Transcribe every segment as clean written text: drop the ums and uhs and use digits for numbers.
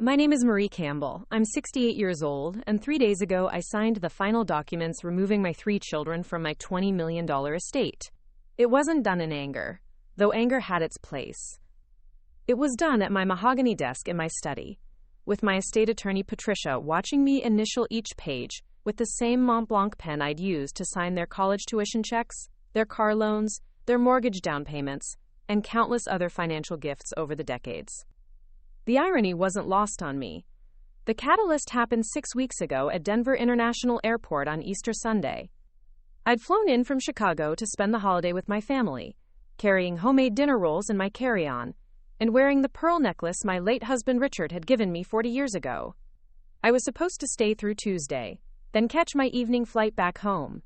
My name is Marie Campbell. I'm 68 years old, and 3 days ago I signed the final documents removing my 3 children from my $20 million estate. It wasn't done in anger, though anger had its place. It was done at my mahogany desk in my study, with my estate attorney Patricia watching me initial each page with the same Mont Blanc pen I'd used to sign their college tuition checks, their car loans, their mortgage down payments, and countless other financial gifts over the decades. The irony wasn't lost on me. The catalyst happened 6 weeks ago at Denver International Airport on Easter Sunday. I'd flown in from Chicago to spend the holiday with my family, carrying homemade dinner rolls in my carry-on, and wearing the pearl necklace my late husband Richard had given me 40 years ago. I was supposed to stay through Tuesday, then catch my evening flight back home.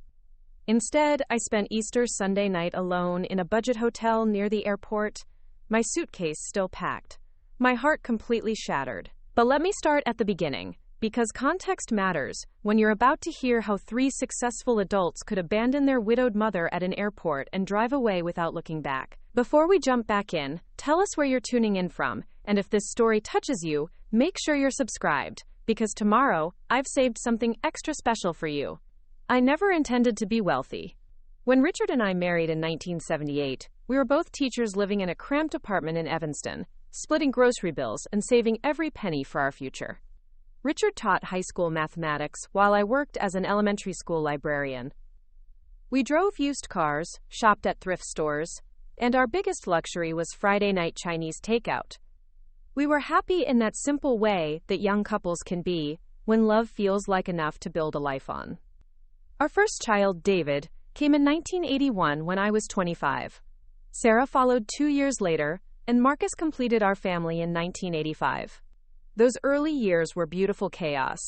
Instead, I spent Easter Sunday night alone in a budget hotel near the airport, my suitcase still packed, my heart completely shattered. But let me start at the beginning, because context matters when you're about to hear how 3 successful adults could abandon their widowed mother at an airport and drive away without looking back. Before we jump back in, tell us where you're tuning in from, and if this story touches you, make sure you're subscribed, because tomorrow, I've saved something extra special for you. I never intended to be wealthy. When Richard and I married in 1978, we were both teachers living in a cramped apartment in Evanston, splitting grocery bills and saving every penny for our future. Richard taught high school mathematics while I worked as an elementary school librarian. We drove used cars, shopped at thrift stores, and our biggest luxury was Friday night Chinese takeout. We were happy in that simple way that young couples can be when love feels like enough to build a life on. Our first child, David, came in 1981 when I was 25. Sarah followed 2 years later, and Marcus completed our family in 1985. Those early years were beautiful chaos.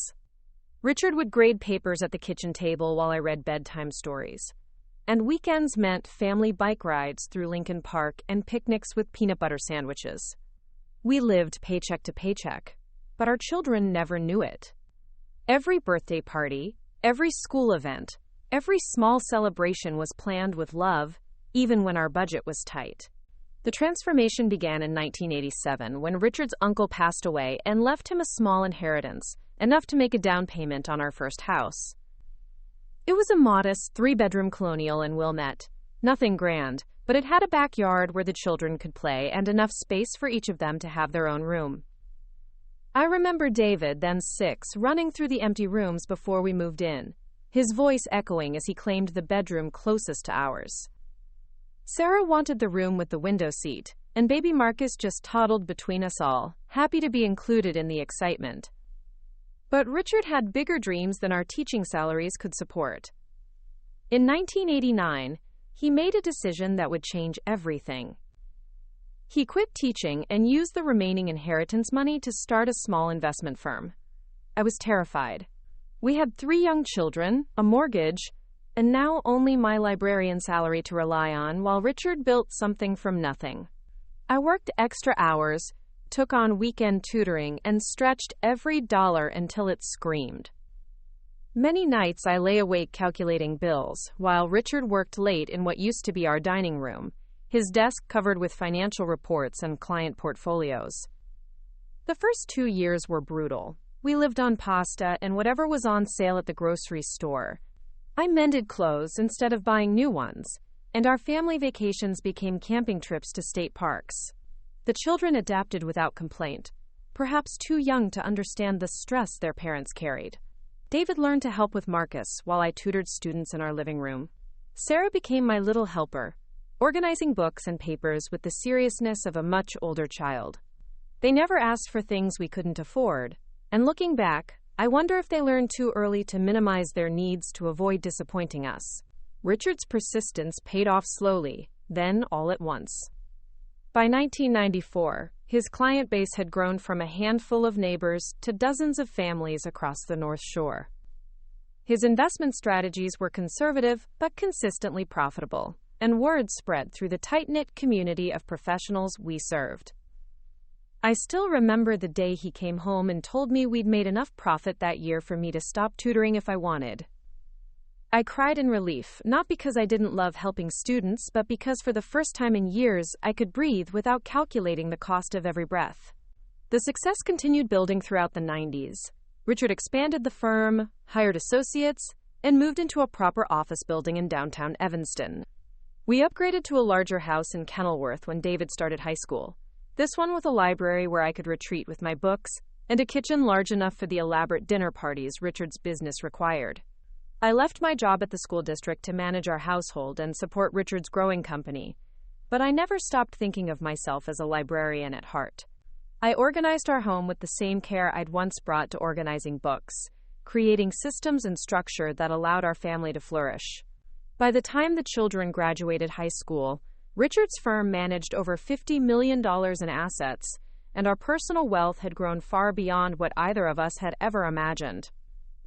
Richard would grade papers at the kitchen table while I read bedtime stories. And weekends meant family bike rides through Lincoln Park and picnics with peanut butter sandwiches. We lived paycheck to paycheck, but our children never knew it. Every birthday party, every school event, every small celebration was planned with love, even when our budget was tight. The transformation began in 1987 when Richard's uncle passed away and left him a small inheritance, enough to make a down payment on our first house. It was a modest 3-bedroom colonial in Wilmette. Nothing grand, but it had a backyard where the children could play and enough space for each of them to have their own room. I remember David, then 6, running through the empty rooms before we moved in, his voice echoing as he claimed the bedroom closest to ours. Sarah wanted the room with the window seat, and baby Marcus just toddled between us all, happy to be included in the excitement. But Richard had bigger dreams than our teaching salaries could support. In 1989, he made a decision that would change everything. He quit teaching and used the remaining inheritance money to start a small investment firm. I was terrified. We had 3 young children, a mortgage, and now only my librarian salary to rely on while Richard built something from nothing. I worked extra hours, took on weekend tutoring, and stretched every dollar until it screamed. Many nights I lay awake calculating bills, while Richard worked late in what used to be our dining room, his desk covered with financial reports and client portfolios. The first 2 years were brutal. We lived on pasta and whatever was on sale at the grocery store. I mended clothes instead of buying new ones, and our family vacations became camping trips to state parks. The children adapted without complaint, perhaps too young to understand the stress their parents carried. David learned to help with Marcus while I tutored students in our living room. Sarah became my little helper, organizing books and papers with the seriousness of a much older child. They never asked for things we couldn't afford, and looking back, I wonder if they learned too early to minimize their needs to avoid disappointing us. Richard's persistence paid off slowly, then all at once. By 1994, his client base had grown from a handful of neighbors to dozens of families across the North Shore. His investment strategies were conservative but consistently profitable, and word spread through the tight-knit community of professionals we served. I still remember the day he came home and told me we'd made enough profit that year for me to stop tutoring if I wanted. I cried in relief, not because I didn't love helping students, but because for the first time in years, I could breathe without calculating the cost of every breath. The success continued building throughout the 90s. Richard expanded the firm, hired associates, and moved into a proper office building in downtown Evanston. We upgraded to a larger house in Kenilworth when David started high school. This one with a library where I could retreat with my books, and a kitchen large enough for the elaborate dinner parties Richard's business required. I left my job at the school district to manage our household and support Richard's growing company, but I never stopped thinking of myself as a librarian at heart. I organized our home with the same care I'd once brought to organizing books, creating systems and structure that allowed our family to flourish. By the time the children graduated high school, Richard's firm managed over $50 million in assets, and our personal wealth had grown far beyond what either of us had ever imagined.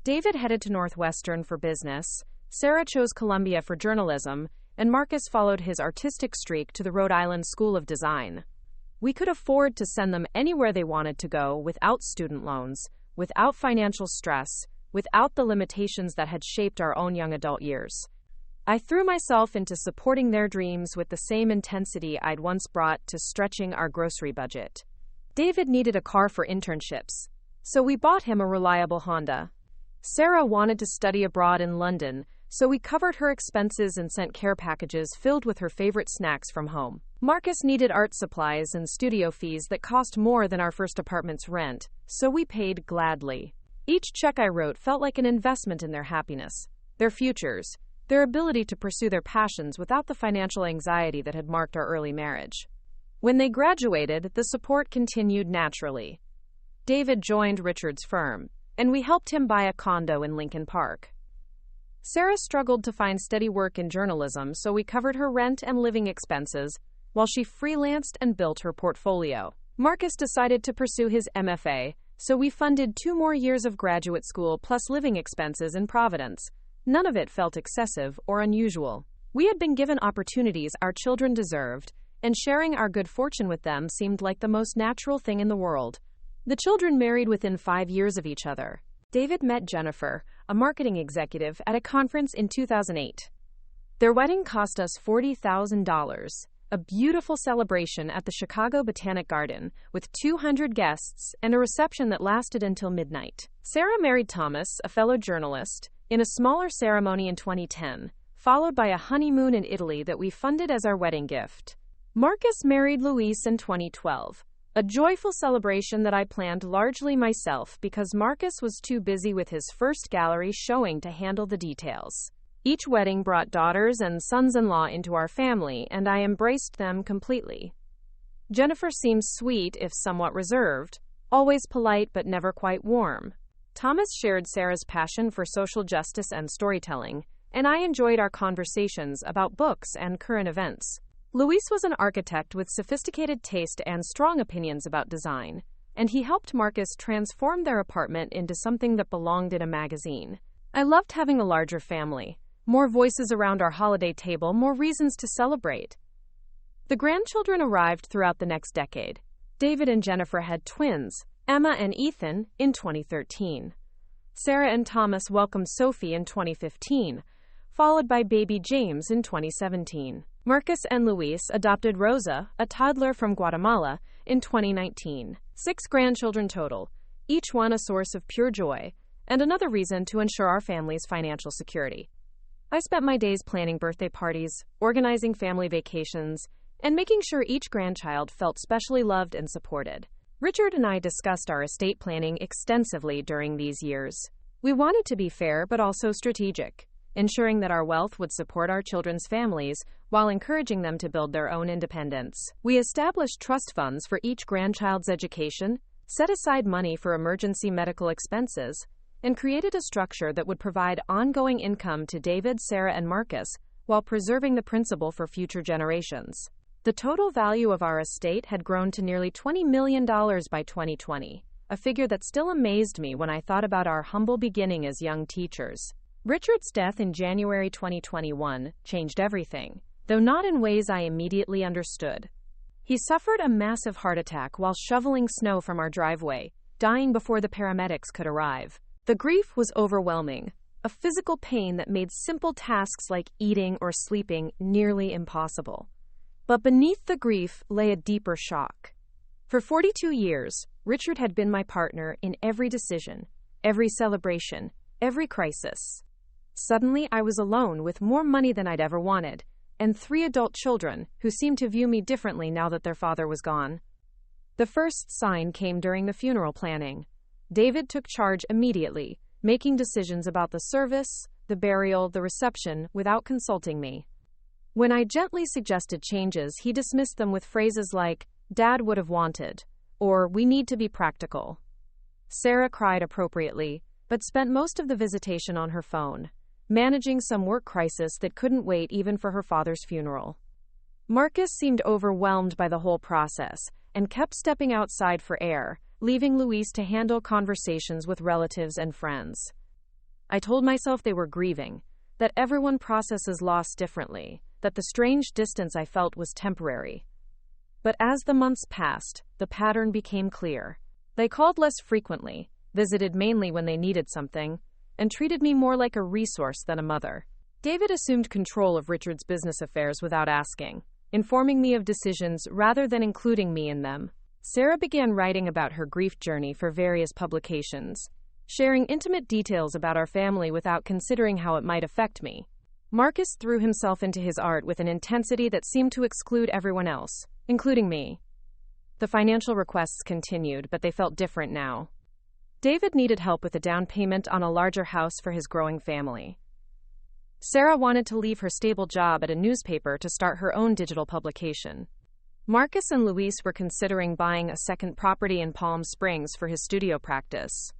David headed to Northwestern for business, Sarah chose Columbia for journalism, and Marcus followed his artistic streak to the Rhode Island School of Design. We could afford to send them anywhere they wanted to go without student loans, without financial stress, without the limitations that had shaped our own young adult years. I threw myself into supporting their dreams with the same intensity I'd once brought to stretching our grocery budget. David needed a car for internships, so we bought him a reliable Honda. Sarah wanted to study abroad in London, so we covered her expenses and sent care packages filled with her favorite snacks from home. Marcus needed art supplies and studio fees that cost more than our first apartment's rent, so we paid gladly. Each check I wrote felt like an investment in their happiness, their futures, their ability to pursue their passions without the financial anxiety that had marked our early marriage. When they graduated, the support continued naturally. David joined Richard's firm, and we helped him buy a condo in Lincoln Park. Sarah struggled to find steady work in journalism, so we covered her rent and living expenses while she freelanced and built her portfolio. Marcus decided to pursue his MFA, so we funded 2 more years of graduate school plus living expenses in Providence. None of it felt excessive or unusual. We had been given opportunities our children deserved, and sharing our good fortune with them seemed like the most natural thing in the world. The children married within 5 years of each other. David met Jennifer, a marketing executive, at a conference in 2008. Their wedding cost us $40,000, a beautiful celebration at the Chicago Botanic Garden with 200 guests and a reception that lasted until midnight. Sarah married Thomas, a fellow journalist, in a smaller ceremony in 2010, followed by a honeymoon in Italy that we funded as our wedding gift. Marcus married Louise in 2012, a joyful celebration that I planned largely myself because Marcus was too busy with his first gallery showing to handle the details. Each wedding brought daughters and sons-in-law into our family, and I embraced them completely. Jennifer seemed sweet if somewhat reserved, always polite but never quite warm. Thomas shared Sarah's passion for social justice and storytelling, and I enjoyed our conversations about books and current events. Luis was an architect with sophisticated taste and strong opinions about design, and he helped Marcus transform their apartment into something that belonged in a magazine. I loved having a larger family, more voices around our holiday table, more reasons to celebrate. The grandchildren arrived throughout the next decade. David and Jennifer had twins, Emma and Ethan, in 2013. Sarah and Thomas welcomed Sophie in 2015, followed by baby James in 2017. Marcus and Luis adopted Rosa, a toddler from Guatemala, in 2019. 6 grandchildren total, each one a source of pure joy, and another reason to ensure our family's financial security. I spent my days planning birthday parties, organizing family vacations, and making sure each grandchild felt specially loved and supported. Richard and I discussed our estate planning extensively during these years. We wanted to be fair but also strategic, ensuring that our wealth would support our children's families while encouraging them to build their own independence. We established trust funds for each grandchild's education, set aside money for emergency medical expenses, and created a structure that would provide ongoing income to David, Sarah, and Marcus while preserving the principal for future generations. The total value of our estate had grown to nearly $20 million by 2020, a figure that still amazed me when I thought about our humble beginning as young teachers. Richard's death in January 2021 changed everything, though not in ways I immediately understood. He suffered a massive heart attack while shoveling snow from our driveway, dying before the paramedics could arrive. The grief was overwhelming, a physical pain that made simple tasks like eating or sleeping nearly impossible. But beneath the grief lay a deeper shock. For 42 years, Richard had been my partner in every decision, every celebration, every crisis. Suddenly, I was alone with more money than I'd ever wanted, and 3 adult children who seemed to view me differently now that their father was gone. The first sign came during the funeral planning. David took charge immediately, making decisions about the service, the burial, the reception, without consulting me. When I gently suggested changes, he dismissed them with phrases like, "Dad would have wanted," or "We need to be practical." Sarah cried appropriately, but spent most of the visitation on her phone, managing some work crisis that couldn't wait even for her father's funeral. Marcus seemed overwhelmed by the whole process and kept stepping outside for air, leaving Louise to handle conversations with relatives and friends. I told myself they were grieving, that everyone processes loss differently, that the strange distance I felt was temporary. But as the months passed, the pattern became clear. They called less frequently, visited mainly when they needed something, and treated me more like a resource than a mother. David assumed control of Richard's business affairs without asking, informing me of decisions rather than including me in them. Sarah began writing about her grief journey for various publications, sharing intimate details about our family without considering how it might affect me. Marcus threw himself into his art with an intensity that seemed to exclude everyone else, including me. The financial requests continued, but they felt different now. David needed help with a down payment on a larger house for his growing family. Sarah wanted to leave her stable job at a newspaper to start her own digital publication. Marcus and Luis were considering buying a second property in Palm Springs for his studio practice.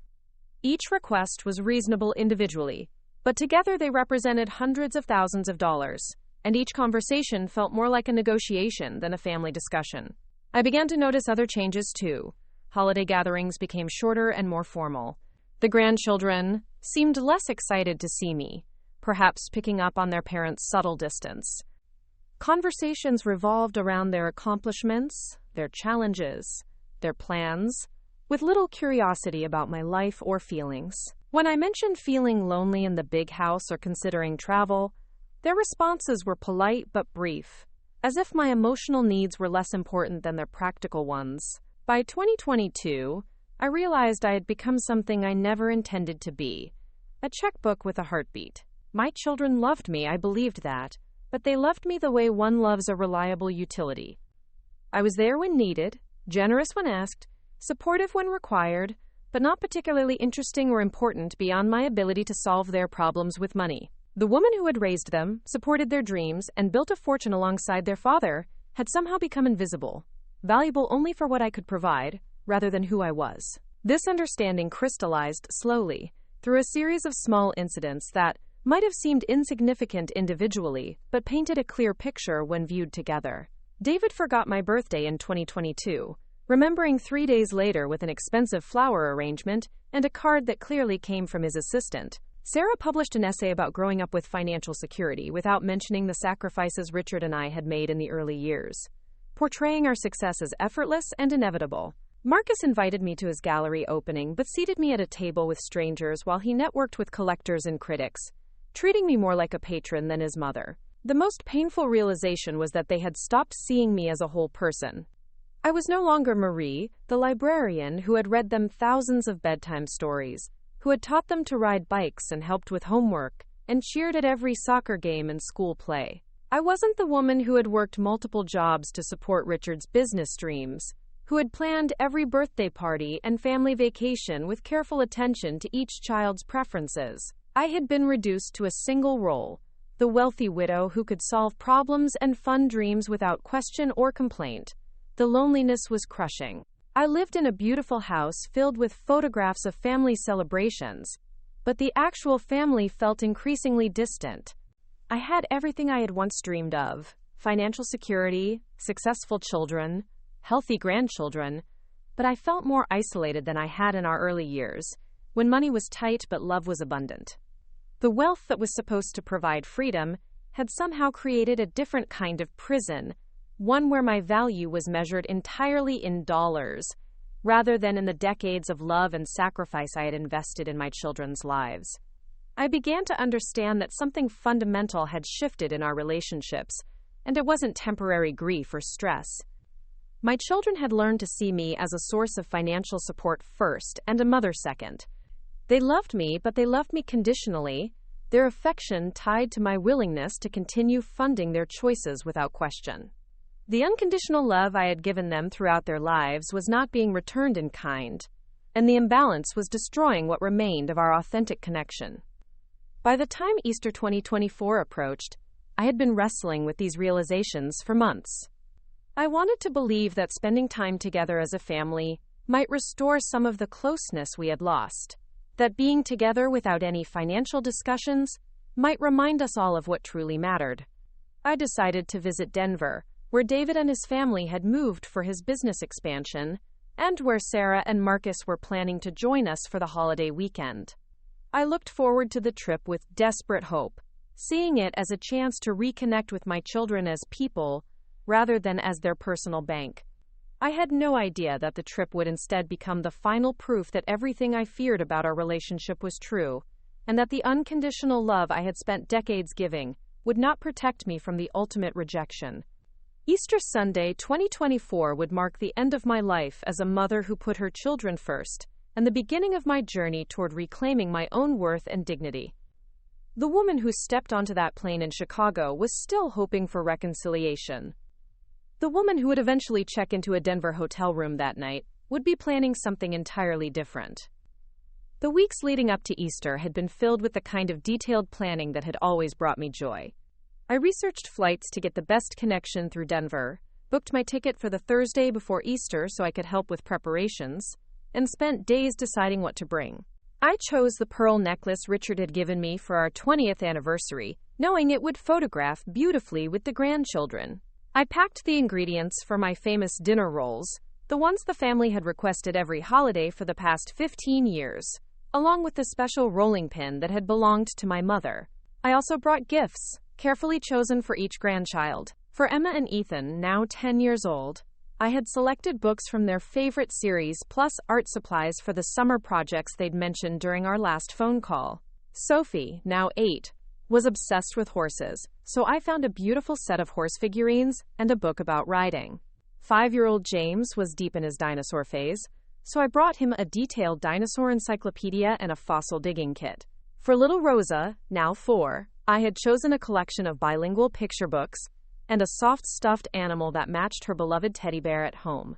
Each request was reasonable individually, but together they represented hundreds of thousands of dollars, and each conversation felt more like a negotiation than a family discussion. I began to notice other changes too. Holiday gatherings became shorter and more formal. The grandchildren seemed less excited to see me, perhaps picking up on their parents' subtle distance. Conversations revolved around their accomplishments, their challenges, their plans, with little curiosity about my life or feelings. When I mentioned feeling lonely in the big house or considering travel, their responses were polite but brief, as if my emotional needs were less important than their practical ones. By 2022, I realized I had become something I never intended to be, a checkbook with a heartbeat. My children loved me, I believed that, but they loved me the way one loves a reliable utility. I was there when needed, generous when asked, supportive when required, but not particularly interesting or important beyond my ability to solve their problems with money. The woman who had raised them, supported their dreams, and built a fortune alongside their father had somehow become invisible, valuable only for what I could provide, rather than who I was. This understanding crystallized slowly through a series of small incidents that might have seemed insignificant individually, but painted a clear picture when viewed together. David forgot my birthday in 2022, remembering 3 days later with an expensive flower arrangement and a card that clearly came from his assistant. Sarah published an essay about growing up with financial security without mentioning the sacrifices Richard and I had made in the early years, portraying our success as effortless and inevitable. Marcus invited me to his gallery opening but seated me at a table with strangers while he networked with collectors and critics, treating me more like a patron than his mother. The most painful realization was that they had stopped seeing me as a whole person. I was no longer Marie, the librarian who had read them thousands of bedtime stories, who had taught them to ride bikes and helped with homework, and cheered at every soccer game and school play. I wasn't the woman who had worked multiple jobs to support Richard's business dreams, who had planned every birthday party and family vacation with careful attention to each child's preferences. I had been reduced to a single role, the wealthy widow who could solve problems and fund dreams without question or complaint. The loneliness was crushing. I lived in a beautiful house filled with photographs of family celebrations, but the actual family felt increasingly distant. I had everything I had once dreamed of: financial security, successful children, healthy grandchildren, but I felt more isolated than I had in our early years, when money was tight but love was abundant. The wealth that was supposed to provide freedom had somehow created a different kind of prison, one where my value was measured entirely in dollars, rather than in the decades of love and sacrifice I had invested in my children's lives. I began to understand that something fundamental had shifted in our relationships, and it wasn't temporary grief or stress. My children had learned to see me as a source of financial support first and a mother second. They loved me, but they loved me conditionally, their affection tied to my willingness to continue funding their choices without question. The unconditional love I had given them throughout their lives was not being returned in kind, and the imbalance was destroying what remained of our authentic connection. By the time Easter 2024 approached, I had been wrestling with these realizations for months. I wanted to believe that spending time together as a family might restore some of the closeness we had lost, that being together without any financial discussions might remind us all of what truly mattered. I decided to visit Denver, where David and his family had moved for his business expansion, and where Sarah and Marcus were planning to join us for the holiday weekend. I looked forward to the trip with desperate hope, seeing it as a chance to reconnect with my children as people rather than as their personal bank. I had no idea that the trip would instead become the final proof that everything I feared about our relationship was true, and that the unconditional love I had spent decades giving would not protect me from the ultimate rejection. Easter Sunday 2024 would mark the end of my life as a mother who put her children first, and the beginning of my journey toward reclaiming my own worth and dignity. The woman who stepped onto that plane in Chicago was still hoping for reconciliation. The woman who would eventually check into a Denver hotel room that night would be planning something entirely different. The weeks leading up to Easter had been filled with the kind of detailed planning that had always brought me joy. I researched flights to get the best connection through Denver, booked my ticket for the Thursday before Easter so I could help with preparations, and spent days deciding what to bring. I chose the pearl necklace Richard had given me for our 20th anniversary, knowing it would photograph beautifully with the grandchildren. I packed the ingredients for my famous dinner rolls, the ones the family had requested every holiday for the past 15 years, along with the special rolling pin that had belonged to my mother. I also brought gifts, carefully chosen for each grandchild. For Emma and Ethan, now 10 years old, I had selected books from their favorite series plus art supplies for the summer projects they'd mentioned during our last phone call. Sophie, now 8, was obsessed with horses, so I found a beautiful set of horse figurines and a book about riding. 5-year-old James was deep in his dinosaur phase, so I brought him a detailed dinosaur encyclopedia and a fossil digging kit. For little Rosa, now 4, I had chosen a collection of bilingual picture books and a soft stuffed animal that matched her beloved teddy bear at home.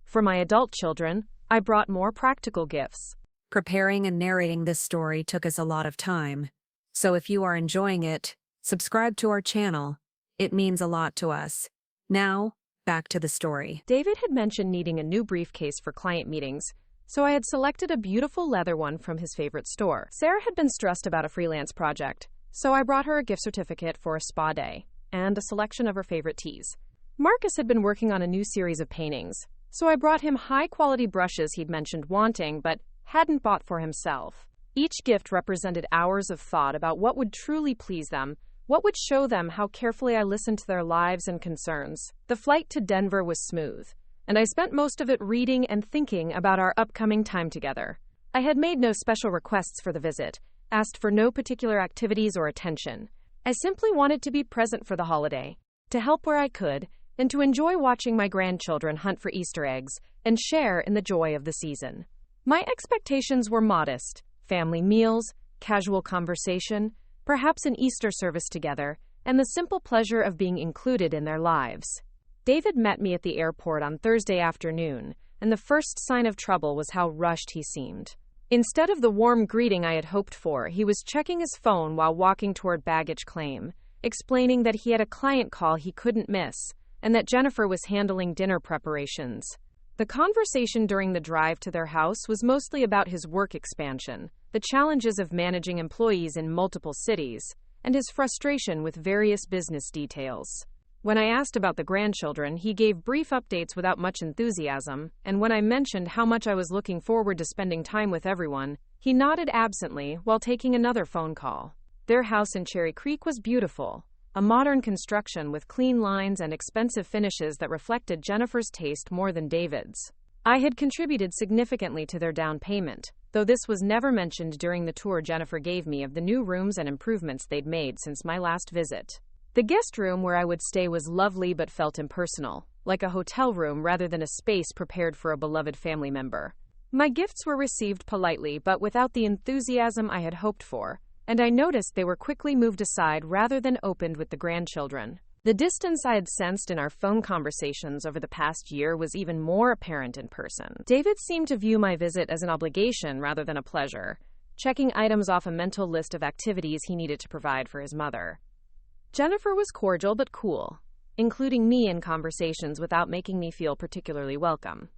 For my adult children, I brought more practical gifts. Preparing and narrating this story took us a lot of time. So if you are enjoying it, subscribe to our channel. It means a lot to us. Now, back to the story. David had mentioned needing a new briefcase for client meetings, so I had selected a beautiful leather one from his favorite store. Sarah had been stressed about a freelance project, so I brought her a gift certificate for a spa day and a selection of her favorite teas. Marcus had been working on a new series of paintings, so I brought him high-quality brushes he'd mentioned wanting but hadn't bought for himself. Each gift represented hours of thought about what would truly please them, what would show them how carefully I listened to their lives and concerns. The flight to Denver was smooth, and I spent most of it reading and thinking about our upcoming time together. I had made no special requests for the visit, asked for no particular activities or attention. I simply wanted to be present for the holiday, to help where I could, and to enjoy watching my grandchildren hunt for Easter eggs and share in the joy of the season. My expectations were modest: family meals, casual conversation, perhaps an Easter service together, and the simple pleasure of being included in their lives. David met me at the airport on Thursday afternoon, and the first sign of trouble was how rushed he seemed. Instead of the warm greeting I had hoped for, he was checking his phone while walking toward baggage claim, explaining that he had a client call he couldn't miss, and that Jennifer was handling dinner preparations. The conversation during the drive to their house was mostly about his work expansion, the challenges of managing employees in multiple cities, and his frustration with various business details. When I asked about the grandchildren, he gave brief updates without much enthusiasm, and when I mentioned how much I was looking forward to spending time with everyone, he nodded absently while taking another phone call. Their house in Cherry Creek was beautiful, a modern construction with clean lines and expensive finishes that reflected Jennifer's taste more than David's. I had contributed significantly to their down payment, though this was never mentioned during the tour Jennifer gave me of the new rooms and improvements they'd made since my last visit. The guest room where I would stay was lovely but felt impersonal, like a hotel room rather than a space prepared for a beloved family member. My gifts were received politely but without the enthusiasm I had hoped for, and I noticed they were quickly moved aside rather than opened with the grandchildren. The distance I had sensed in our phone conversations over the past year was even more apparent in person. David seemed to view my visit as an obligation rather than a pleasure, checking items off a mental list of activities he needed to provide for his mother. Jennifer was cordial but cool, including me in conversations without making me feel particularly welcome.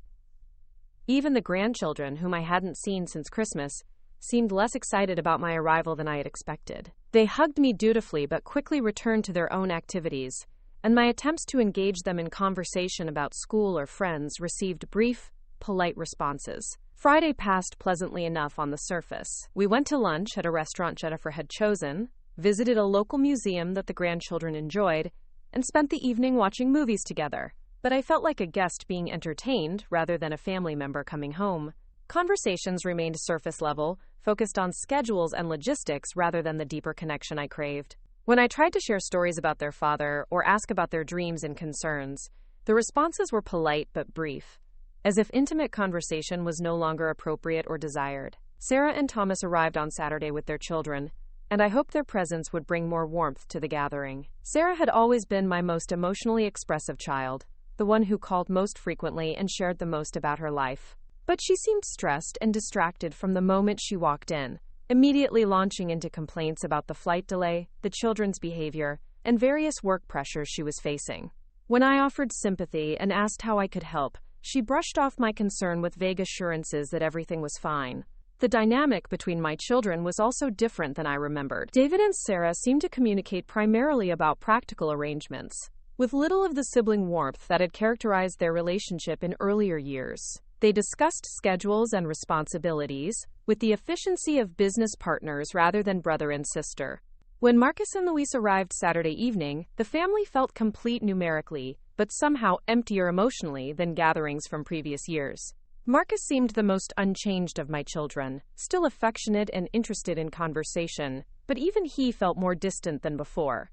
Even the grandchildren, whom I hadn't seen since Christmas, seemed less excited about my arrival than I had expected. They hugged me dutifully but quickly returned to their own activities, and my attempts to engage them in conversation about school or friends received brief, polite responses. Friday passed pleasantly enough on the surface. We went to lunch at a restaurant Jennifer had chosen, visited a local museum that the grandchildren enjoyed, and spent the evening watching movies together. But I felt like a guest being entertained rather than a family member coming home. Conversations remained surface level, focused on schedules and logistics rather than the deeper connection I craved. When I tried to share stories about their father or ask about their dreams and concerns, the responses were polite but brief, as if intimate conversation was no longer appropriate or desired. Sarah and Thomas arrived on Saturday with their children, and I hoped their presence would bring more warmth to the gathering. Sarah had always been my most emotionally expressive child, the one who called most frequently and shared the most about her life. But she seemed stressed and distracted from the moment she walked in, immediately launching into complaints about the flight delay, the children's behavior, and various work pressures she was facing. When I offered sympathy and asked how I could help, she brushed off my concern with vague assurances that everything was fine. The dynamic between my children was also different than I remembered. David and Sarah seemed to communicate primarily about practical arrangements, with little of the sibling warmth that had characterized their relationship in earlier years. They discussed schedules and responsibilities, with the efficiency of business partners rather than brother and sister. When Marcus and Luis arrived Saturday evening, the family felt complete numerically, but somehow emptier emotionally than gatherings from previous years. Marcus seemed the most unchanged of my children, still affectionate and interested in conversation, but even he felt more distant than before.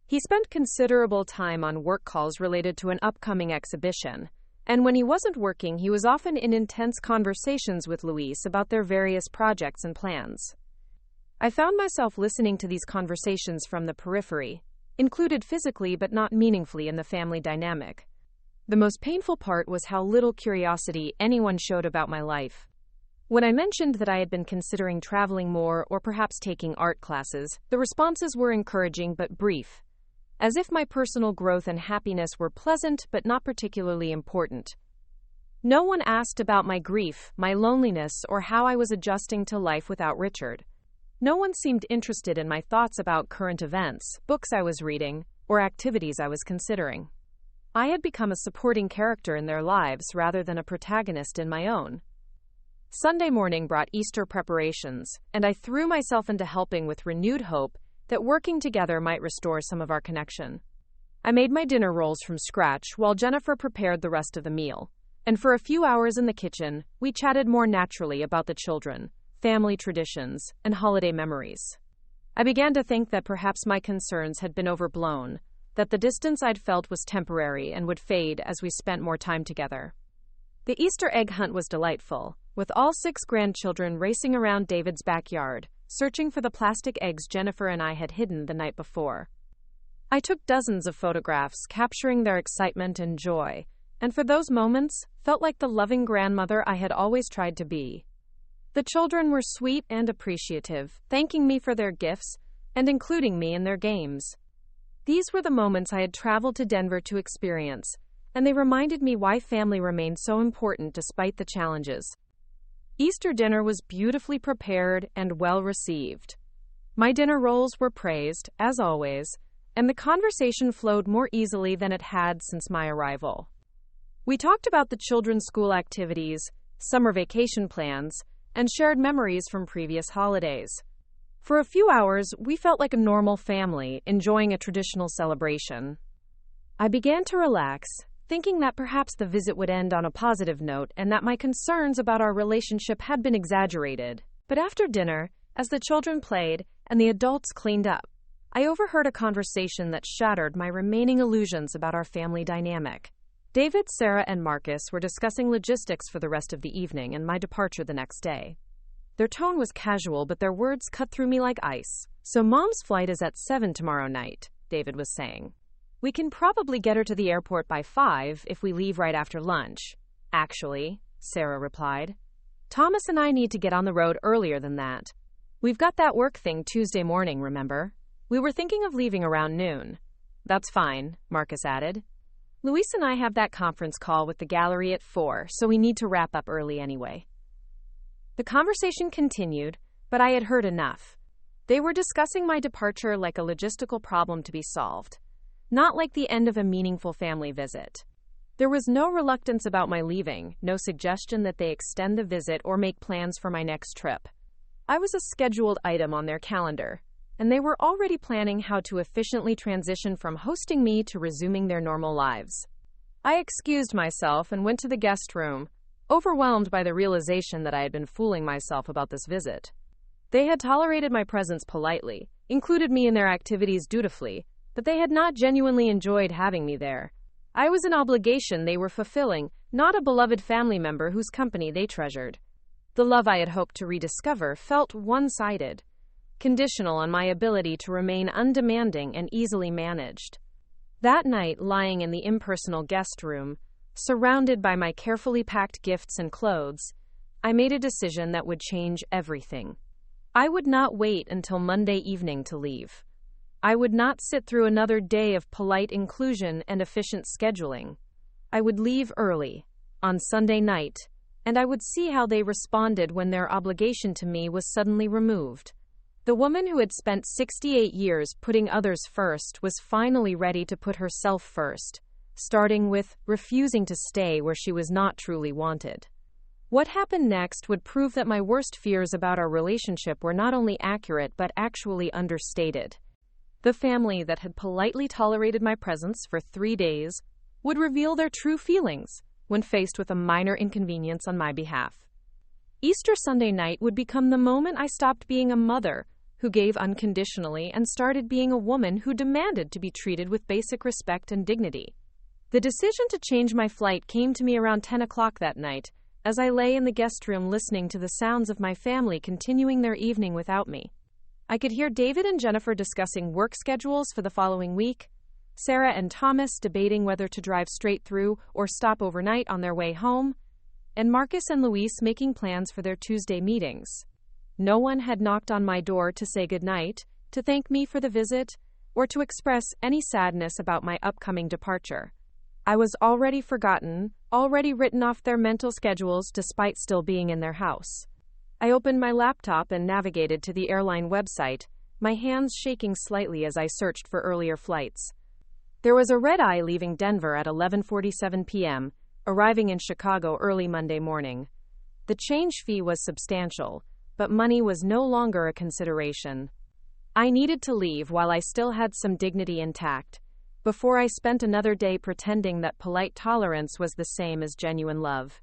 He spent considerable time on work calls related to an upcoming exhibition, and when he wasn't working, he was often in intense conversations with Luis about their various projects and plans. I found myself listening to these conversations from the periphery, included physically but not meaningfully in the family dynamic. The most painful part was how little curiosity anyone showed about my life. When I mentioned that I had been considering traveling more or perhaps taking art classes, the responses were encouraging but brief, as if my personal growth and happiness were pleasant but not particularly important. No one asked about my grief, my loneliness, or how I was adjusting to life without Richard. No one seemed interested in my thoughts about current events, books I was reading, or activities I was considering. I had become a supporting character in their lives rather than a protagonist in my own. Sunday morning brought Easter preparations, and I threw myself into helping with renewed hope that working together might restore some of our connection. I made my dinner rolls from scratch while Jennifer prepared the rest of the meal, and for a few hours in the kitchen, we chatted more naturally about the children, family traditions, and holiday memories. I began to think that perhaps my concerns had been overblown, that the distance I'd felt was temporary and would fade as we spent more time together. The Easter egg hunt was delightful, with all 6 grandchildren racing around David's backyard, searching for the plastic eggs Jennifer and I had hidden the night before. I took dozens of photographs, capturing their excitement and joy, and for those moments, felt like the loving grandmother I had always tried to be. The children were sweet and appreciative, thanking me for their gifts and including me in their games. These were the moments I had traveled to Denver to experience, and they reminded me why family remained so important despite the challenges. Easter dinner was beautifully prepared and well received. My dinner rolls were praised, as always, and the conversation flowed more easily than it had since my arrival. We talked about the children's school activities, summer vacation plans, and shared memories from previous holidays. For a few hours, we felt like a normal family, enjoying a traditional celebration. I began to relax, thinking that perhaps the visit would end on a positive note and that my concerns about our relationship had been exaggerated. But after dinner, as the children played and the adults cleaned up, I overheard a conversation that shattered my remaining illusions about our family dynamic. David, Sarah, and Marcus were discussing logistics for the rest of the evening and my departure the next day. Their tone was casual, but their words cut through me like ice. "So Mom's flight is at 7 tomorrow night," David was saying. "We can probably get her to the airport by 5 if we leave right after lunch." "Actually," Sarah replied, "Thomas and I need to get on the road earlier than that. We've got that work thing Tuesday morning, remember? We were thinking of leaving around noon." "That's fine," Marcus added. "Luis and I have that conference call with the gallery at 4, so we need to wrap up early anyway." The conversation continued, but I had heard enough. They were discussing my departure like a logistical problem to be solved, not like the end of a meaningful family visit. There was no reluctance about my leaving, no suggestion that they extend the visit or make plans for my next trip. I was a scheduled item on their calendar, and they were already planning how to efficiently transition from hosting me to resuming their normal lives. I excused myself and went to the guest room, overwhelmed by the realization that I had been fooling myself about this visit. They had tolerated my presence politely, included me in their activities dutifully, but they had not genuinely enjoyed having me there. I was an obligation they were fulfilling, not a beloved family member whose company they treasured. The love I had hoped to rediscover felt one-sided, conditional on my ability to remain undemanding and easily managed. That night, lying in the impersonal guest room, surrounded by my carefully packed gifts and clothes, I made a decision that would change everything. I would not wait until Monday evening to leave. I would not sit through another day of polite inclusion and efficient scheduling. I would leave early, on Sunday night, and I would see how they responded when their obligation to me was suddenly removed. The woman who had spent 68 years putting others first was finally ready to put herself first, starting with refusing to stay where she was not truly wanted. What happened next would prove that my worst fears about our relationship were not only accurate but actually understated. The family that had politely tolerated my presence for 3 days would reveal their true feelings when faced with a minor inconvenience on my behalf. Easter Sunday night would become the moment I stopped being a mother who gave unconditionally and started being a woman who demanded to be treated with basic respect and dignity. The decision to change my flight came to me around 10 o'clock that night, as I lay in the guest room listening to the sounds of my family continuing their evening without me. I could hear David and Jennifer discussing work schedules for the following week, Sarah and Thomas debating whether to drive straight through or stop overnight on their way home, and Marcus and Luis making plans for their Tuesday meetings. No one had knocked on my door to say goodnight, to thank me for the visit, or to express any sadness about my upcoming departure. I was already forgotten, already written off their mental schedules despite still being in their house. I opened my laptop and navigated to the airline website, my hands shaking slightly as I searched for earlier flights. There was a red-eye leaving Denver at 11:47 p.m., arriving in Chicago early Monday morning. The change fee was substantial, but money was no longer a consideration. I needed to leave while I still had some dignity intact, before I spent another day pretending that polite tolerance was the same as genuine love.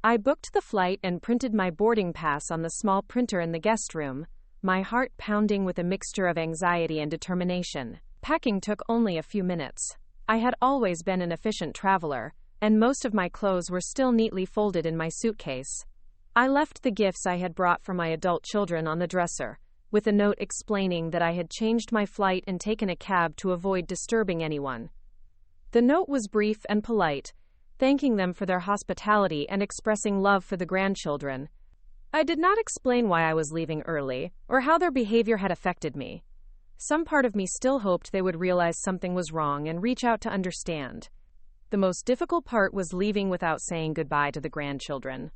I booked the flight and printed my boarding pass on the small printer in the guest room, my heart pounding with a mixture of anxiety and determination. Packing took only a few minutes. I had always been an efficient traveler, and most of my clothes were still neatly folded in my suitcase. I left the gifts I had brought for my adult children on the dresser, with a note explaining that I had changed my flight and taken a cab to avoid disturbing anyone. The note was brief and polite, thanking them for their hospitality and expressing love for the grandchildren. I did not explain why I was leaving early, or how their behavior had affected me. Some part of me still hoped they would realize something was wrong and reach out to understand. The most difficult part was leaving without saying goodbye to the grandchildren.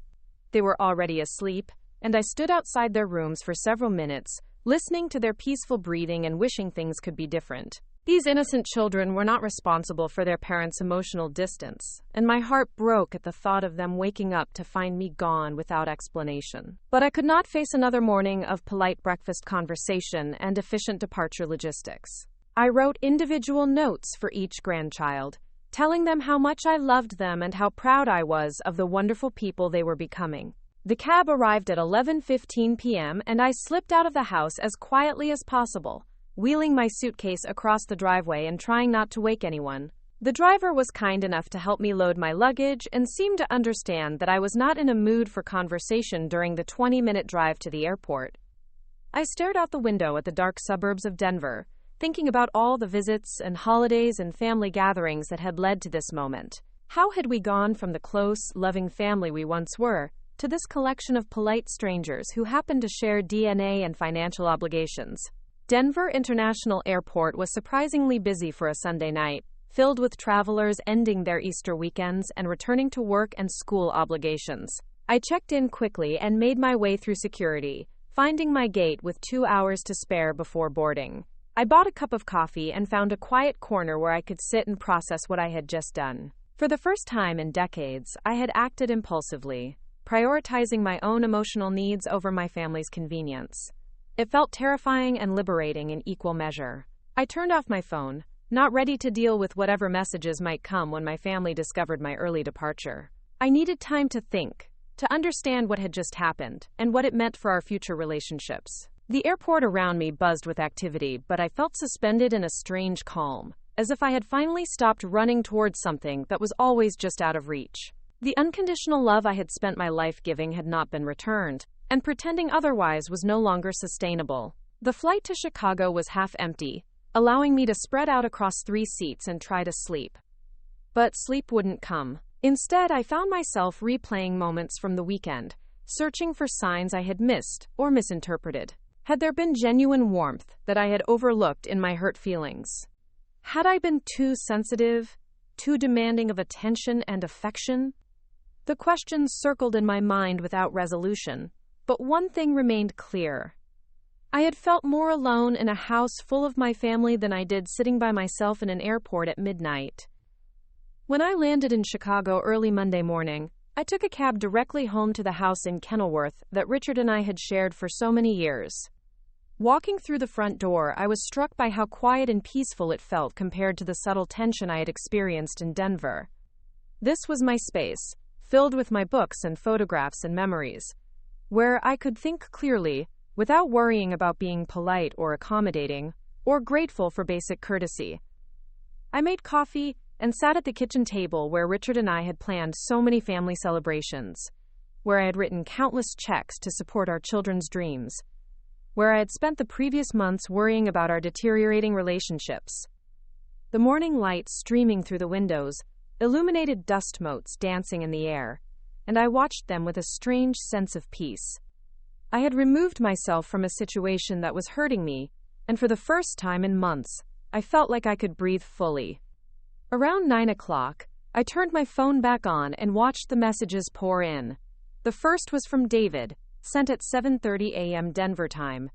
They were already asleep, and I stood outside their rooms for several minutes, listening to their peaceful breathing and wishing things could be different. These innocent children were not responsible for their parents' emotional distance, and my heart broke at the thought of them waking up to find me gone without explanation. But I could not face another morning of polite breakfast conversation and efficient departure logistics. I wrote individual notes for each grandchild, telling them how much I loved them and how proud I was of the wonderful people they were becoming. The cab arrived at 11:15 p.m. and I slipped out of the house as quietly as possible, wheeling my suitcase across the driveway and trying not to wake anyone. The driver was kind enough to help me load my luggage and seemed to understand that I was not in a mood for conversation during the 20-minute drive to the airport. I stared out the window at the dark suburbs of Denver, thinking about all the visits and holidays and family gatherings that had led to this moment. How had we gone from the close, loving family we once were to this collection of polite strangers who happened to share DNA and financial obligations? Denver International Airport was surprisingly busy for a Sunday night, filled with travelers ending their Easter weekends and returning to work and school obligations. I checked in quickly and made my way through security, finding my gate with 2 hours to spare before boarding. I bought a cup of coffee and found a quiet corner where I could sit and process what I had just done. For the first time in decades, I had acted impulsively, prioritizing my own emotional needs over my family's convenience. It felt terrifying and liberating in equal measure. I turned off my phone, not ready to deal with whatever messages might come when my family discovered my early departure. I needed time to think, to understand what had just happened, and what it meant for our future relationships. The airport around me buzzed with activity, but I felt suspended in a strange calm, as if I had finally stopped running towards something that was always just out of reach. The unconditional love I had spent my life giving had not been returned, and pretending otherwise was no longer sustainable. The flight to Chicago was half empty, allowing me to spread out across 3 seats and try to sleep. But sleep wouldn't come. Instead, I found myself replaying moments from the weekend, searching for signs I had missed or misinterpreted. Had there been genuine warmth that I had overlooked in my hurt feelings? Had I been too sensitive, too demanding of attention and affection? The questions circled in my mind without resolution, but one thing remained clear. I had felt more alone in a house full of my family than I did sitting by myself in an airport at midnight. When I landed in Chicago early Monday morning, I took a cab directly home to the house in Kenilworth that Richard and I had shared for so many years. Walking through the front door, I was struck by how quiet and peaceful it felt compared to the subtle tension I had experienced in Denver. This was my space, filled with my books and photographs and memories, where I could think clearly, without worrying about being polite or accommodating, or grateful for basic courtesy. I made coffee and sat at the kitchen table where Richard and I had planned so many family celebrations, where I had written countless checks to support our children's dreams, where I had spent the previous months worrying about our deteriorating relationships. The morning light streaming through the windows illuminated dust motes dancing in the air, and I watched them with a strange sense of peace. I had removed myself from a situation that was hurting me, and for the first time in months, I felt like I could breathe fully. Around 9 o'clock, I turned my phone back on and watched the messages pour in. The first was from David, sent at 7:30 a.m. Denver time.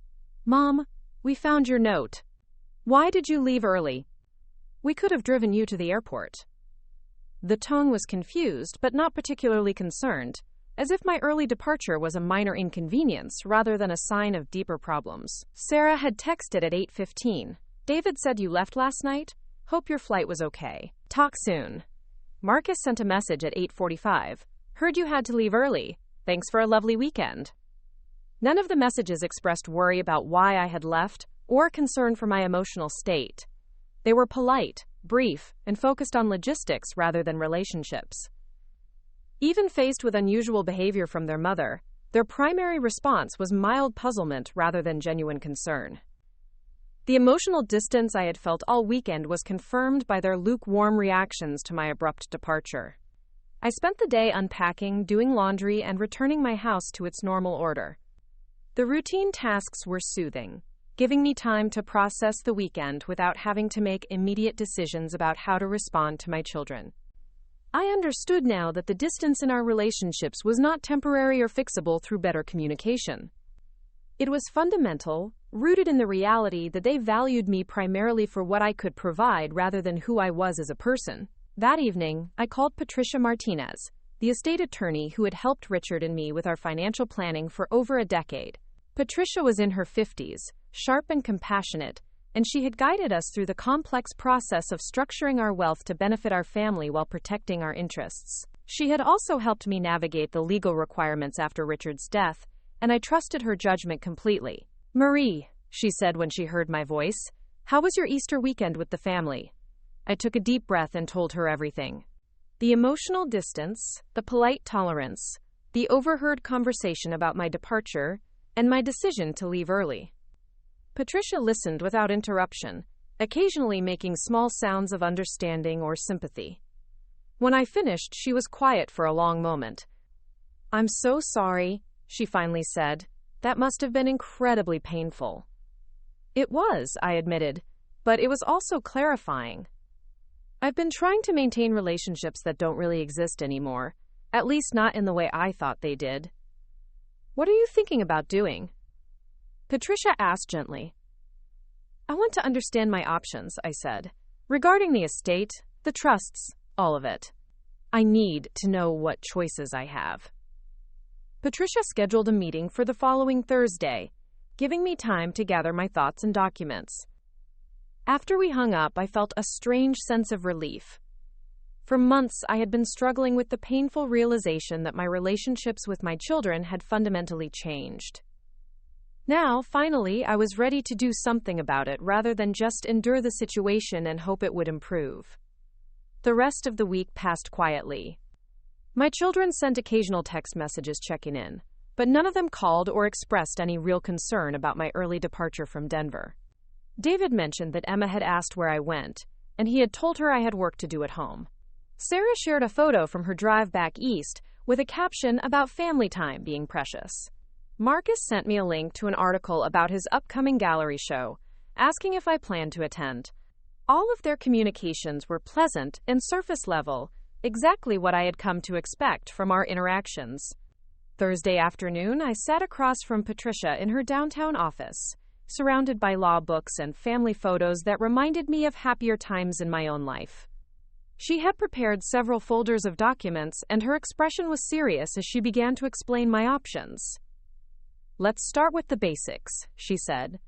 "Mom, we found your note. Why did you leave early? We could have driven you to the airport." The tone was confused, but not particularly concerned, as if my early departure was a minor inconvenience rather than a sign of deeper problems. Sarah had texted at 8:15. "David said you left last night? Hope your flight was okay. Talk soon." Marcus sent a message at 8:45. "Heard you had to leave early. Thanks for a lovely weekend." None of the messages expressed worry about why I had left or concern for my emotional state. They were polite, brief, and focused on logistics rather than relationships. Even faced with unusual behavior from their mother, their primary response was mild puzzlement rather than genuine concern. The emotional distance I had felt all weekend was confirmed by their lukewarm reactions to my abrupt departure. I spent the day unpacking, doing laundry, and returning my house to its normal order. The routine tasks were soothing, giving me time to process the weekend without having to make immediate decisions about how to respond to my children. I understood now that the distance in our relationships was not temporary or fixable through better communication. It was fundamental, rooted in the reality that they valued me primarily for what I could provide rather than who I was as a person. That evening, I called Patricia Martinez, the estate attorney who had helped Richard and me with our financial planning for over a decade. Patricia was in her 50s, sharp and compassionate, and she had guided us through the complex process of structuring our wealth to benefit our family while protecting our interests. She had also helped me navigate the legal requirements after Richard's death, and I trusted her judgment completely. "Marie, she said when she heard my voice. "How was your Easter weekend with the family?" I took a deep breath and told her everything. The emotional distance, the polite tolerance, the overheard conversation about my departure, and my decision to leave early. Patricia listened without interruption, occasionally making small sounds of understanding or sympathy. When I finished, she was quiet for a long moment. "I'm so sorry," she finally said. "That must have been incredibly painful." "It was," I admitted, "but it was also clarifying. I've been trying to maintain relationships that don't really exist anymore, at least not in the way I thought they did." "What are you thinking about doing?" Patricia asked gently. "I want to understand my options," I said. "Regarding the estate, the trusts, all of it. I need to know what choices I have." Patricia scheduled a meeting for the following Thursday, giving me time to gather my thoughts and documents. After we hung up, I felt a strange sense of relief. For months, I had been struggling with the painful realization that my relationships with my children had fundamentally changed. Now, finally, I was ready to do something about it rather than just endure the situation and hope it would improve. The rest of the week passed quietly. My children sent occasional text messages checking in, but none of them called or expressed any real concern about my early departure from Denver. David mentioned that Emma had asked where I went, and he had told her I had work to do at home. Sarah shared a photo from her drive back east with a caption about family time being precious. Marcus sent me a link to an article about his upcoming gallery show, asking if I planned to attend. All of their communications were pleasant and surface level, exactly what I had come to expect from our interactions. Thursday afternoon, I sat across from Patricia in her downtown office, surrounded by law books and family photos that reminded me of happier times in my own life. She had prepared several folders of documents, and her expression was serious as she began to explain my options. "Let's start with the basics," she said.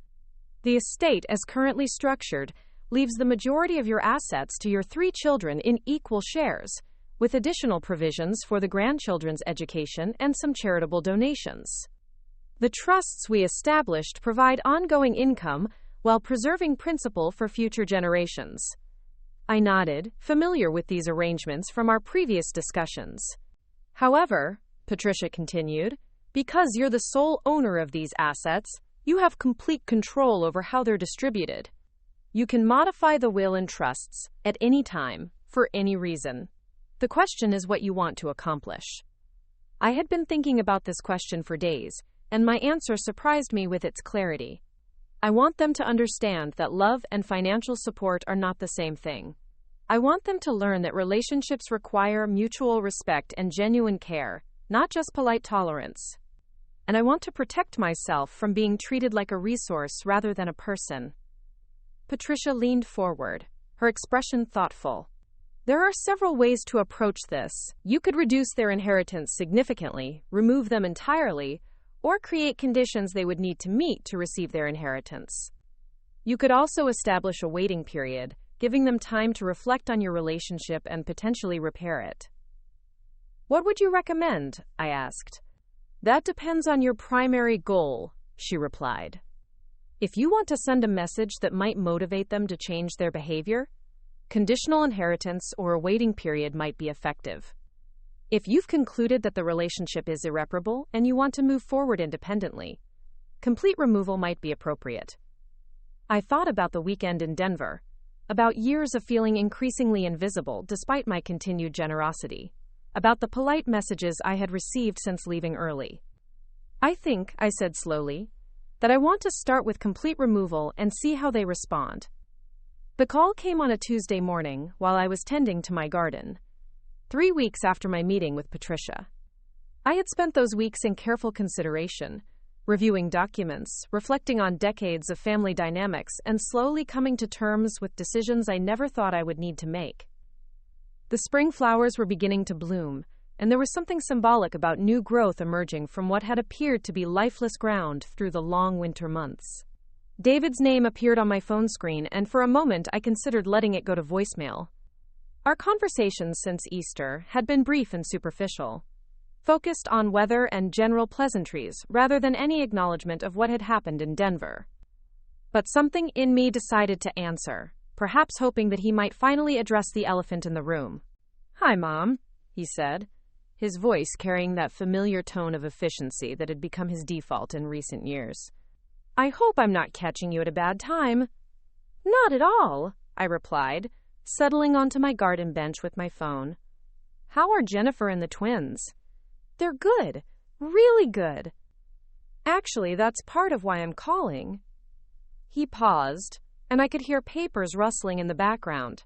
"The estate, as currently structured, leaves the majority of your assets to your 3 children in equal shares, with additional provisions for the grandchildren's education and some charitable donations. The trusts we established provide ongoing income while preserving principal for future generations." I nodded, familiar with these arrangements from our previous discussions. "However," Patricia continued, "because you're the sole owner of these assets, you have complete control over how they're distributed. You can modify the will and trusts at any time, for any reason. The question is what you want to accomplish." I had been thinking about this question for days, and my answer surprised me with its clarity. I want them to understand that love and financial support are not the same thing. I want them to learn that relationships require mutual respect and genuine care, not just polite tolerance. And I want to protect myself from being treated like a resource rather than a person. Patricia leaned forward, her expression thoughtful. "There are several ways to approach this. You could reduce their inheritance significantly, remove them entirely, or create conditions they would need to meet to receive their inheritance. You could also establish a waiting period, giving them time to reflect on your relationship and potentially repair it." "What would you recommend?" I asked. "That depends on your primary goal," she replied. "If you want to send a message that might motivate them to change their behavior, conditional inheritance or a waiting period might be effective. If you've concluded that the relationship is irreparable and you want to move forward independently, complete removal might be appropriate." I thought about the weekend in Denver, about years of feeling increasingly invisible despite my continued generosity, about the polite messages I had received since leaving early. "I think," I said slowly, "that I want to start with complete removal and see how they respond." The call came on a Tuesday morning while I was tending to my garden, 3 weeks after my meeting with Patricia. I had spent those weeks in careful consideration, reviewing documents, reflecting on decades of family dynamics, and slowly coming to terms with decisions I never thought I would need to make. The spring flowers were beginning to bloom, and there was something symbolic about new growth emerging from what had appeared to be lifeless ground through the long winter months. David's name appeared on my phone screen, and for a moment I considered letting it go to voicemail. Our conversations since Easter had been brief and superficial, focused on weather and general pleasantries rather than any acknowledgement of what had happened in Denver. But something in me decided to answer, perhaps hoping that he might finally address the elephant in the room. "Hi, Mom," he said, his voice carrying that familiar tone of efficiency that had become his default in recent years. "I hope I'm not catching you at a bad time." "Not at all," I replied, settling onto my garden bench with my phone. "How are Jennifer and the twins?" "They're good. Really good. Actually, that's part of why I'm calling." He paused, and I could hear papers rustling in the background.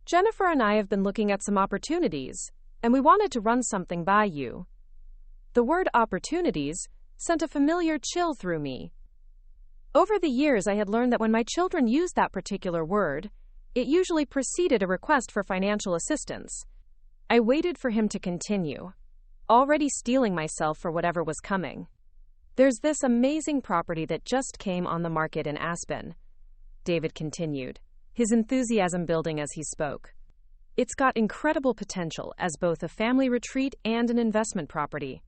"Jennifer and I have been looking at some opportunities, and we wanted to run something by you." The word opportunities sent a familiar chill through me. Over the years, I had learned that when my children used that particular word, it usually preceded a request for financial assistance. I waited for him to continue, already steeling myself for whatever was coming. "There's this amazing property that just came on the market in Aspen," David continued, his enthusiasm building as he spoke. "It's got incredible potential as both a family retreat and an investment property.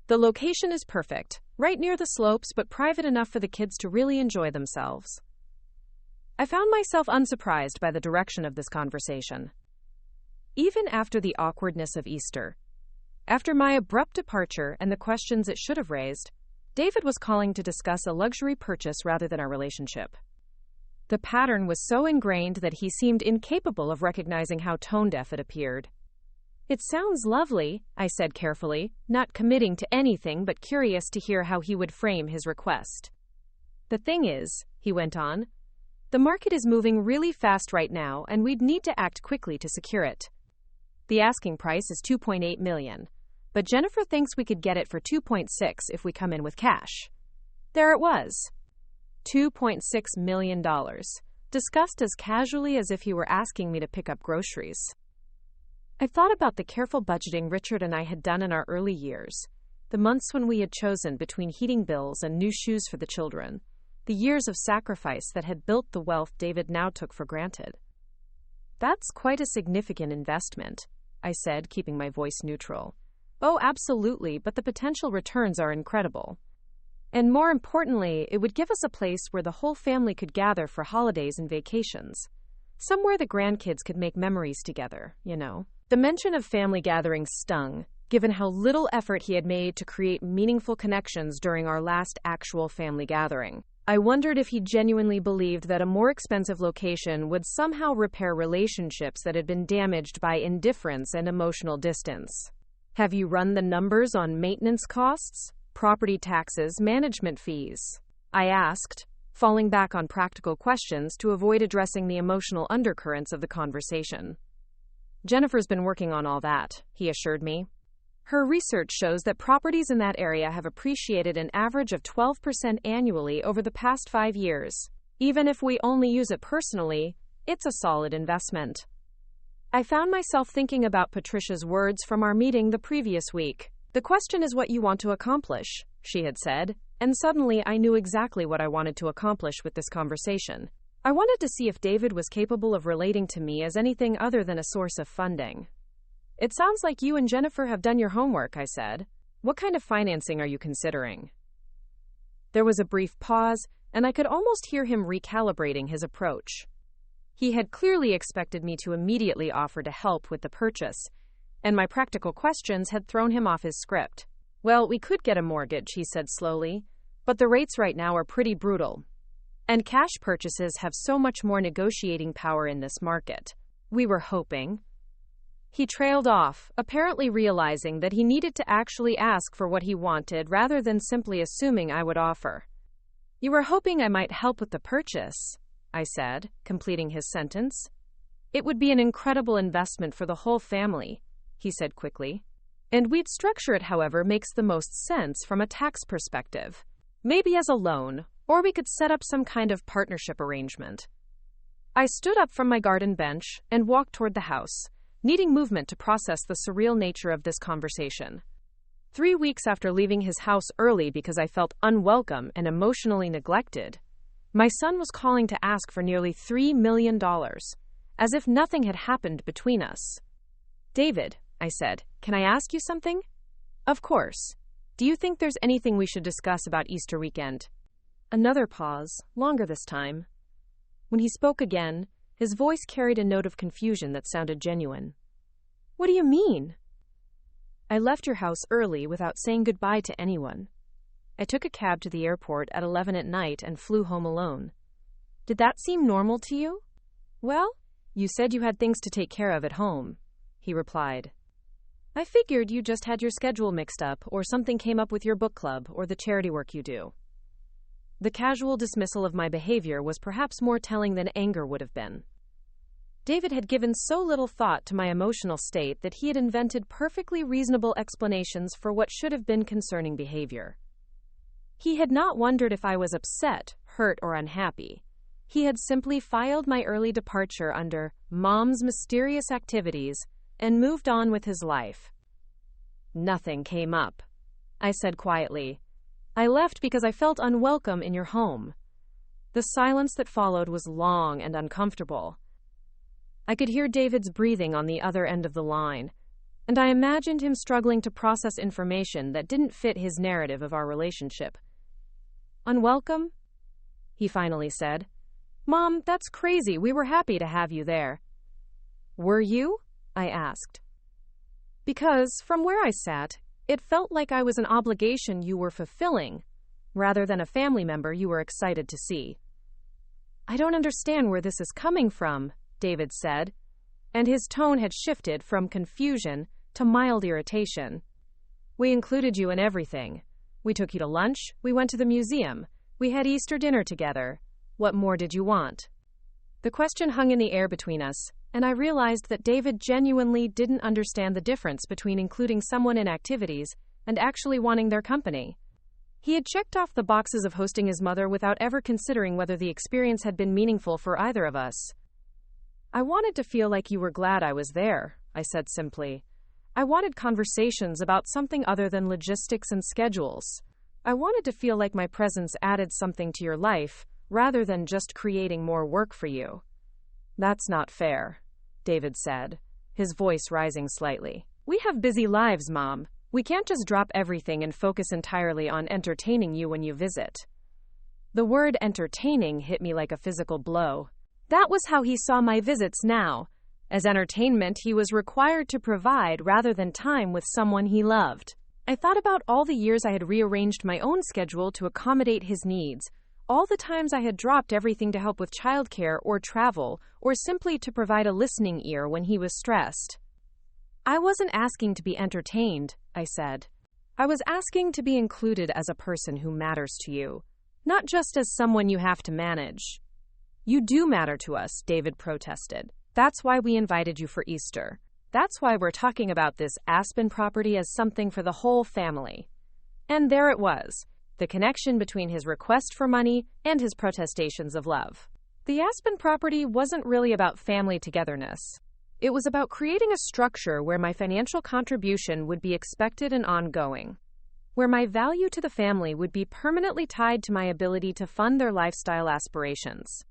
The location is perfect, right near the slopes but private enough for the kids to really enjoy themselves." I found myself unsurprised by the direction of this conversation. Even after the awkwardness of Easter, after my abrupt departure and the questions it should have raised, David was calling to discuss a luxury purchase rather than our relationship. The pattern was so ingrained that he seemed incapable of recognizing how tone-deaf it appeared. "It sounds lovely," I said carefully, not committing to anything but curious to hear how he would frame his request. "The thing is," he went on, "the market is moving really fast right now and we'd need to act quickly to secure it. The asking price is $2.8 million, but Jennifer thinks we could get it for $2.6 if we come in with cash." There it was. $2.6 million, discussed as casually as if he were asking me to pick up groceries. I thought about the careful budgeting Richard and I had done in our early years, the months when we had chosen between heating bills and new shoes for the children, the years of sacrifice that had built the wealth David now took for granted. "That's quite a significant investment," I said, keeping my voice neutral. "Oh, absolutely, but the potential returns are incredible. And more importantly, it would give us a place where the whole family could gather for holidays and vacations. Somewhere the grandkids could make memories together, you know." The mention of family gatherings stung, given how little effort he had made to create meaningful connections during our last actual family gathering. I wondered if he genuinely believed that a more expensive location would somehow repair relationships that had been damaged by indifference and emotional distance. "Have you run the numbers on maintenance costs, property taxes, management fees?" I asked, falling back on practical questions to avoid addressing the emotional undercurrents of the conversation. "Jennifer's been working on all that," he assured me. "Her research shows that properties in that area have appreciated an average of 12% annually over the past 5 years. Even if we only use it personally, it's a solid investment." I found myself thinking about Patricia's words from our meeting the previous week. "The question is what you want to accomplish," she had said, and suddenly I knew exactly what I wanted to accomplish with this conversation. I wanted to see if David was capable of relating to me as anything other than a source of funding. "It sounds like you and Jennifer have done your homework," I said. "What kind of financing are you considering?" There was a brief pause, and I could almost hear him recalibrating his approach. He had clearly expected me to immediately offer to help with the purchase, and my practical questions had thrown him off his script. "Well, we could get a mortgage," he said slowly, "but the rates right now are pretty brutal. And cash purchases have so much more negotiating power in this market. We were hoping." He trailed off, apparently realizing that he needed to actually ask for what he wanted rather than simply assuming I would offer. "You were hoping I might help with the purchase," I said, completing his sentence. "It would be an incredible investment for the whole family," he said quickly. "And we'd structure it however makes the most sense from a tax perspective. Maybe as a loan, or we could set up some kind of partnership arrangement." I stood up from my garden bench and walked toward the house, needing movement to process the surreal nature of this conversation. 3 weeks after leaving his house early because I felt unwelcome and emotionally neglected, my son was calling to ask for nearly $3 million, as if nothing had happened between us. "David," I said, "can I ask you something?" "Of course. Do you think there's anything we should discuss about Easter weekend?" Another pause, longer this time. When he spoke again, his voice carried a note of confusion that sounded genuine. What do you mean? I left your house early without saying goodbye to anyone. I took a cab to the airport at 11 at night and flew home alone. Did that seem normal to you? Well, you said you had things to take care of at home, he replied. I figured you just had your schedule mixed up, or something came up with your book club or the charity work you do. The casual dismissal of my behavior was perhaps more telling than anger would have been. David had given so little thought to my emotional state that he had invented perfectly reasonable explanations for what should have been concerning behavior. He had not wondered if I was upset, hurt, or unhappy. He had simply filed my early departure under Mom's mysterious activities and moved on with his life. Nothing came up, I said quietly. I left because I felt unwelcome in your home. The silence that followed was long and uncomfortable. I could hear David's breathing on the other end of the line, and I imagined him struggling to process information that didn't fit his narrative of our relationship. Unwelcome? He finally said. Mom, that's crazy. We were happy to have you there. Were you? I asked. Because, from where I sat, it felt like I was an obligation you were fulfilling, rather than a family member you were excited to see. I don't understand where this is coming from, David said, and his tone had shifted from confusion to mild irritation. We included you in everything. We took you to lunch, we went to the museum, we had Easter dinner together. What more did you want? The question hung in the air between us, and I realized that David genuinely didn't understand the difference between including someone in activities and actually wanting their company. He had checked off the boxes of hosting his mother without ever considering whether the experience had been meaningful for either of us. I wanted to feel like you were glad I was there, I said simply. I wanted conversations about something other than logistics and schedules. I wanted to feel like my presence added something to your life, rather than just creating more work for you. That's not fair, David said, his voice rising slightly. We have busy lives, Mom. We can't just drop everything and focus entirely on entertaining you when you visit. The word entertaining hit me like a physical blow. That was how he saw my visits now, as entertainment he was required to provide rather than time with someone he loved. I thought about all the years I had rearranged my own schedule to accommodate his needs, all the times I had dropped everything to help with childcare or travel, or simply to provide a listening ear when he was stressed. I wasn't asking to be entertained, I said. I was asking to be included as a person who matters to you, not just as someone you have to manage. You do matter to us, David protested. That's why we invited you for Easter. That's why we're talking about this Aspen property as something for the whole family. And there it was, the connection between his request for money and his protestations of love. The Aspen property wasn't really about family togetherness. It was about creating a structure where my financial contribution would be expected and ongoing, where my value to the family would be permanently tied to my ability to fund their lifestyle aspirations.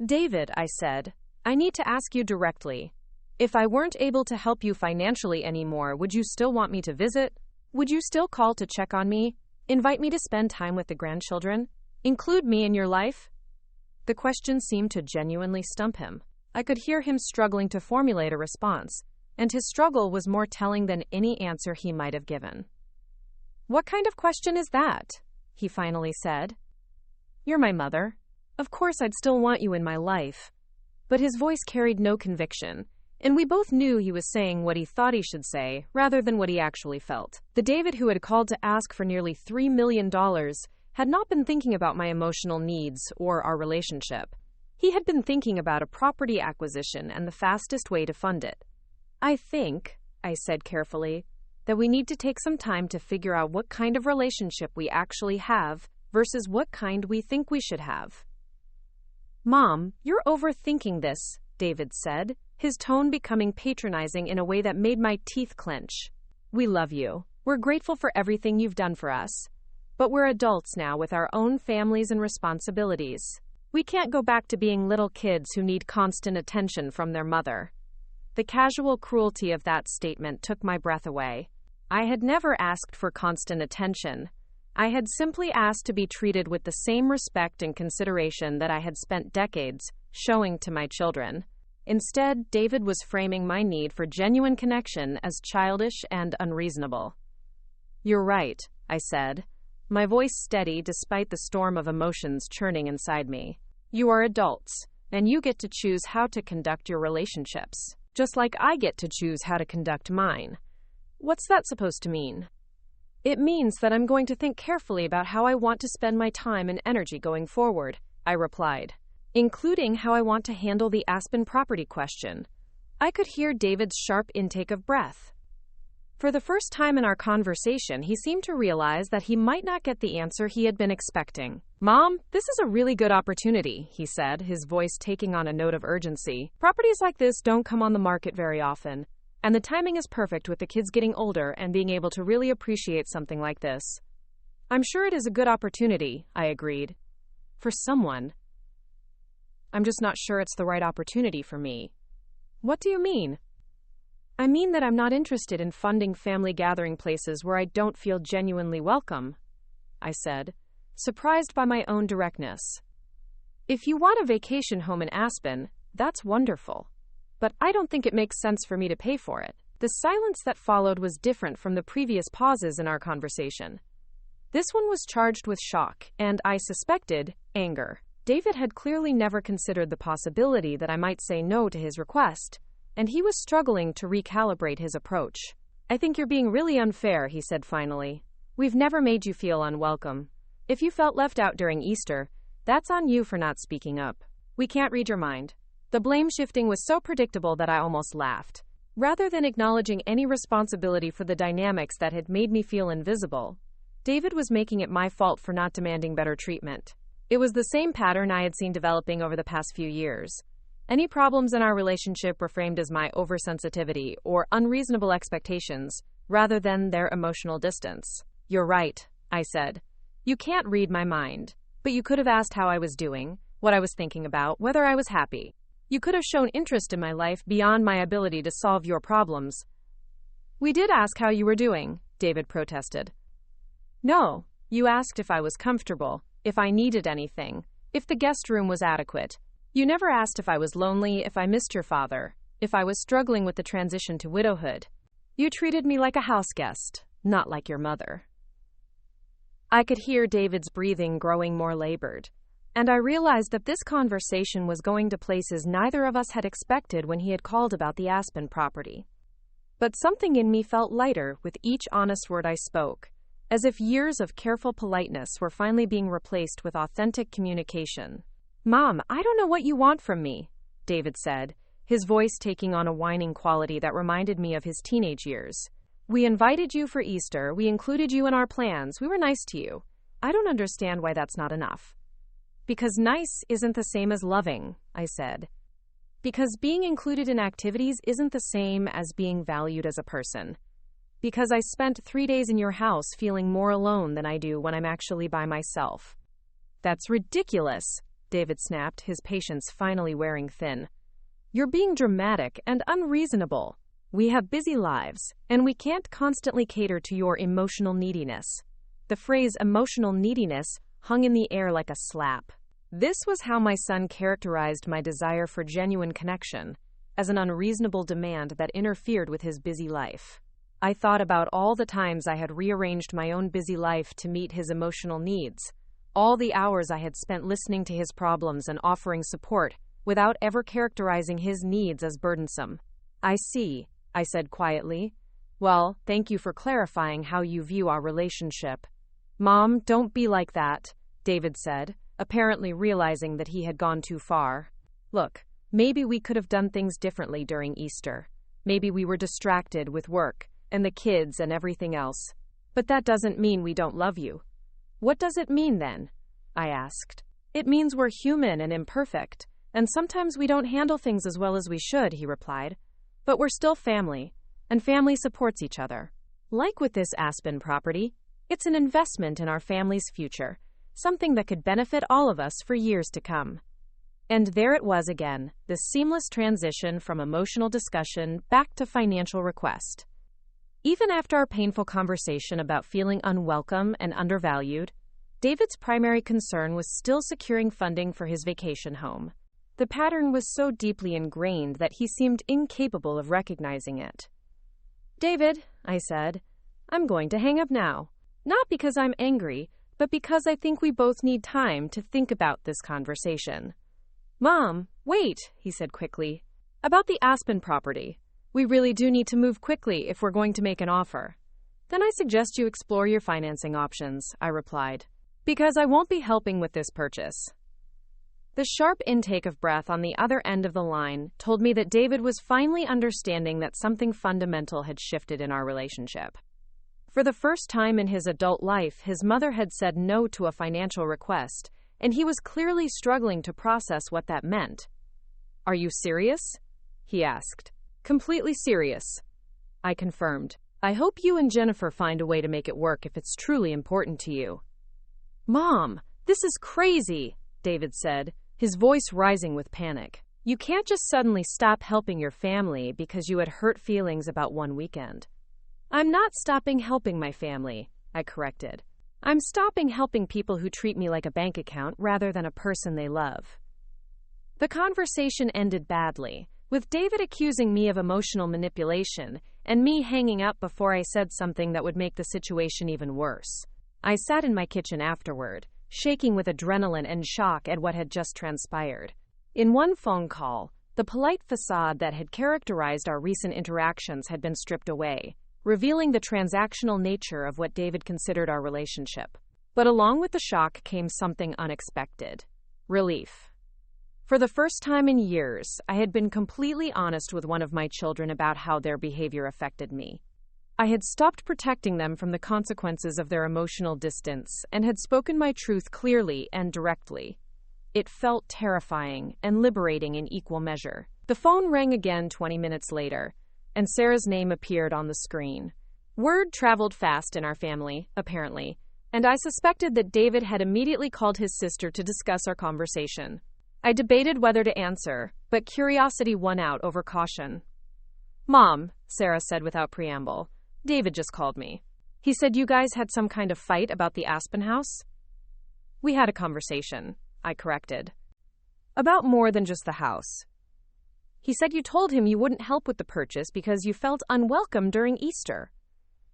David, I said, I need to ask you directly. If I weren't able to help you financially anymore, would you still want me to visit? Would you still call to check on me? Invite me to spend time with the grandchildren? Include me in your life? The question seemed to genuinely stump him. I could hear him struggling to formulate a response, and his struggle was more telling than any answer he might have given. What kind of question is that? He finally said. You're my mother. Of course I'd still want you in my life. But his voice carried no conviction, and we both knew he was saying what he thought he should say, rather than what he actually felt. The David who had called to ask for nearly $3 million had not been thinking about my emotional needs or our relationship. He had been thinking about a property acquisition and the fastest way to fund it. I think, I said carefully, that we need to take some time to figure out what kind of relationship we actually have versus what kind we think we should have. Mom, you're overthinking this, David said, his tone becoming patronizing in a way that made my teeth clench. We love you. We're grateful for everything you've done for us. But we're adults now with our own families and responsibilities. We can't go back to being little kids who need constant attention from their mother. The casual cruelty of that statement took my breath away. I had never asked for constant attention. I had simply asked to be treated with the same respect and consideration that I had spent decades showing to my children. Instead, David was framing my need for genuine connection as childish and unreasonable. "You're right," I said, my voice steady despite the storm of emotions churning inside me. "You are adults, and you get to choose how to conduct your relationships, just like I get to choose how to conduct mine." "What's that supposed to mean?" "It means that I'm going to think carefully about how I want to spend my time and energy going forward," I replied, "including how I want to handle the Aspen property question." I could hear David's sharp intake of breath. For the first time in our conversation, he seemed to realize that he might not get the answer he had been expecting. "Mom, this is a really good opportunity," he said, his voice taking on a note of urgency. "Properties like this don't come on the market very often, and the timing is perfect with the kids getting older and being able to really appreciate something like this." "I'm sure it is a good opportunity," I agreed. "For someone. I'm just not sure it's the right opportunity for me." "What do you mean?" "I mean that I'm not interested in funding family gathering places where I don't feel genuinely welcome," I said, surprised by my own directness. "If you want a vacation home in Aspen, that's wonderful. But I don't think it makes sense for me to pay for it." The silence that followed was different from the previous pauses in our conversation. This one was charged with shock, and I suspected, anger. David had clearly never considered the possibility that I might say no to his request, and he was struggling to recalibrate his approach. "I think you're being really unfair," he said finally. "We've never made you feel unwelcome. If you felt left out during Easter, that's on you for not speaking up. We can't read your mind." The blame shifting was so predictable that I almost laughed. Rather than acknowledging any responsibility for the dynamics that had made me feel invisible, David was making it my fault for not demanding better treatment. It was the same pattern I had seen developing over the past few years. Any problems in our relationship were framed as my oversensitivity or unreasonable expectations, rather than their emotional distance. "You're right," I said. "You can't read my mind, but you could have asked how I was doing, what I was thinking about, whether I was happy. You could have shown interest in my life beyond my ability to solve your problems." "We did ask how you were doing," David protested. "No, you asked if I was comfortable, if I needed anything, if the guest room was adequate. You never asked if I was lonely, if I missed your father, if I was struggling with the transition to widowhood. You treated me like a house guest, not like your mother." I could hear David's breathing growing more labored, and I realized that this conversation was going to places neither of us had expected when he had called about the Aspen property. But something in me felt lighter with each honest word I spoke, as if years of careful politeness were finally being replaced with authentic communication. "Mom, I don't know what you want from me," David said, his voice taking on a whining quality that reminded me of his teenage years. "We invited you for Easter, we included you in our plans, we were nice to you. I don't understand why that's not enough." "Because nice isn't the same as loving," I said. "Because being included in activities isn't the same as being valued as a person. Because I spent 3 days in your house feeling more alone than I do when I'm actually by myself." "That's ridiculous," David snapped, his patience finally wearing thin. "You're being dramatic and unreasonable. We have busy lives, and we can't constantly cater to your emotional neediness." The phrase emotional neediness hung in the air like a slap. This was how my son characterized my desire for genuine connection, as an unreasonable demand that interfered with his busy life. I thought about all the times I had rearranged my own busy life to meet his emotional needs, all the hours I had spent listening to his problems and offering support without ever characterizing his needs as burdensome. "I see," I said quietly. "Well, thank you for clarifying how you view our relationship." "Mom, don't be like that," David said, apparently realizing that he had gone too far. "Look, maybe we could have done things differently during Easter. Maybe we were distracted with work and the kids and everything else. But that doesn't mean we don't love you." "What does it mean then?" I asked. "It means we're human and imperfect, and sometimes we don't handle things as well as we should," he replied. "But we're still family, and family supports each other. Like with this Aspen property, it's an investment in our family's future, something that could benefit all of us for years to come." And there it was again, the seamless transition from emotional discussion back to financial request. Even after our painful conversation about feeling unwelcome and undervalued, David's primary concern was still securing funding for his vacation home. The pattern was so deeply ingrained that he seemed incapable of recognizing it. "David," I said, "I'm going to hang up now. Not because I'm angry, but because I think we both need time to think about this conversation." "Mom, wait," he said quickly. "About the Aspen property. We really do need to move quickly if we're going to make an offer." "Then I suggest you explore your financing options," I replied, "because I won't be helping with this purchase." The sharp intake of breath on the other end of the line told me that David was finally understanding that something fundamental had shifted in our relationship. For the first time in his adult life, his mother had said no to a financial request, and he was clearly struggling to process what that meant. "Are you serious?" he asked. "Completely serious," I confirmed. "I hope you and Jennifer find a way to make it work if it's truly important to you." "Mom, this is crazy," David said, his voice rising with panic. "You can't just suddenly stop helping your family because you had hurt feelings about one weekend." "I'm not stopping helping my family," I corrected. "I'm stopping helping people who treat me like a bank account rather than a person they love." The conversation ended badly, with David accusing me of emotional manipulation and me hanging up before I said something that would make the situation even worse. I sat in my kitchen afterward, shaking with adrenaline and shock at what had just transpired. In one phone call, the polite facade that had characterized our recent interactions had been stripped away, revealing the transactional nature of what David considered our relationship. But along with the shock came something unexpected: relief. For the first time in years, I had been completely honest with one of my children about how their behavior affected me. I had stopped protecting them from the consequences of their emotional distance and had spoken my truth clearly and directly. It felt terrifying and liberating in equal measure. The phone rang again 20 minutes later, and Sarah's name appeared on the screen. Word traveled fast in our family, apparently, and I suspected that David had immediately called his sister to discuss our conversation. I debated whether to answer, but curiosity won out over caution. "Mom," Sarah said without preamble, "David just called me. He said you guys had some kind of fight about the Aspen house?" "We had a conversation," I corrected. "About more than just the house. He said you told him you wouldn't help with the purchase because you felt unwelcome during Easter,"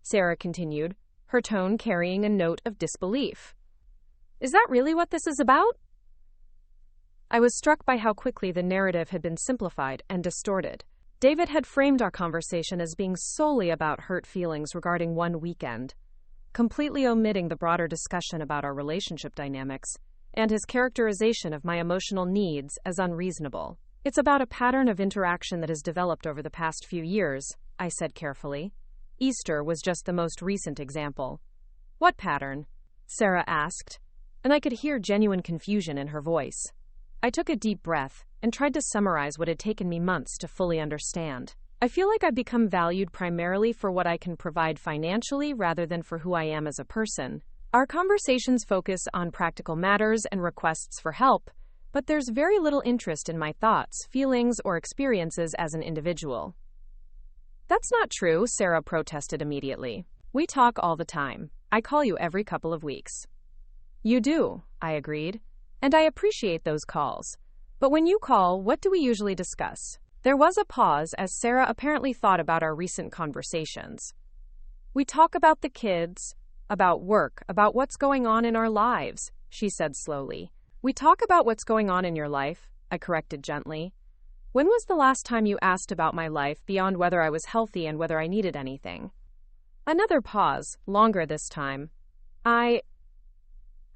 Sarah continued, her tone carrying a note of disbelief. "Is that really what this is about?" I was struck by how quickly the narrative had been simplified and distorted. David had framed our conversation as being solely about hurt feelings regarding one weekend, completely omitting the broader discussion about our relationship dynamics and his characterization of my emotional needs as unreasonable. "It's about a pattern of interaction that has developed over the past few years," I said carefully. "Easter was just the most recent example." "What pattern?" Sarah asked, and I could hear genuine confusion in her voice. I took a deep breath and tried to summarize what had taken me months to fully understand. "I feel like I've become valued primarily for what I can provide financially rather than for who I am as a person. Our conversations focus on practical matters and requests for help, but there's very little interest in my thoughts, feelings, or experiences as an individual." "That's not true," Sarah protested immediately. "We talk all the time. I call you every couple of weeks." "You do," I agreed, "and I appreciate those calls. But when you call, what do we usually discuss?" There was a pause as Sarah apparently thought about our recent conversations. "We talk about the kids, about work, about what's going on in our lives," she said slowly. "We talk about what's going on in your life," I corrected gently. "When was the last time you asked about my life beyond whether I was healthy and whether I needed anything?" Another pause, longer this time.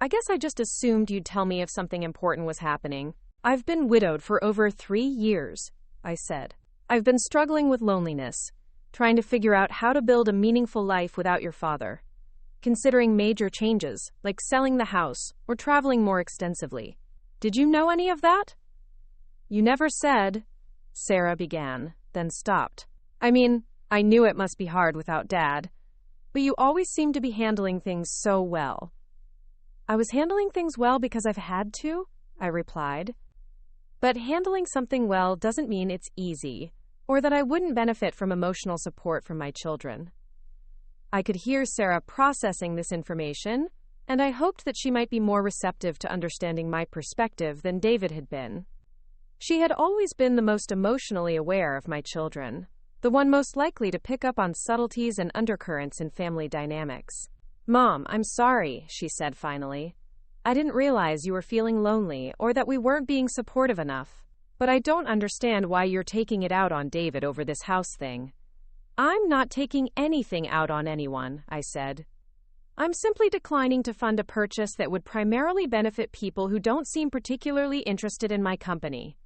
I guess I just assumed you'd tell me if something important was happening. I've been widowed for over 3 years, I said. I've been struggling with loneliness, trying to figure out how to build a meaningful life without your father, considering major changes, like selling the house or traveling more extensively. Did you know any of that? You never said, Sarah began, then stopped. I mean, I knew it must be hard without Dad, but you always seem to be handling things so well. I was handling things well because I've had to, I replied. But handling something well doesn't mean it's easy, or that I wouldn't benefit from emotional support from my children. I could hear Sarah processing this information, and I hoped that she might be more receptive to understanding my perspective than David had been. She had always been the most emotionally aware of my children, the one most likely to pick up on subtleties and undercurrents in family dynamics. "Mom, I'm sorry," she said finally. "I didn't realize you were feeling lonely or that we weren't being supportive enough. But I don't understand why you're taking it out on David over this house thing." "I'm not taking anything out on anyone," I said. "I'm simply declining to fund a purchase that would primarily benefit people who don't seem particularly interested in my company."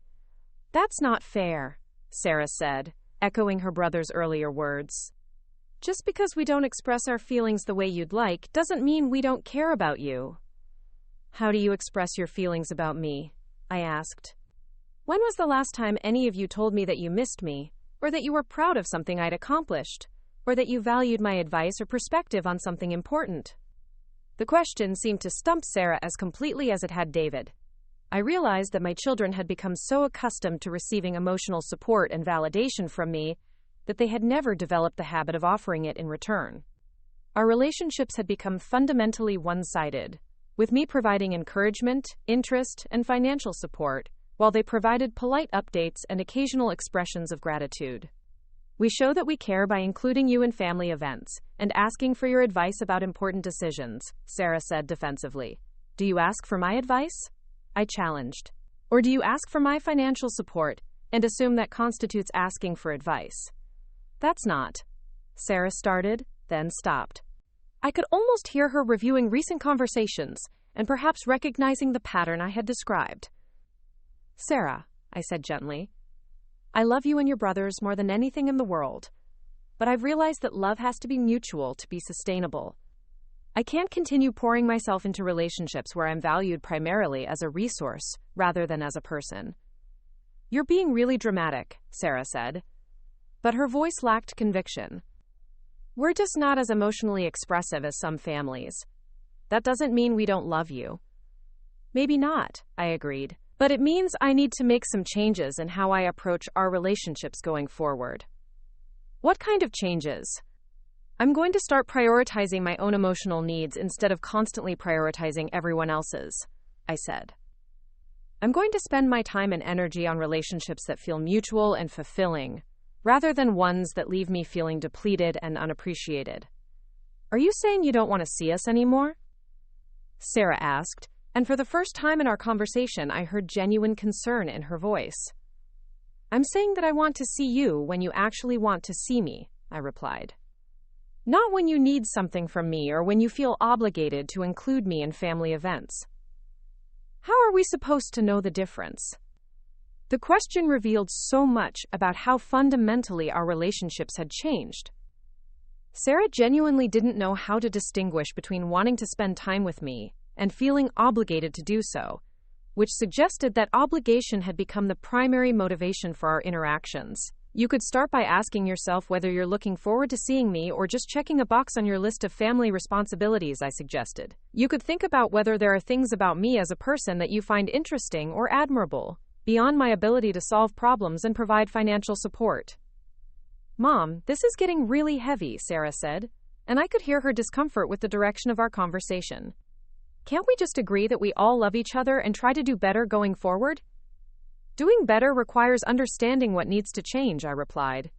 "That's not fair," Sarah said, echoing her brother's earlier words. "Just because we don't express our feelings the way you'd like doesn't mean we don't care about you." "How do you express your feelings about me?" I asked. "When was the last time any of you told me that you missed me, or that you were proud of something I'd accomplished, or that you valued my advice or perspective on something important?" The question seemed to stump Sarah as completely as it had David. I realized that my children had become so accustomed to receiving emotional support and validation from me that they had never developed the habit of offering it in return. Our relationships had become fundamentally one-sided, with me providing encouragement, interest, and financial support, while they provided polite updates and occasional expressions of gratitude. "We show that we care by including you in family events and asking for your advice about important decisions," Sarah said defensively. "Do you ask for my advice?" I challenged. "Or do you ask for my financial support and assume that constitutes asking for advice?" "That's not," Sarah started, then stopped. I could almost hear her reviewing recent conversations and perhaps recognizing the pattern I had described. "Sarah," I said gently, "I love you and your brothers more than anything in the world, but I've realized that love has to be mutual to be sustainable. I can't continue pouring myself into relationships where I'm valued primarily as a resource rather than as a person." "You're being really dramatic," Sarah said, but her voice lacked conviction. "We're just not as emotionally expressive as some families. That doesn't mean we don't love you." "Maybe not," I agreed, "but it means I need to make some changes in how I approach our relationships going forward." "What kind of changes?" "I'm going to start prioritizing my own emotional needs instead of constantly prioritizing everyone else's," I said. "I'm going to spend my time and energy on relationships that feel mutual and fulfilling, rather than ones that leave me feeling depleted and unappreciated." "Are you saying you don't want to see us anymore?" Sarah asked, and for the first time in our conversation, I heard genuine concern in her voice. "I'm saying that I want to see you when you actually want to see me," I replied. "Not when you need something from me or when you feel obligated to include me in family events." "How are we supposed to know the difference?" The question revealed so much about how fundamentally our relationships had changed. Sarah genuinely didn't know how to distinguish between wanting to spend time with me and feeling obligated to do so, which suggested that obligation had become the primary motivation for our interactions. "You could start by asking yourself whether you're looking forward to seeing me or just checking a box on your list of family responsibilities," I suggested. "You could think about whether there are things about me as a person that you find interesting or admirable, beyond my ability to solve problems and provide financial support." "Mom, this is getting really heavy," Sarah said, and I could hear her discomfort with the direction of our conversation. "Can't we just agree that we all love each other and try to do better going forward?" "Doing better requires understanding what needs to change," I replied.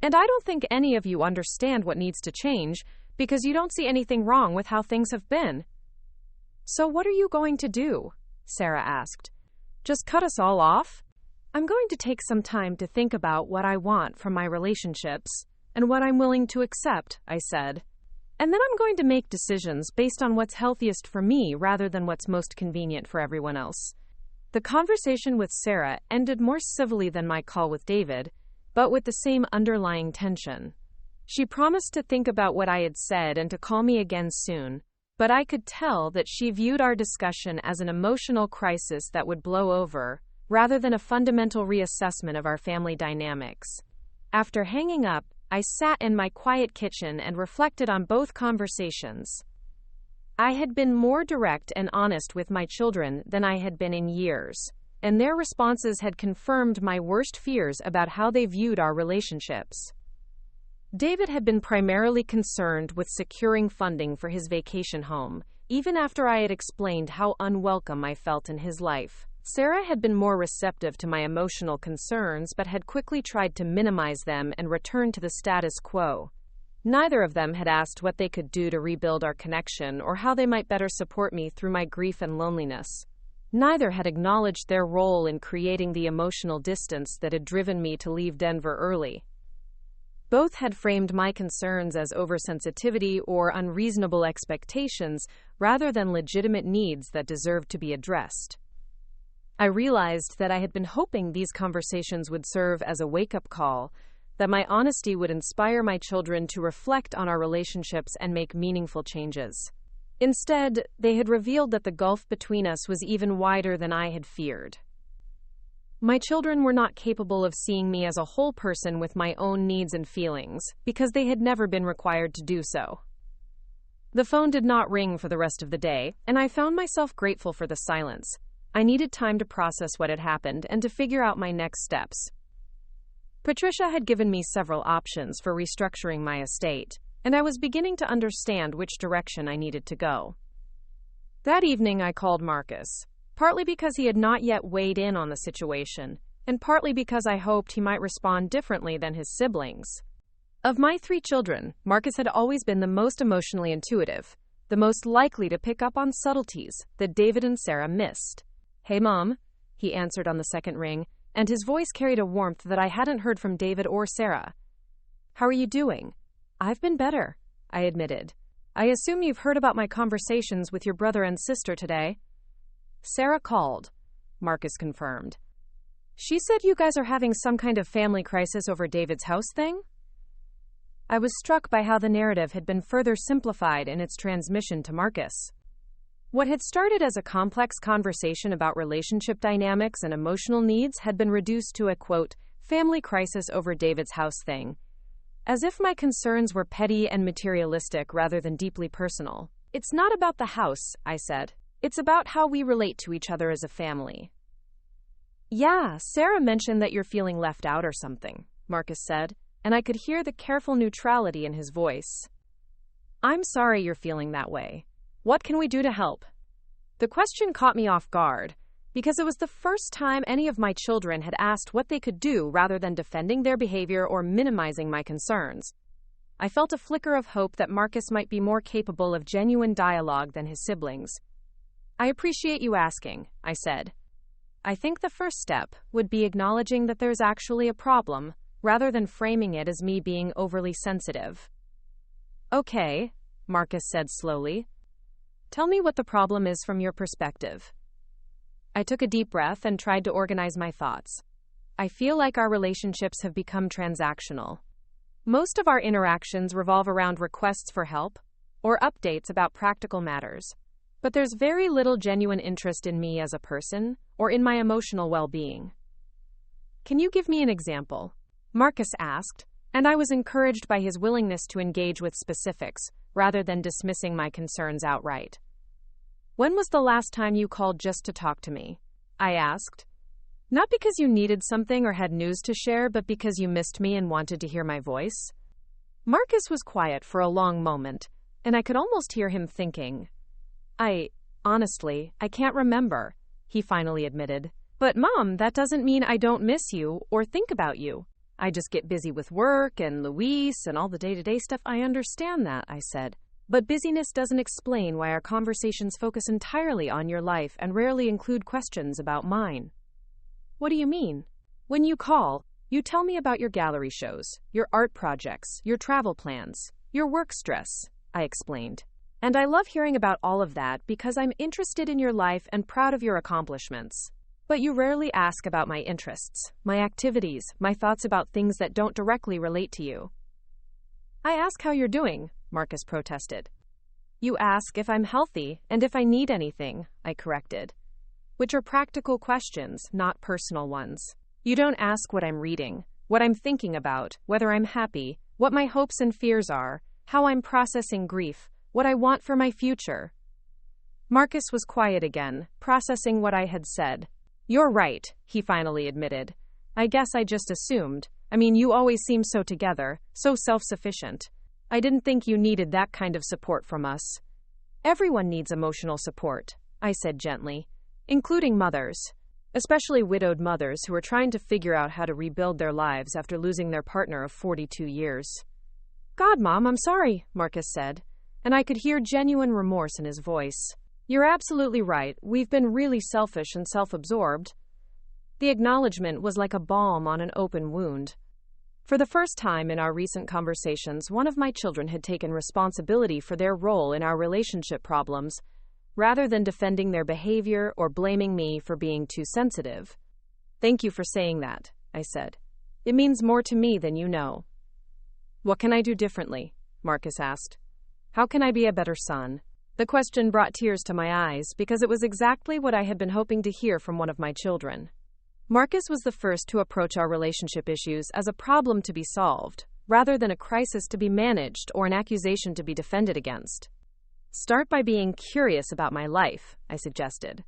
"And I don't think any of you understand what needs to change because you don't see anything wrong with how things have been." "So what are you going to do?" Sarah asked. "Just cut us all off?" "I'm going to take some time to think about what I want from my relationships and what I'm willing to accept," I said. "And then I'm going to make decisions based on what's healthiest for me rather than what's most convenient for everyone else." The conversation with Sarah ended more civilly than my call with David, but with the same underlying tension. She promised to think about what I had said and to call me again soon, but I could tell that she viewed our discussion as an emotional crisis that would blow over, rather than a fundamental reassessment of our family dynamics. After hanging up, I sat in my quiet kitchen and reflected on both conversations. I had been more direct and honest with my children than I had been in years, and their responses had confirmed my worst fears about how they viewed our relationships. David had been primarily concerned with securing funding for his vacation home, even after I had explained how unwelcome I felt in his life. Sarah had been more receptive to my emotional concerns but had quickly tried to minimize them and return to the status quo. Neither of them had asked what they could do to rebuild our connection or how they might better support me through my grief and loneliness. Neither had acknowledged their role in creating the emotional distance that had driven me to leave Denver early. Both had framed my concerns as oversensitivity or unreasonable expectations rather than legitimate needs that deserved to be addressed. I realized that I had been hoping these conversations would serve as a wake-up call, that my honesty would inspire my children to reflect on our relationships and make meaningful changes. Instead, they had revealed that the gulf between us was even wider than I had feared. My children were not capable of seeing me as a whole person with my own needs and feelings, because they had never been required to do so. The phone did not ring for the rest of the day, and I found myself grateful for the silence. I needed time to process what had happened and to figure out my next steps. Patricia had given me several options for restructuring my estate, and I was beginning to understand which direction I needed to go. That evening I called Marcus, partly because he had not yet weighed in on the situation, and partly because I hoped he might respond differently than his siblings. Of my 3 children, Marcus had always been the most emotionally intuitive, the most likely to pick up on subtleties that David and Sarah missed. "Hey, Mom," he answered on the second ring, and his voice carried a warmth that I hadn't heard from David or Sarah. "How are you doing?" "I've been better," I admitted. "I assume you've heard about my conversations with your brother and sister today?" "Sarah called," Marcus confirmed. "She said you guys are having some kind of family crisis over David's house thing?" I was struck by how the narrative had been further simplified in its transmission to Marcus. What had started as a complex conversation about relationship dynamics and emotional needs had been reduced to a, quote, family crisis over David's house thing, as if my concerns were petty and materialistic rather than deeply personal. "It's not about the house," I said. "It's about how we relate to each other as a family." "Yeah, Sarah mentioned that you're feeling left out or something," Marcus said, and I could hear the careful neutrality in his voice. "I'm sorry you're feeling that way. What can we do to help?" The question caught me off guard, because it was the first time any of my children had asked what they could do rather than defending their behavior or minimizing my concerns. I felt a flicker of hope that Marcus might be more capable of genuine dialogue than his siblings. "I appreciate you asking," I said. "I think the first step would be acknowledging that there's actually a problem, rather than framing it as me being overly sensitive." "Okay," Marcus said slowly. "Tell me what the problem is from your perspective." I took a deep breath and tried to organize my thoughts. I feel like our relationships have become transactional. Most of our interactions revolve around requests for help or updates about practical matters, but there's very little genuine interest in me as a person or in my emotional well-being. "Can you give me an example?" Marcus asked, and I was encouraged by his willingness to engage with specifics rather than dismissing my concerns outright. "When was the last time you called just to talk to me?" I asked. "Not because you needed something or had news to share, but because you missed me and wanted to hear my voice." Marcus was quiet for a long moment, and I could almost hear him thinking. Honestly, I can't remember," he finally admitted. "But Mom, that doesn't mean I don't miss you or think about you. I just get busy with work and Luis and all the day-to-day stuff." "I understand that," I said. "But busyness doesn't explain why our conversations focus entirely on your life and rarely include questions about mine." "What do you mean?" "When you call, you tell me about your gallery shows, your art projects, your travel plans, your work stress," I explained. "And I love hearing about all of that because I'm interested in your life and proud of your accomplishments. But you rarely ask about my interests, my activities, my thoughts about things that don't directly relate to you." "I ask how you're doing," Marcus protested. "You ask if I'm healthy and if I need anything," I corrected. "Which are practical questions, not personal ones. You don't ask what I'm reading, what I'm thinking about, whether I'm happy, what my hopes and fears are, how I'm processing grief, what I want for my future." Marcus was quiet again, processing what I had said. "You're right," he finally admitted. "I guess I just assumed, I mean, you always seem so together, so self-sufficient. I didn't think you needed that kind of support from us. Everyone needs emotional support, I said gently, including mothers, especially widowed mothers who are trying to figure out how to rebuild their lives after losing their partner of 42 years. God, Mom, I'm sorry, Marcus said, and I could hear genuine remorse in his voice. You're absolutely right. We've been really selfish and self-absorbed. The acknowledgement was like a balm on an open wound. For the first time in our recent conversations, one of my children had taken responsibility for their role in our relationship problems, rather than defending their behavior or blaming me for being too sensitive. Thank you for saying that, I said. It means more to me than you know. What can I do differently? Marcus asked. How can I be a better son? The question brought tears to my eyes because it was exactly what I had been hoping to hear from one of my children. Marcus was the first to approach our relationship issues as a problem to be solved, rather than a crisis to be managed or an accusation to be defended against. Start by being curious about my life, I suggested.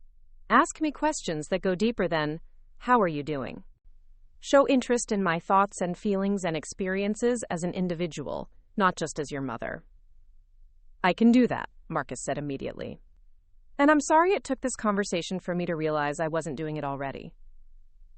Ask me questions that go deeper than, how are you doing? Show interest in my thoughts and feelings and experiences as an individual, not just as your mother. I can do that, Marcus said immediately. And I'm sorry it took this conversation for me to realize I wasn't doing it already.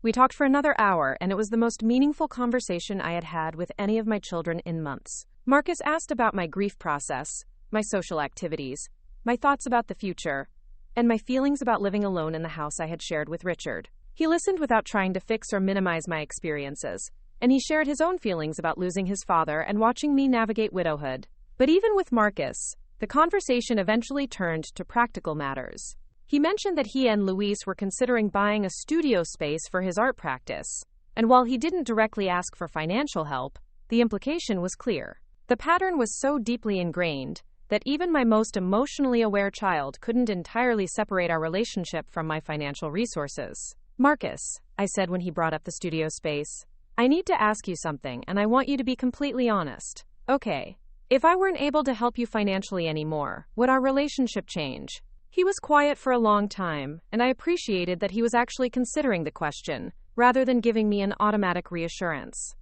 We talked for another hour, and it was the most meaningful conversation I had had with any of my children in months. Marcus asked about my grief process, my social activities, my thoughts about the future, and my feelings about living alone in the house I had shared with Richard. He listened without trying to fix or minimize my experiences, and he shared his own feelings about losing his father and watching me navigate widowhood. But even with Marcus, the conversation eventually turned to practical matters. He mentioned that he and Luis were considering buying a studio space for his art practice, and while he didn't directly ask for financial help, the implication was clear. The pattern was so deeply ingrained that even my most emotionally aware child couldn't entirely separate our relationship from my financial resources. Marcus, I said when he brought up the studio space, I need to ask you something, and I want you to be completely honest. Okay, if I weren't able to help you financially anymore, would our relationship change? He was quiet for a long time, and I appreciated that he was actually considering the question, rather than giving me an automatic reassurance.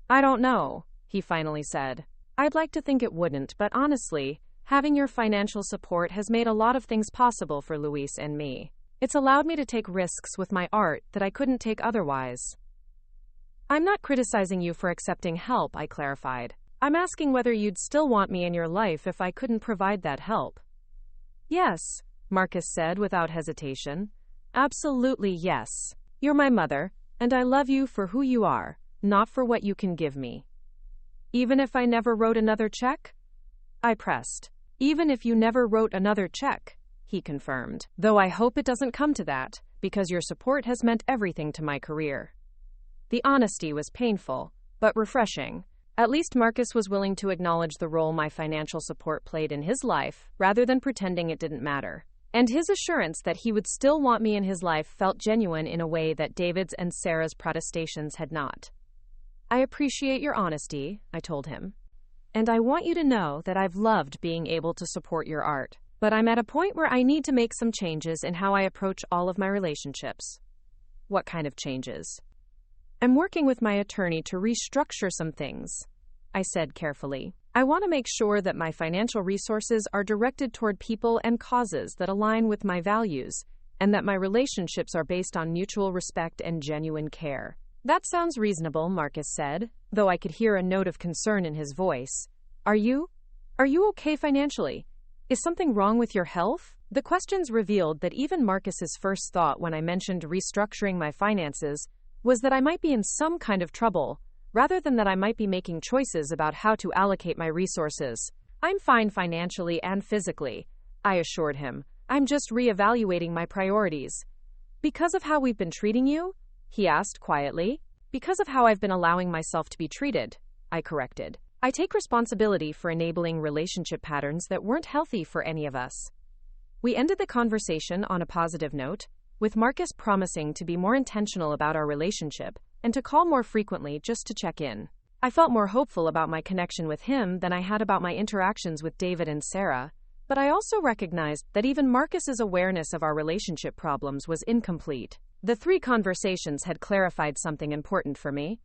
I don't know, he finally said. I'd like to think it wouldn't, but honestly, having your financial support has made a lot of things possible for Luis and me. It's allowed me to take risks with my art that I couldn't take otherwise. I'm not criticizing you for accepting help, I clarified. I'm asking whether you'd still want me in your life if I couldn't provide that help. Yes, Marcus said without hesitation. Absolutely yes. You're my mother, and I love you for who you are, not for what you can give me. Even if I never wrote another check? I pressed. Even if you never wrote another check, he confirmed. Though I hope it doesn't come to that, because your support has meant everything to my career. The honesty was painful, but refreshing. At least Marcus was willing to acknowledge the role my financial support played in his life, rather than pretending it didn't matter. And his assurance that he would still want me in his life felt genuine in a way that David's and Sarah's protestations had not. I appreciate your honesty, I told him. And I want you to know that I've loved being able to support your art. But I'm at a point where I need to make some changes in how I approach all of my relationships. What kind of changes? I'm working with my attorney to restructure some things, I said carefully. I want to make sure that my financial resources are directed toward people and causes that align with my values, and that my relationships are based on mutual respect and genuine care. That sounds reasonable, Marcus said, though I could hear a note of concern in his voice. Are you okay financially? Is something wrong with your health? The questions revealed that even Marcus's first thought when I mentioned restructuring my finances was that I might be in some kind of trouble, rather than that I might be making choices about how to allocate my resources. I'm fine financially and physically, I assured him. I'm just reevaluating my priorities. Because of how we've been treating you? He asked quietly. Because of how I've been allowing myself to be treated, I corrected. I take responsibility for enabling relationship patterns that weren't healthy for any of us. We ended the conversation on a positive note, with Marcus promising to be more intentional about our relationship and to call more frequently just to check in. I felt more hopeful about my connection with him than I had about my interactions with David and Sarah, but I also recognized that even Marcus's awareness of our relationship problems was incomplete. The 3 conversations had clarified something important for me.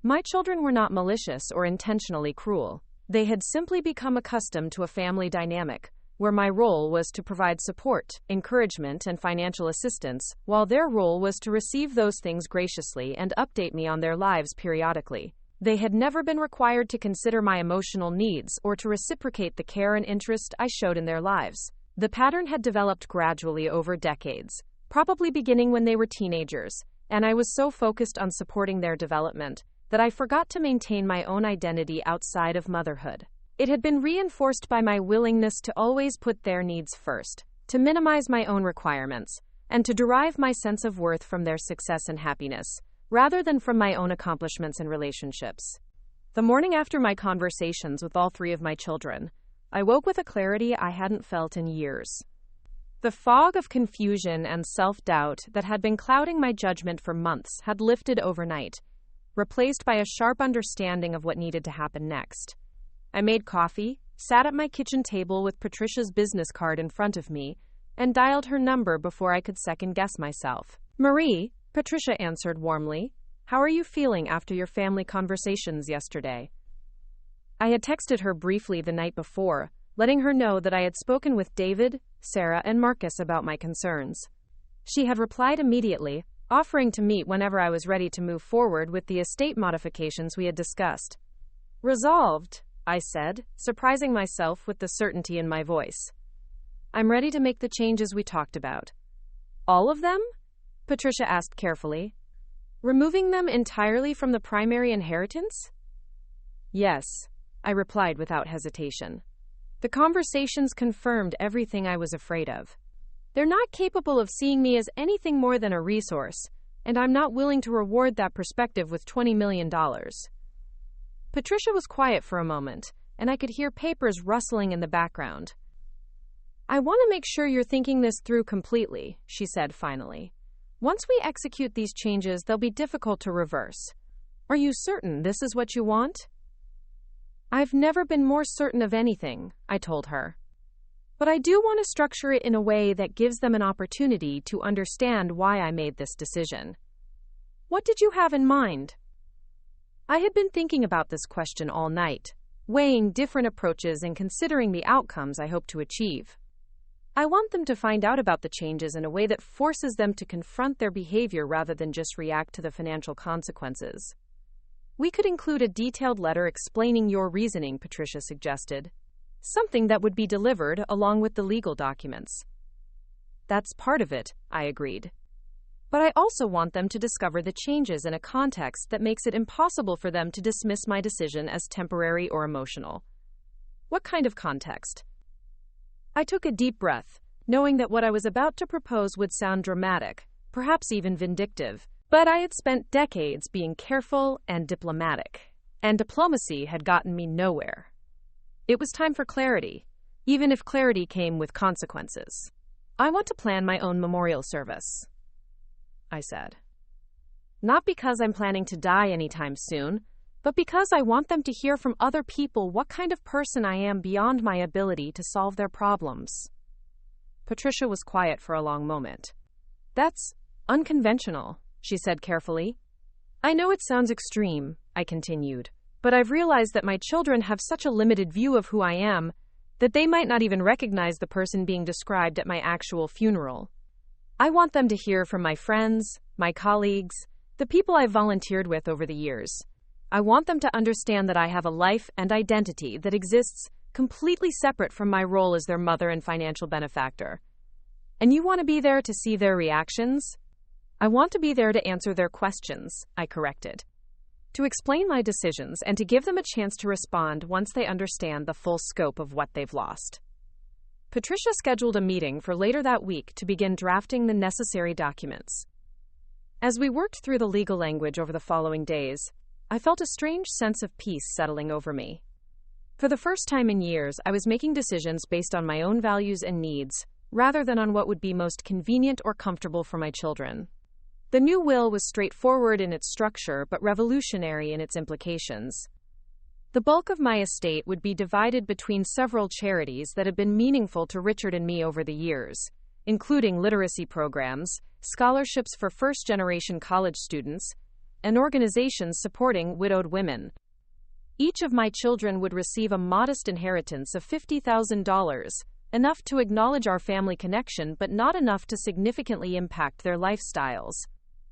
My children were not malicious or intentionally cruel. They had simply become accustomed to a family dynamic, where my role was to provide support, encouragement, and financial assistance, while their role was to receive those things graciously and update me on their lives periodically. They had never been required to consider my emotional needs or to reciprocate the care and interest I showed in their lives. The pattern had developed gradually over decades, probably beginning when they were teenagers, and I was so focused on supporting their development that I forgot to maintain my own identity outside of motherhood. It had been reinforced by my willingness to always put their needs first, to minimize my own requirements, and to derive my sense of worth from their success and happiness, rather than from my own accomplishments and relationships. The morning after my conversations with all three of my children, I woke with a clarity I hadn't felt in years. The fog of confusion and self-doubt that had been clouding my judgment for months had lifted overnight, replaced by a sharp understanding of what needed to happen next. I made coffee, sat at my kitchen table with Patricia's business card in front of me, and dialed her number before I could second-guess myself. "Marie," Patricia answered warmly, "how are you feeling after your family conversations yesterday?" I had texted her briefly the night before, letting her know that I had spoken with David, Sarah, and Marcus about my concerns. She had replied immediately, offering to meet whenever I was ready to move forward with the estate modifications we had discussed. "Resolved," I said, surprising myself with the certainty in my voice. "I'm ready to make the changes we talked about." "All of them?" Patricia asked carefully. "Removing them entirely from the primary inheritance?" "Yes," I replied without hesitation. The conversations confirmed everything I was afraid of. They're not capable of seeing me as anything more than a resource, and I'm not willing to reward that perspective with $20 million. Patricia was quiet for a moment, and I could hear papers rustling in the background. "I want to make sure you're thinking this through completely," she said finally. "Once we execute these changes, they'll be difficult to reverse. Are you certain this is what you want?" "I've never been more certain of anything," I told her. "But I do want to structure it in a way that gives them an opportunity to understand why I made this decision." "What did you have in mind?" I had been thinking about this question all night, weighing different approaches and considering the outcomes I hope to achieve. I want them to find out about the changes in a way that forces them to confront their behavior rather than just react to the financial consequences. "We could include a detailed letter explaining your reasoning," Patricia suggested. "Something that would be delivered along with the legal documents." "That's part of it," I agreed. "But I also want them to discover the changes in a context that makes it impossible for them to dismiss my decision as temporary or emotional." "What kind of context?" I took a deep breath, knowing that what I was about to propose would sound dramatic, perhaps even vindictive, but I had spent decades being careful and diplomatic, and diplomacy had gotten me nowhere. It was time for clarity, even if clarity came with consequences. "I want to plan my own memorial service," I said. "Not because I'm planning to die anytime soon, but because I want them to hear from other people what kind of person I am beyond my ability to solve their problems." Patricia was quiet for a long moment. "That's unconventional," she said carefully. "I know it sounds extreme," I continued, "but I've realized that my children have such a limited view of who I am that they might not even recognize the person being described at my actual funeral. I want them to hear from my friends, my colleagues, the people I've volunteered with over the years. I want them to understand that I have a life and identity that exists completely separate from my role as their mother and financial benefactor. And you want to be there to see their reactions?" "I want to be there to answer their questions," I corrected. "To explain my decisions and to give them a chance to respond once they understand the full scope of what they've lost." Patricia scheduled a meeting for later that week to begin drafting the necessary documents. As we worked through the legal language over the following days, I felt a strange sense of peace settling over me. For the first time in years, I was making decisions based on my own values and needs, rather than on what would be most convenient or comfortable for my children. The new will was straightforward in its structure, but revolutionary in its implications. The bulk of my estate would be divided between several charities that have been meaningful to Richard and me over the years, including literacy programs, scholarships for first-generation college students, and organizations supporting widowed women. Each of my children would receive a modest inheritance of $50,000, enough to acknowledge our family connection but not enough to significantly impact their lifestyles.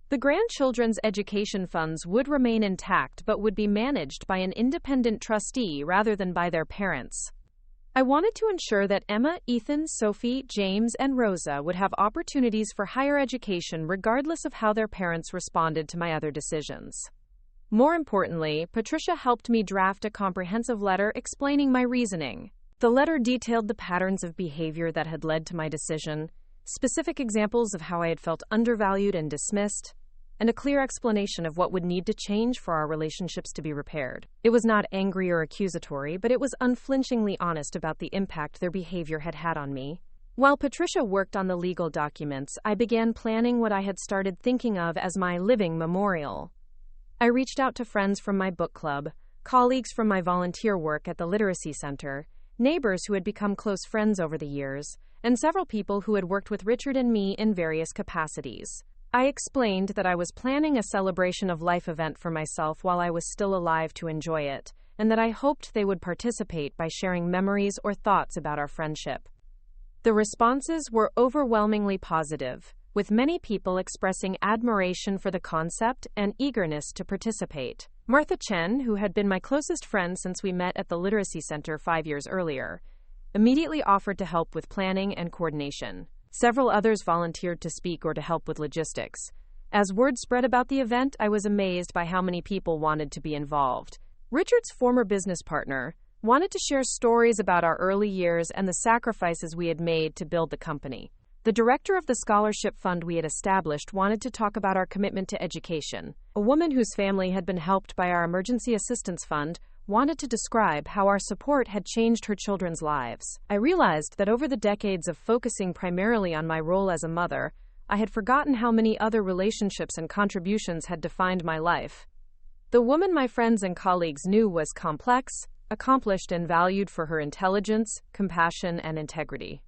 The grandchildren's education funds would remain intact but would be managed by an independent trustee rather than by their parents. I wanted to ensure that Emma, Ethan, Sophie, James, and Rosa would have opportunities for higher education regardless of how their parents responded to my other decisions. More importantly, Patricia helped me draft a comprehensive letter explaining my reasoning. The letter detailed the patterns of behavior that had led to my decision, specific examples of how I had felt undervalued and dismissed, and a clear explanation of what would need to change for our relationships to be repaired. It was not angry or accusatory, but it was unflinchingly honest about the impact their behavior had had on me. While Patricia worked on the legal documents, I began planning what I had started thinking of as my living memorial. I reached out to friends from my book club, colleagues from my volunteer work at the Literacy Center, neighbors who had become close friends over the years, and several people who had worked with Richard and me in various capacities. I explained that I was planning a celebration of life event for myself while I was still alive to enjoy it, and that I hoped they would participate by sharing memories or thoughts about our friendship. The responses were overwhelmingly positive, with many people expressing admiration for the concept and eagerness to participate. Martha Chen, who had been my closest friend since we met at the Literacy Center 5 years earlier, immediately offered to help with planning and coordination. Several others volunteered to speak or to help with logistics. As word spread about the event, I was amazed by how many people wanted to be involved. Richard's former business partner wanted to share stories about our early years and the sacrifices we had made to build the company. The director of the scholarship fund we had established wanted to talk about our commitment to education. A woman whose family had been helped by our emergency assistance fund wanted to describe how our support had changed her children's lives. I realized that over the decades of focusing primarily on my role as a mother, I had forgotten how many other relationships and contributions had defined my life. The woman my friends and colleagues knew was complex, accomplished, and valued for her intelligence, compassion, and integrity.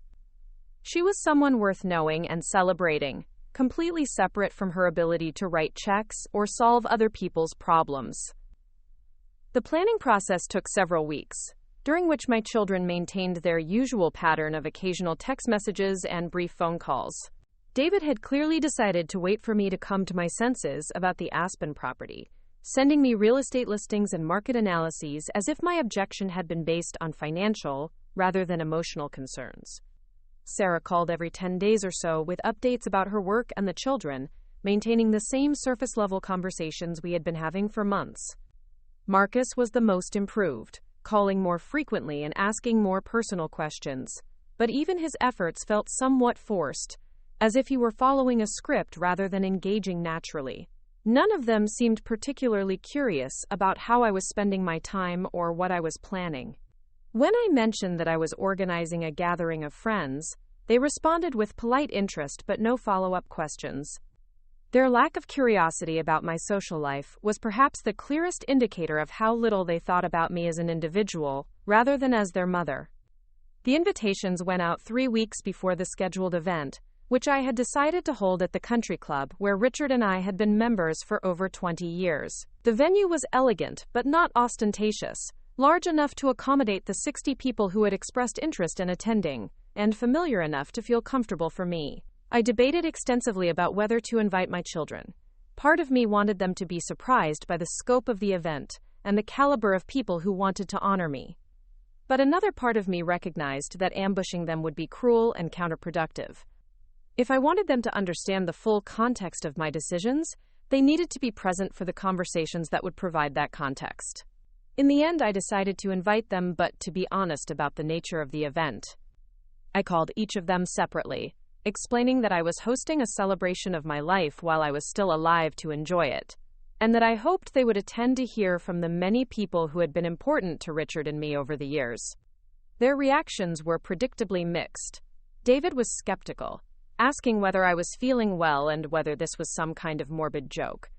She was someone worth knowing and celebrating, completely separate from her ability to write checks or solve other people's problems. The planning process took several weeks, during which my children maintained their usual pattern of occasional text messages and brief phone calls. David had clearly decided to wait for me to come to my senses about the Aspen property, sending me real estate listings and market analyses as if my objection had been based on financial rather than emotional concerns. Sarah called every 10 days or so with updates about her work and the children, maintaining the same surface-level conversations we had been having for months. Marcus was the most improved, calling more frequently and asking more personal questions, but even his efforts felt somewhat forced, as if he were following a script rather than engaging naturally. None of them seemed particularly curious about how I was spending my time or what I was planning. When I mentioned that I was organizing a gathering of friends, they responded with polite interest but no follow-up questions. Their lack of curiosity about my social life was perhaps the clearest indicator of how little they thought about me as an individual, rather than as their mother. The invitations went out 3 weeks before the scheduled event, which I had decided to hold at the country club where Richard and I had been members for over 20 years. The venue was elegant but not ostentatious, large enough to accommodate the 60 people who had expressed interest in attending, and familiar enough to feel comfortable for me. I debated extensively about whether to invite my children. Part of me wanted them to be surprised by the scope of the event and the caliber of people who wanted to honor me. But another part of me recognized that ambushing them would be cruel and counterproductive. If I wanted them to understand the full context of my decisions, they needed to be present for the conversations that would provide that context. In the end, I decided to invite them, but to be honest about the nature of the event. I called each of them separately, explaining that I was hosting a celebration of my life while I was still alive to enjoy it, and that I hoped they would attend to hear from the many people who had been important to Richard and me over the years. Their reactions were predictably mixed. David was skeptical, asking whether I was feeling well and whether this was some kind of morbid joke.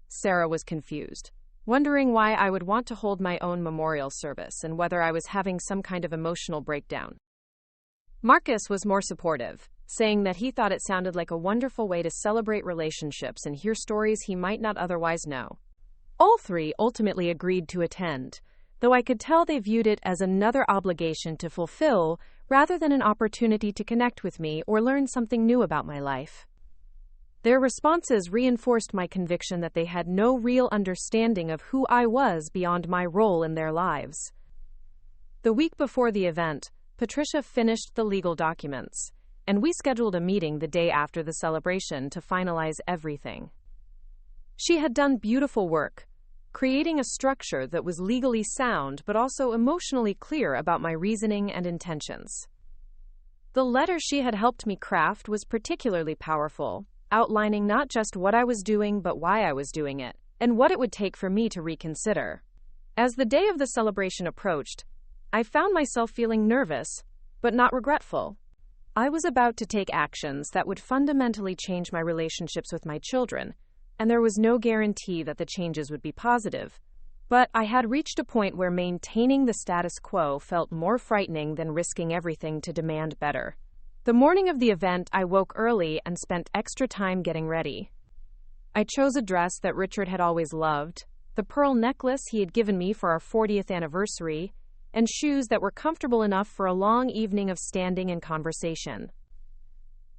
Sarah was confused, wondering why I would want to hold my own memorial service and whether I was having some kind of emotional breakdown. Marcus was more supportive, saying that he thought it sounded like a wonderful way to celebrate relationships and hear stories he might not otherwise know. All three ultimately agreed to attend, though I could tell they viewed it as another obligation to fulfill rather than an opportunity to connect with me or learn something new about my life. Their responses reinforced my conviction that they had no real understanding of who I was beyond my role in their lives. The week before the event, Patricia finished the legal documents, and we scheduled a meeting the day after the celebration to finalize everything. She had done beautiful work, creating a structure that was legally sound but also emotionally clear about my reasoning and intentions. The letter she had helped me craft was particularly powerful, outlining not just what I was doing but why I was doing it, and what it would take for me to reconsider. As the day of the celebration approached, I found myself feeling nervous, but not regretful. I was about to take actions that would fundamentally change my relationships with my children, and there was no guarantee that the changes would be positive. But I had reached a point where maintaining the status quo felt more frightening than risking everything to demand better. The morning of the event, I woke early and spent extra time getting ready. I chose a dress that Richard had always loved, the pearl necklace he had given me for our 40th anniversary, and shoes that were comfortable enough for a long evening of standing and conversation.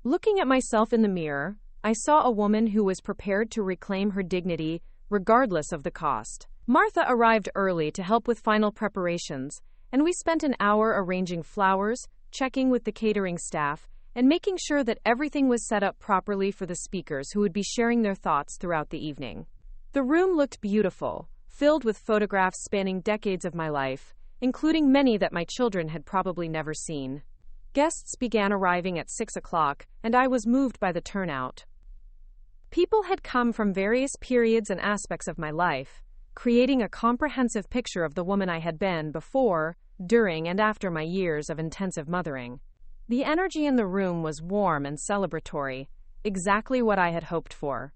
Looking at myself in the mirror, I saw a woman who was prepared to reclaim her dignity regardless of the cost. Martha arrived early to help with final preparations, and we spent an hour arranging flowers, checking with the catering staff, and making sure that everything was set up properly for the speakers who would be sharing their thoughts throughout the evening. The room looked beautiful, filled with photographs spanning decades of my life, including many that my children had probably never seen. Guests began arriving at 6 o'clock, and I was moved by the turnout. People had come from various periods and aspects of my life, creating a comprehensive picture of the woman I had been before, during, and after my years of intensive mothering. The energy in the room was warm and celebratory, exactly what I had hoped for.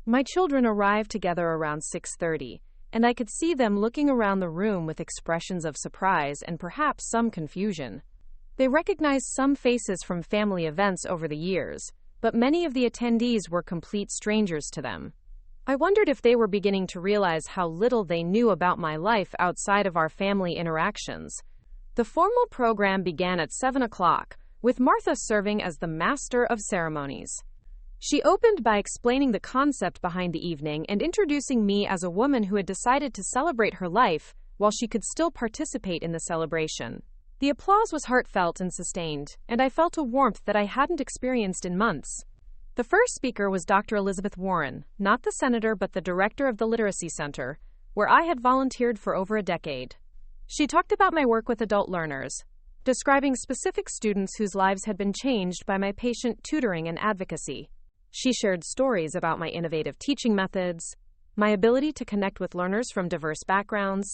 My children arrived together around 6:30, and I could see them looking around the room with expressions of surprise and perhaps some confusion. They recognized some faces from family events over the years, but many of the attendees were complete strangers to them. I wondered if they were beginning to realize how little they knew about my life outside of our family interactions. The formal program began at 7 o'clock, with Martha serving as the master of ceremonies. She opened by explaining the concept behind the evening and introducing me as a woman who had decided to celebrate her life while she could still participate in the celebration. The applause was heartfelt and sustained, and I felt a warmth that I hadn't experienced in months. The first speaker was Dr. Elizabeth Warren, not the senator but the director of the Literacy Center, where I had volunteered for over a decade. She talked about my work with adult learners, describing specific students whose lives had been changed by my patient tutoring and advocacy. She shared stories about my innovative teaching methods, my ability to connect with learners from diverse backgrounds,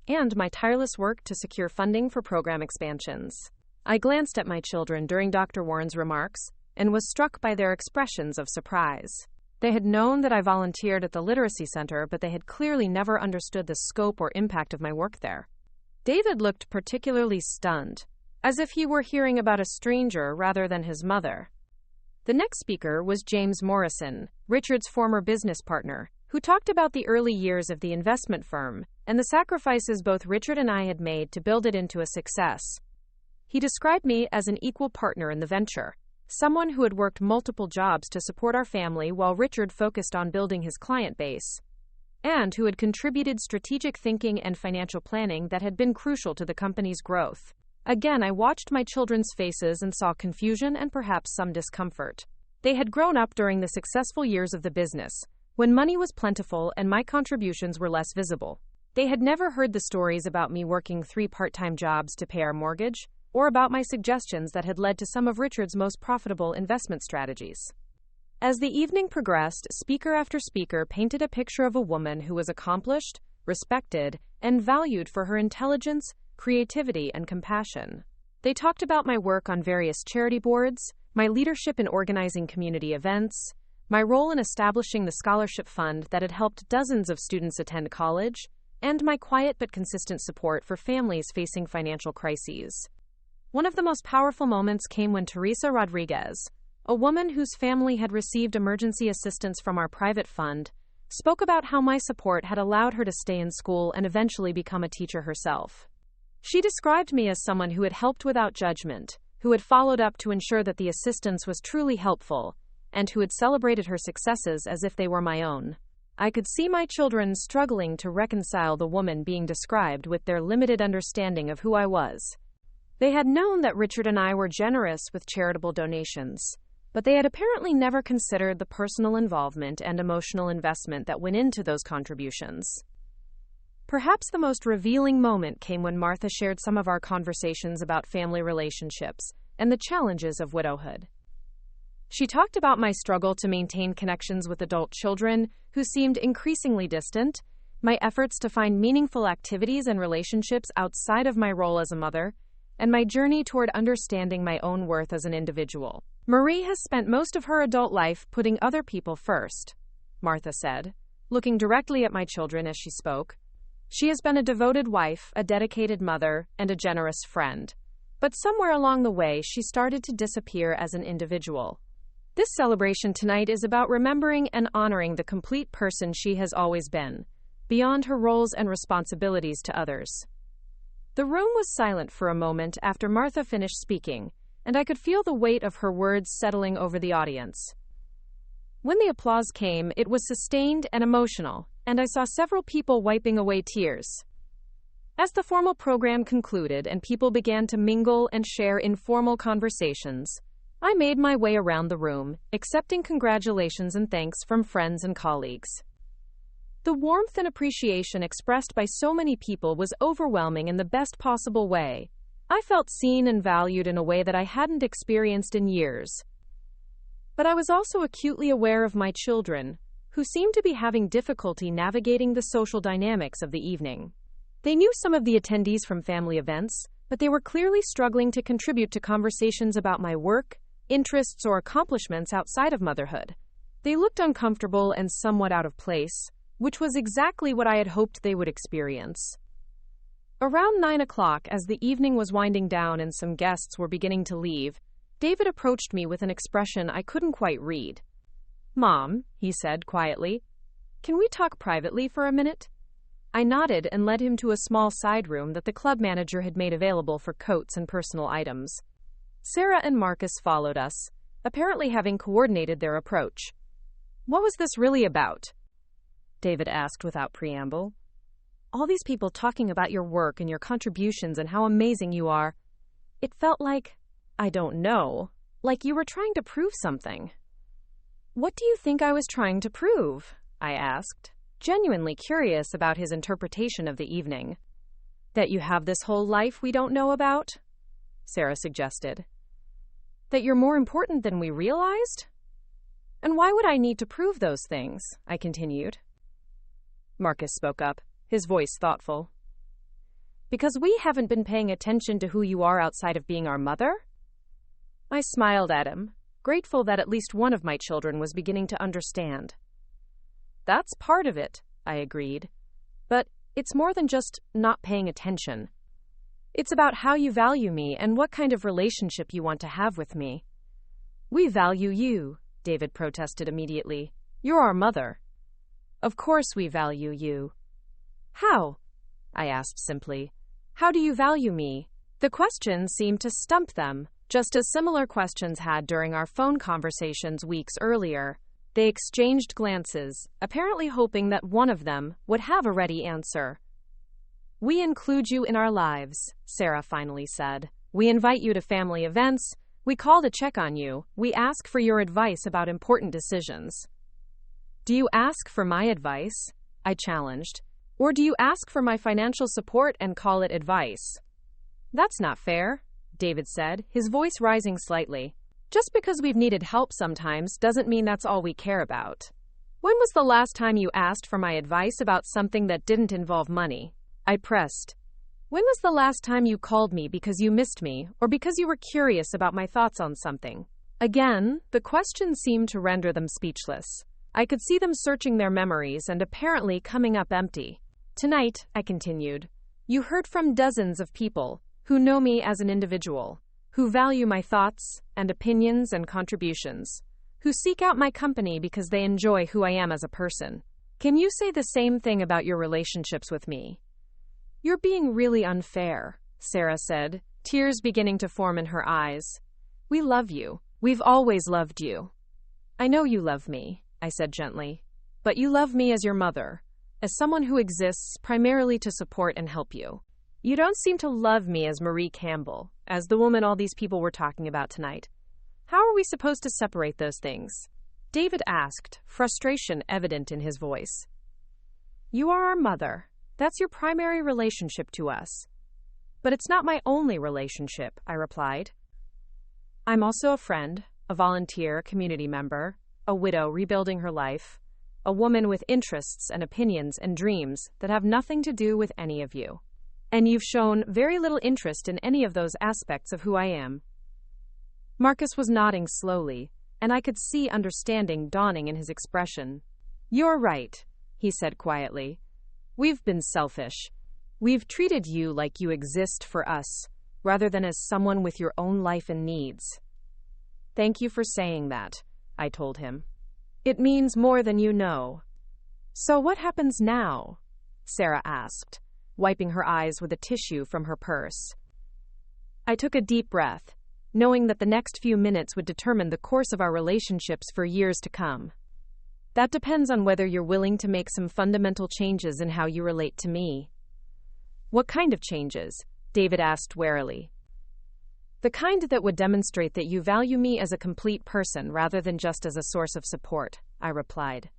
and my tireless work to secure funding for program expansions. I glanced at my children during Dr. Warren's remarks and was struck by their expressions of surprise. They had known that I volunteered at the Literacy Center, but they had clearly never understood the scope or impact of my work there. David looked particularly stunned, as if he were hearing about a stranger rather than his mother. The next speaker was James Morrison, Richard's former business partner, who talked about the early years of the investment firm and the sacrifices both Richard and I had made to build it into a success. He described me as an equal partner in the venture, someone who had worked multiple jobs to support our family while Richard focused on building his client base, and who had contributed strategic thinking and financial planning that had been crucial to the company's growth. Again, I watched my children's faces and saw confusion and perhaps some discomfort. They had grown up during the successful years of the business, when money was plentiful and my contributions were less visible. They had never heard the stories about me working 3 part-time jobs to pay our mortgage, or about my suggestions that had led to some of Richard's most profitable investment strategies. As the evening progressed, speaker after speaker painted a picture of a woman who was accomplished, respected, and valued for her intelligence, creativity, and compassion. They talked about my work on various charity boards, my leadership in organizing community events, my role in establishing the scholarship fund that had helped dozens of students attend college, and my quiet but consistent support for families facing financial crises. One of the most powerful moments came when Teresa Rodriguez, a woman whose family had received emergency assistance from our private fund, spoke about how my support had allowed her to stay in school and eventually become a teacher herself. She described me as someone who had helped without judgment, who had followed up to ensure that the assistance was truly helpful, and who had celebrated her successes as if they were my own. I could see my children struggling to reconcile the woman being described with their limited understanding of who I was. They had known that Richard and I were generous with charitable donations, but they had apparently never considered the personal involvement and emotional investment that went into those contributions. Perhaps the most revealing moment came when Martha shared some of our conversations about family relationships and the challenges of widowhood. She talked about my struggle to maintain connections with adult children who seemed increasingly distant, my efforts to find meaningful activities and relationships outside of my role as a mother, and my journey toward understanding my own worth as an individual. Marie has spent most of her adult life putting other people first, Martha said, looking directly at my children as she spoke. She has been a devoted wife, a dedicated mother, and a generous friend. But somewhere along the way, she started to disappear as an individual. This celebration tonight is about remembering and honoring the complete person she has always been, beyond her roles and responsibilities to others. The room was silent for a moment after Martha finished speaking, and I could feel the weight of her words settling over the audience. When the applause came, it was sustained and emotional, and I saw several people wiping away tears. As the formal program concluded and people began to mingle and share informal conversations, I made my way around the room, accepting congratulations and thanks from friends and colleagues. The warmth and appreciation expressed by so many people was overwhelming in the best possible way. I felt seen and valued in a way that I hadn't experienced in years. But I was also acutely aware of my children, who seemed to be having difficulty navigating the social dynamics of the evening. They knew some of the attendees from family events, but they were clearly struggling to contribute to conversations about my work, interests, or accomplishments outside of motherhood. They looked uncomfortable and somewhat out of place, which was exactly what I had hoped they would experience. Around 9 o'clock, as the evening was winding down and some guests were beginning to leave, David approached me with an expression I couldn't quite read. "Mom," he said quietly, "can we talk privately for a minute?" I nodded and led him to a small side room that the club manager had made available for coats and personal items. Sarah and Marcus followed us, apparently having coordinated their approach. "What was this really about?" David asked without preamble. "All these people talking about your work and your contributions and how amazing you are. It felt like, I don't know, like you were trying to prove something." "What do you think I was trying to prove?" I asked, genuinely curious about his interpretation of the evening. "That you have this whole life we don't know about?" Sarah suggested. "That you're more important than we realized?" "And why would I need to prove those things?" I continued. Marcus spoke up, his voice thoughtful. "Because we haven't been paying attention to who you are outside of being our mother?" I smiled at him, grateful that at least one of my children was beginning to understand. "That's part of it," I agreed. "But it's more than just not paying attention. It's about how you value me and what kind of relationship you want to have with me." "We value you," David protested immediately. "You're our mother." "Of course we value you." "How?" I asked simply. "How do you value me?" The question seemed to stump them, just as similar questions had during our phone conversations weeks earlier. They exchanged glances, apparently hoping that one of them would have a ready answer. "We include you in our lives," Sarah finally said. "We invite you to family events. We call to check on you. We ask for your advice about important decisions." "Do you ask for my advice?" I challenged. "Or do you ask for my financial support and call it advice?" "That's not fair," David said, his voice rising slightly. "Just because we've needed help sometimes doesn't mean that's all we care about. When was the last time you asked for my advice about something that didn't involve money?" I pressed. "When was the last time you called me because you missed me, or because you were curious about my thoughts on something?" Again, the question seemed to render them speechless. I could see them searching their memories and apparently coming up empty. "Tonight," I continued, "you heard from dozens of people who know me as an individual, who value my thoughts and opinions and contributions, who seek out my company because they enjoy who I am as a person. Can you say the same thing about your relationships with me? You're being really unfair, Sarah said, tears beginning to form in her eyes. We love you. We've always loved you. I know you love me, I said gently, but you love me as your mother, as someone who exists primarily to support and help you. You don't seem to love me as Marie Campbell, as the woman all these people were talking about tonight. How are we supposed to separate those things? David asked, frustration evident in his voice. You are our mother. That's your primary relationship to us. But it's not my only relationship, I replied. I'm also a friend, a volunteer, community member, a widow rebuilding her life, a woman with interests and opinions and dreams that have nothing to do with any of you. And you've shown very little interest in any of those aspects of who I am. Marcus was nodding slowly, and I could see understanding dawning in his expression. You're right, he said quietly. We've been selfish. We've treated you like you exist for us, rather than as someone with your own life and needs. Thank you for saying that, I told him. It means more than you know. So what happens now? Sarah asked, wiping her eyes with a tissue from her purse. I took a deep breath, knowing that the next few minutes would determine the course of our relationships for years to come. That depends on whether you're willing to make some fundamental changes in how you relate to me. What kind of changes? David asked warily. The kind that would demonstrate that you value me as a complete person rather than just as a source of support, I replied.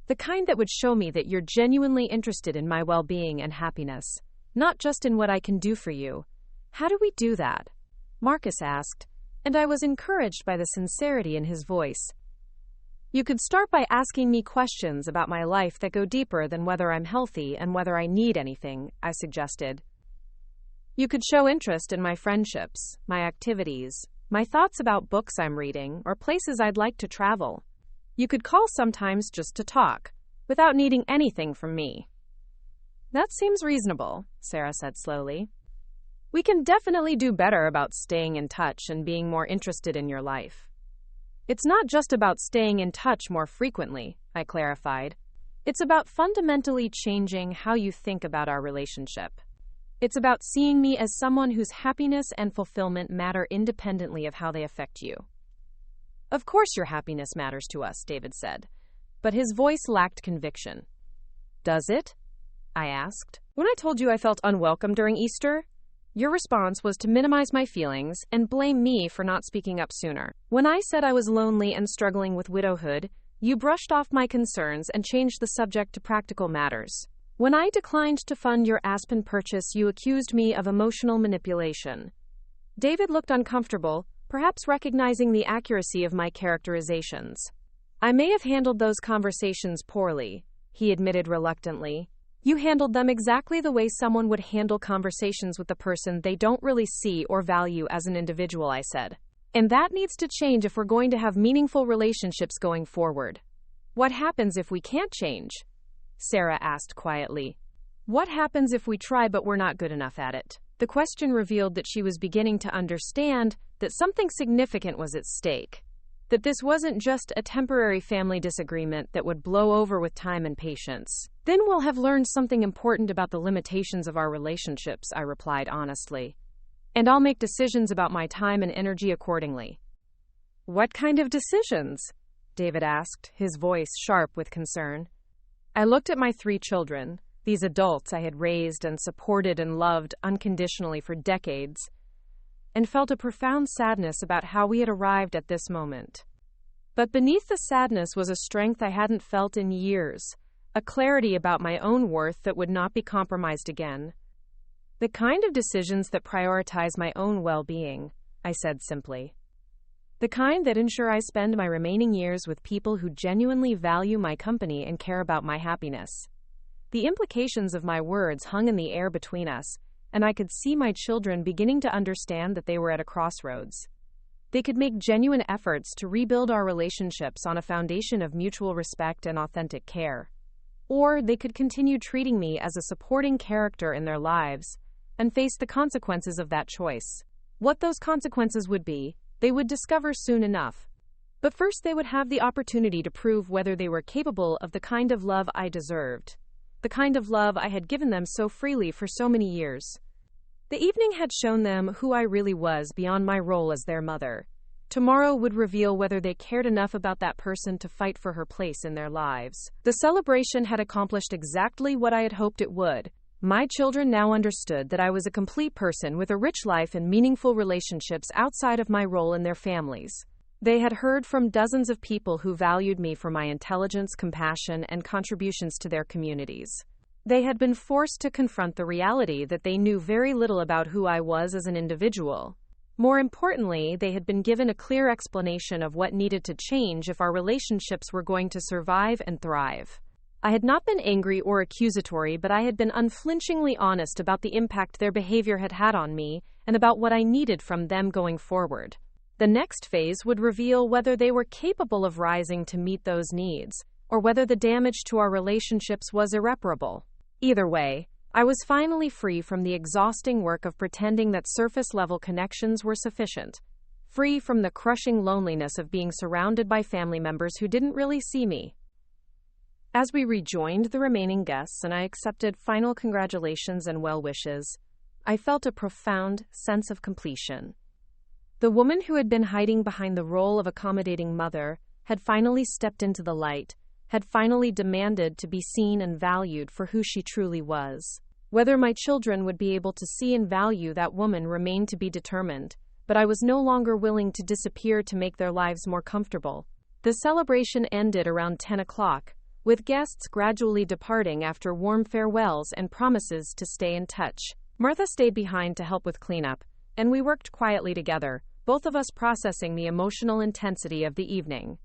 The kind that would show me that you're genuinely interested in my well-being and happiness, not just in what I can do for you. How do we do that? Marcus asked, and I was encouraged by the sincerity in his voice. You could start by asking me questions about my life that go deeper than whether I'm healthy and whether I need anything, I suggested. You could show interest in my friendships, my activities, my thoughts about books I'm reading, or places I'd like to travel. You could call sometimes just to talk, without needing anything from me. That seems reasonable, Sarah said slowly. We can definitely do better about staying in touch and being more interested in your life. It's not just about staying in touch more frequently, I clarified. It's about fundamentally changing how you think about our relationship. It's about seeing me as someone whose happiness and fulfillment matter independently of how they affect you. Of course your happiness matters to us, David said, but his voice lacked conviction. Does it? I asked. When I told you I felt unwelcome during Easter, your response was to minimize my feelings and blame me for not speaking up sooner. When I said I was lonely and struggling with widowhood, you brushed off my concerns and changed the subject to practical matters. When I declined to fund your Aspen purchase, you accused me of emotional manipulation. David looked uncomfortable, perhaps recognizing the accuracy of my characterizations. I may have handled those conversations poorly, he admitted reluctantly. You handled them exactly the way someone would handle conversations with the person they don't really see or value as an individual, I said. And that needs to change if we're going to have meaningful relationships going forward. What happens if we can't change? Sarah asked quietly. What happens if we try but we're not good enough at it? The question revealed that she was beginning to understand that something significant was at stake. That this wasn't just a temporary family disagreement that would blow over with time and patience. Then we'll have learned something important about the limitations of our relationships, I replied honestly. And I'll make decisions about my time and energy accordingly. What kind of decisions? David asked, his voice sharp with concern. I looked at my 3 children, these adults I had raised and supported and loved unconditionally for decades, and felt a profound sadness about how we had arrived at this moment. But beneath the sadness was a strength I hadn't felt in years, a clarity about my own worth that would not be compromised again. The kind of decisions that prioritize my own well-being, I said simply. The kind that ensure I spend my remaining years with people who genuinely value my company and care about my happiness. The implications of my words hung in the air between us, and I could see my children beginning to understand that they were at a crossroads. They could make genuine efforts to rebuild our relationships on a foundation of mutual respect and authentic care. Or they could continue treating me as a supporting character in their lives, and face the consequences of that choice. What those consequences would be, they would discover soon enough. But first they would have the opportunity to prove whether they were capable of the kind of love I deserved. The kind of love I had given them so freely for so many years. The evening had shown them who I really was beyond my role as their mother. Tomorrow would reveal whether they cared enough about that person to fight for her place in their lives. The celebration had accomplished exactly what I had hoped it would. My children now understood that I was a complete person with a rich life and meaningful relationships outside of my role in their families. They had heard from dozens of people who valued me for my intelligence, compassion, and contributions to their communities. They had been forced to confront the reality that they knew very little about who I was as an individual. More importantly, they had been given a clear explanation of what needed to change if our relationships were going to survive and thrive. I had not been angry or accusatory, but I had been unflinchingly honest about the impact their behavior had had on me and about what I needed from them going forward. The next phase would reveal whether they were capable of rising to meet those needs, or whether the damage to our relationships was irreparable. Either way, I was finally free from the exhausting work of pretending that surface-level connections were sufficient, free from the crushing loneliness of being surrounded by family members who didn't really see me. As we rejoined the remaining guests and I accepted final congratulations and well wishes, I felt a profound sense of completion. The woman who had been hiding behind the role of accommodating mother had finally stepped into the light, had finally demanded to be seen and valued for who she truly was. Whether my children would be able to see and value that woman remained to be determined, but I was no longer willing to disappear to make their lives more comfortable. The celebration ended around 10 o'clock, with guests gradually departing after warm farewells and promises to stay in touch. Martha stayed behind to help with cleanup, and we worked quietly together, both of us processing the emotional intensity of the evening.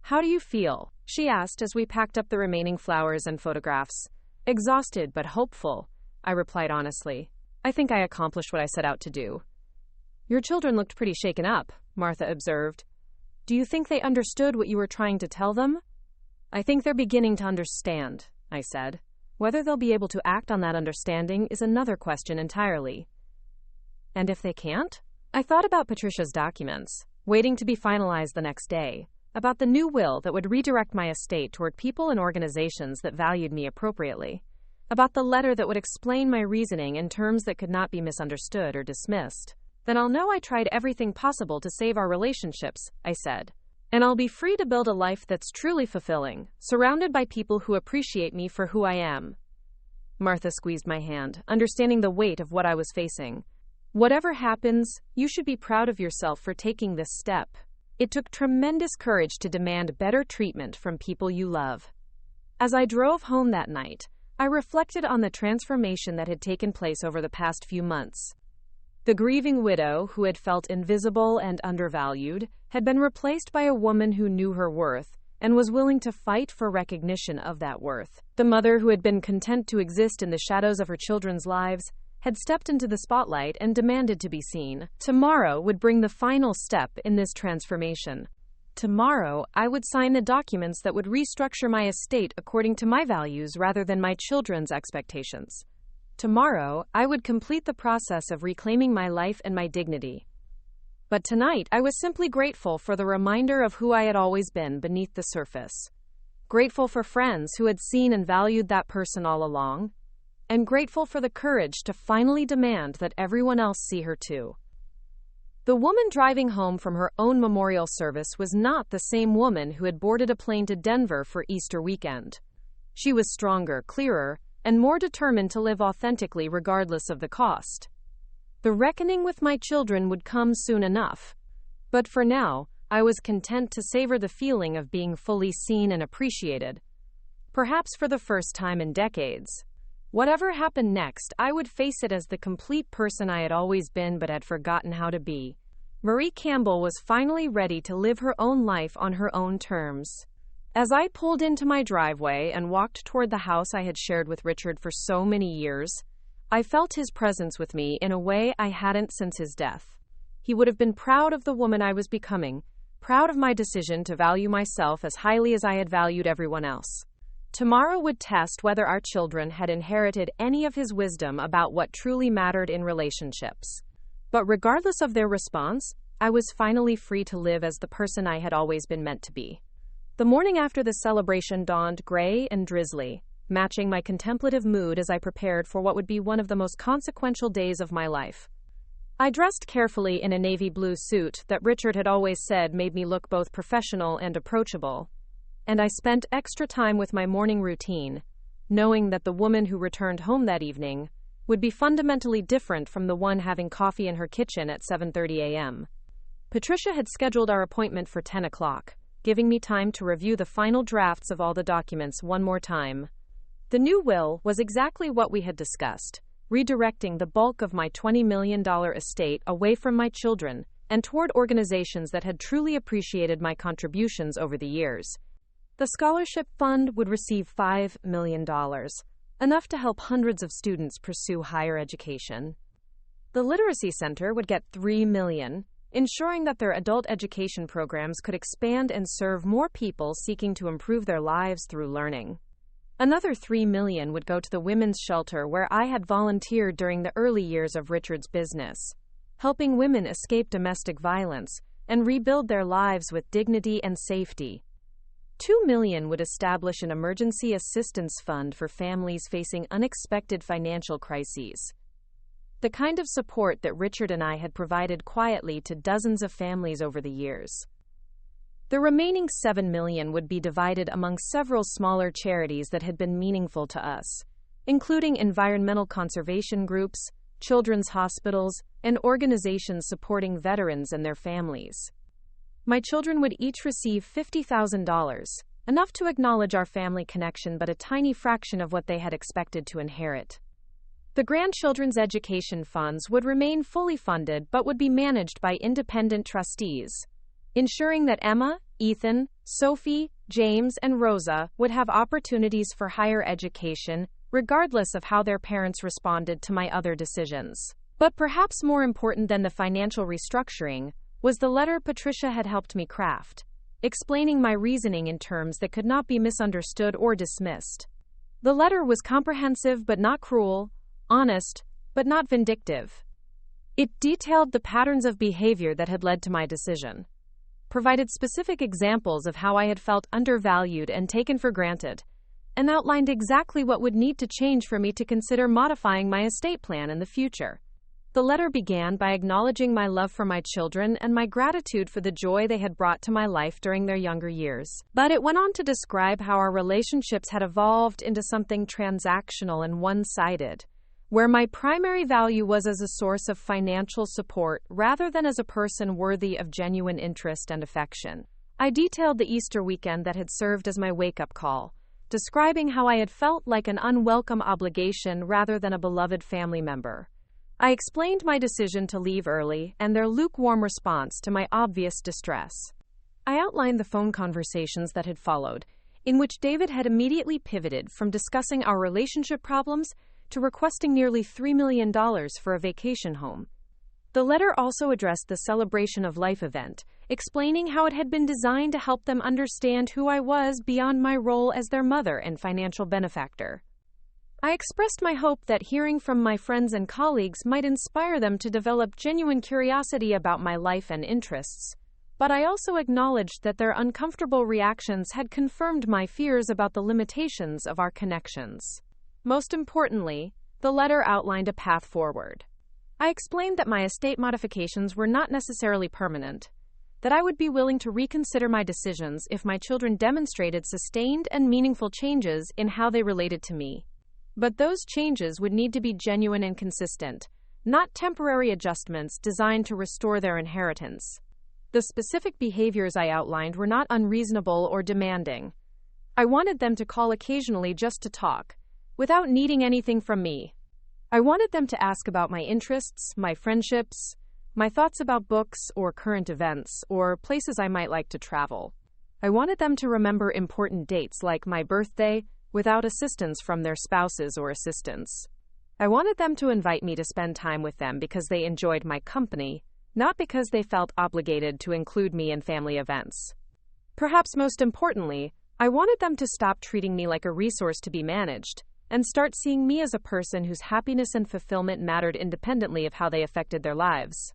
"How do you feel?" she asked as we packed up the remaining flowers and photographs. "Exhausted but hopeful," I replied honestly. "I think I accomplished what I set out to do." "Your children looked pretty shaken up," Martha observed. "Do you think they understood what you were trying to tell them?" "I think they're beginning to understand," I said. "Whether they'll be able to act on that understanding is another question entirely." "And if they can't?" I thought about Patricia's documents, waiting to be finalized the next day, about the new will that would redirect my estate toward people and organizations that valued me appropriately, about the letter that would explain my reasoning in terms that could not be misunderstood or dismissed. "Then I'll know I tried everything possible to save our relationships," I said. "And I'll be free to build a life that's truly fulfilling, surrounded by people who appreciate me for who I am." Martha squeezed my hand, understanding the weight of what I was facing. "Whatever happens, you should be proud of yourself for taking this step. It took tremendous courage to demand better treatment from people you love." As I drove home that night, I reflected on the transformation that had taken place over the past few months. The grieving widow, who had felt invisible and undervalued, had been replaced by a woman who knew her worth and was willing to fight for recognition of that worth. The mother, who had been content to exist in the shadows of her children's lives, had stepped into the spotlight and demanded to be seen. Tomorrow would bring the final step in this transformation. Tomorrow, I would sign the documents that would restructure my estate according to my values rather than my children's expectations. Tomorrow, I would complete the process of reclaiming my life and my dignity. But tonight, I was simply grateful for the reminder of who I had always been beneath the surface. Grateful for friends who had seen and valued that person all along. And grateful for the courage to finally demand that everyone else see her too. The woman driving home from her own memorial service was not the same woman who had boarded a plane to Denver for Easter weekend. She was stronger, clearer, and more determined to live authentically regardless of the cost. The reckoning with my children would come soon enough. But for now, I was content to savor the feeling of being fully seen and appreciated. Perhaps for the first time in decades. Whatever happened next, I would face it as the complete person I had always been but had forgotten how to be. Marie Campbell was finally ready to live her own life on her own terms. As I pulled into my driveway and walked toward the house I had shared with Richard for so many years, I felt his presence with me in a way I hadn't since his death. He would have been proud of the woman I was becoming, proud of my decision to value myself as highly as I had valued everyone else. Tomorrow would test whether our children had inherited any of his wisdom about what truly mattered in relationships. But regardless of their response, I was finally free to live as the person I had always been meant to be. The morning after the celebration dawned gray and drizzly, matching my contemplative mood as I prepared for what would be one of the most consequential days of my life. I dressed carefully in a navy blue suit that Richard had always said made me look both professional and approachable, and I spent extra time with my morning routine, knowing that the woman who returned home that evening would be fundamentally different from the one having coffee in her kitchen at 7:30 a.m. Patricia had scheduled our appointment for 10 o'clock, giving me time to review the final drafts of all the documents one more time. The new will was exactly what we had discussed, redirecting the bulk of my $20 million estate away from my children and toward organizations that had truly appreciated my contributions over the years. The scholarship fund would receive $5 million, enough to help hundreds of students pursue higher education. The Literacy Center would get $3 million, ensuring that their adult education programs could expand and serve more people seeking to improve their lives through learning. Another $3 million would go to the women's shelter where I had volunteered during the early years of Richard's business, helping women escape domestic violence and rebuild their lives with dignity and safety. $2 million would establish an emergency assistance fund for families facing unexpected financial crises, the kind of support that Richard and I had provided quietly to dozens of families over the years. The remaining $7 million would be divided among several smaller charities that had been meaningful to us, including environmental conservation groups, children's hospitals, and organizations supporting veterans and their families. My children would each receive $50,000, enough to acknowledge our family connection but a tiny fraction of what they had expected to inherit. The grandchildren's education funds would remain fully funded but would be managed by independent trustees, ensuring that Emma, Ethan, Sophie, James, and Rosa would have opportunities for higher education, regardless of how their parents responded to my other decisions. But perhaps more important than the financial restructuring was the letter Patricia had helped me craft, explaining my reasoning in terms that could not be misunderstood or dismissed. The letter was comprehensive but not cruel, honest but not vindictive. It detailed the patterns of behavior that had led to my decision, provided specific examples of how I had felt undervalued and taken for granted, and outlined exactly what would need to change for me to consider modifying my estate plan in the future. The letter began by acknowledging my love for my children and my gratitude for the joy they had brought to my life during their younger years. But it went on to describe how our relationships had evolved into something transactional and one-sided, where my primary value was as a source of financial support rather than as a person worthy of genuine interest and affection. I detailed the Easter weekend that had served as my wake-up call, describing how I had felt like an unwelcome obligation rather than a beloved family member. I explained my decision to leave early and their lukewarm response to my obvious distress. I outlined the phone conversations that had followed, in which David had immediately pivoted from discussing our relationship problems to requesting nearly $3 million for a vacation home. The letter also addressed the Celebration of Life event, explaining how it had been designed to help them understand who I was beyond my role as their mother and financial benefactor. I expressed my hope that hearing from my friends and colleagues might inspire them to develop genuine curiosity about my life and interests, but I also acknowledged that their uncomfortable reactions had confirmed my fears about the limitations of our connections. Most importantly, the letter outlined a path forward. I explained that my estate modifications were not necessarily permanent, that I would be willing to reconsider my decisions if my children demonstrated sustained and meaningful changes in how they related to me. But those changes would need to be genuine and consistent, not temporary adjustments designed to restore their inheritance. The specific behaviors I outlined were not unreasonable or demanding. I wanted them to call occasionally just to talk, without needing anything from me. I wanted them to ask about my interests, my friendships, my thoughts about books or current events, or places I might like to travel. I wanted them to remember important dates like my birthday, without assistance from their spouses or assistants. I wanted them to invite me to spend time with them because they enjoyed my company, not because they felt obligated to include me in family events. Perhaps most importantly, I wanted them to stop treating me like a resource to be managed, and start seeing me as a person whose happiness and fulfillment mattered independently of how they affected their lives.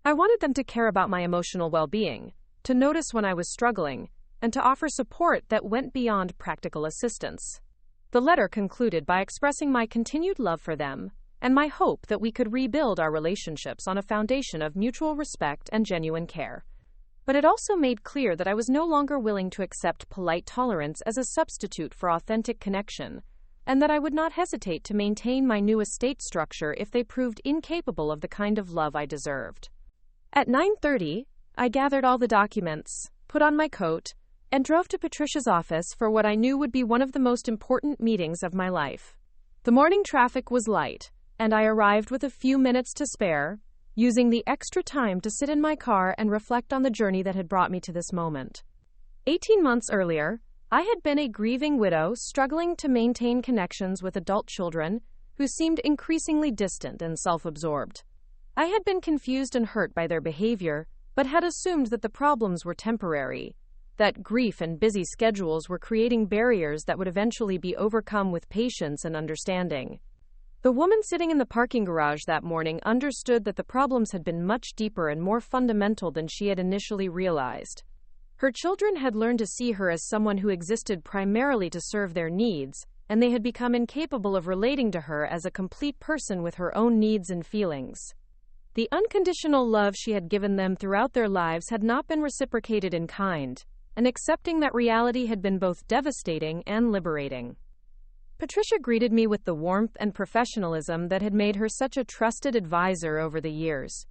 I wanted them to care about my emotional well-being, to notice when I was struggling, and to offer support that went beyond practical assistance. The letter concluded by expressing my continued love for them, and my hope that we could rebuild our relationships on a foundation of mutual respect and genuine care. But it also made clear that I was no longer willing to accept polite tolerance as a substitute for authentic connection, and that I would not hesitate to maintain my new estate structure if they proved incapable of the kind of love I deserved. At 9:30, I gathered all the documents, put on my coat, and drove to Patricia's office for what I knew would be one of the most important meetings of my life. The morning traffic was light, and I arrived with a few minutes to spare, using the extra time to sit in my car and reflect on the journey that had brought me to this moment. 18 months earlier, I had been a grieving widow struggling to maintain connections with adult children who seemed increasingly distant and self-absorbed. I had been confused and hurt by their behavior, but had assumed that the problems were temporary, that grief and busy schedules were creating barriers that would eventually be overcome with patience and understanding. The woman sitting in the parking garage that morning understood that the problems had been much deeper and more fundamental than she had initially realized. Her children had learned to see her as someone who existed primarily to serve their needs, and they had become incapable of relating to her as a complete person with her own needs and feelings. The unconditional love she had given them throughout their lives had not been reciprocated in kind, and accepting that reality had been both devastating and liberating. Patricia greeted me with the warmth and professionalism that had made her such a trusted advisor over the years.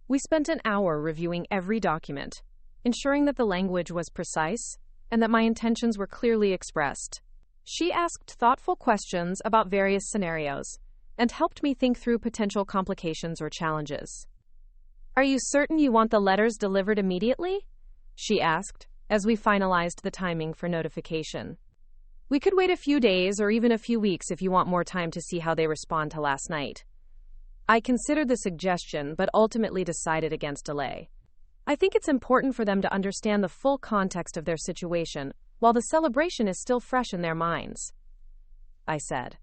We spent an hour reviewing every document, ensuring that the language was precise and that my intentions were clearly expressed. She asked thoughtful questions about various scenarios and helped me think through potential complications or challenges. "Are you certain you want the letters delivered immediately?" she asked, as we finalized the timing for notification. "We could wait a few days or even a few weeks if you want more time to see how they respond to last night." I considered the suggestion, but ultimately decided against delay. I think it's important for them to understand the full context of their situation while the celebration is still fresh in their minds, I said.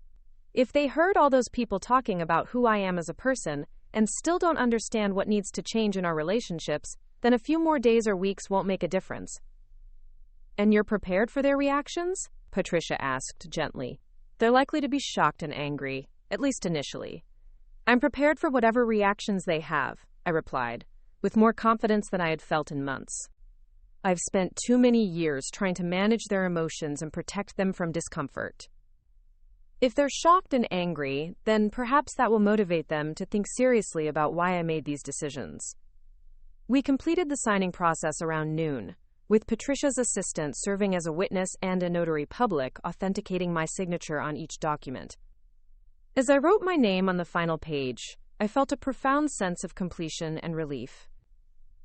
If they heard all those people talking about who I am as a person and still don't understand what needs to change in our relationships, then a few more days or weeks won't make a difference. "And you're prepared for their reactions?" Patricia asked gently. "They're likely to be shocked and angry, at least initially." "I'm prepared for whatever reactions they have," I replied, with more confidence than I had felt in months. I've spent too many years trying to manage their emotions and protect them from discomfort. If they're shocked and angry, then perhaps that will motivate them to think seriously about why I made these decisions. We completed the signing process around noon, with Patricia's assistant serving as a witness and a notary public authenticating my signature on each document. As I wrote my name on the final page, I felt a profound sense of completion and relief.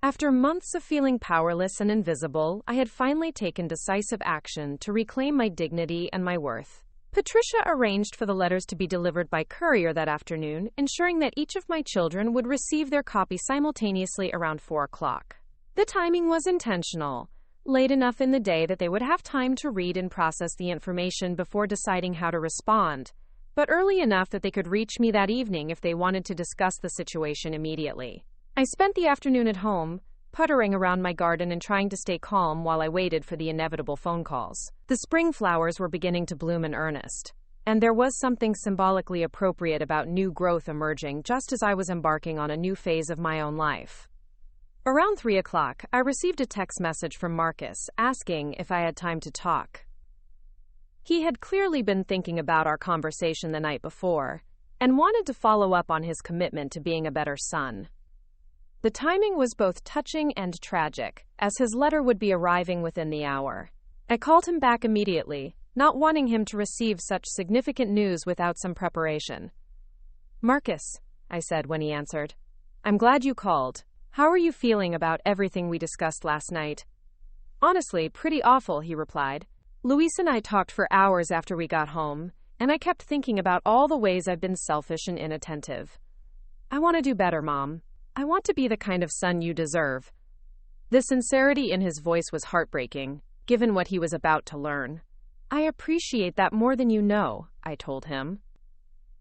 After months of feeling powerless and invisible, I had finally taken decisive action to reclaim my dignity and my worth. Patricia arranged for the letters to be delivered by courier that afternoon, ensuring that each of my children would receive their copy simultaneously around 4 o'clock. The timing was intentional, late enough in the day that they would have time to read and process the information before deciding how to respond, but early enough that they could reach me that evening if they wanted to discuss the situation immediately. I spent the afternoon at home, puttering around my garden and trying to stay calm while I waited for the inevitable phone calls. The spring flowers were beginning to bloom in earnest, and there was something symbolically appropriate about new growth emerging just as I was embarking on a new phase of my own life. Around 3 o'clock, I received a text message from Marcus asking if I had time to talk. He had clearly been thinking about our conversation the night before and wanted to follow up on his commitment to being a better son. The timing was both touching and tragic, as his letter would be arriving within the hour. I called him back immediately, not wanting him to receive such significant news without some preparation. "Marcus," I said when he answered, "I'm glad you called. How are you feeling about everything we discussed last night?" "Honestly, pretty awful," he replied. "Luis and I talked for hours after we got home, and I kept thinking about all the ways I've been selfish and inattentive. I want to do better, Mom. I want to be the kind of son you deserve." The sincerity in his voice was heartbreaking, given what he was about to learn. I appreciate that more than you know, I told him.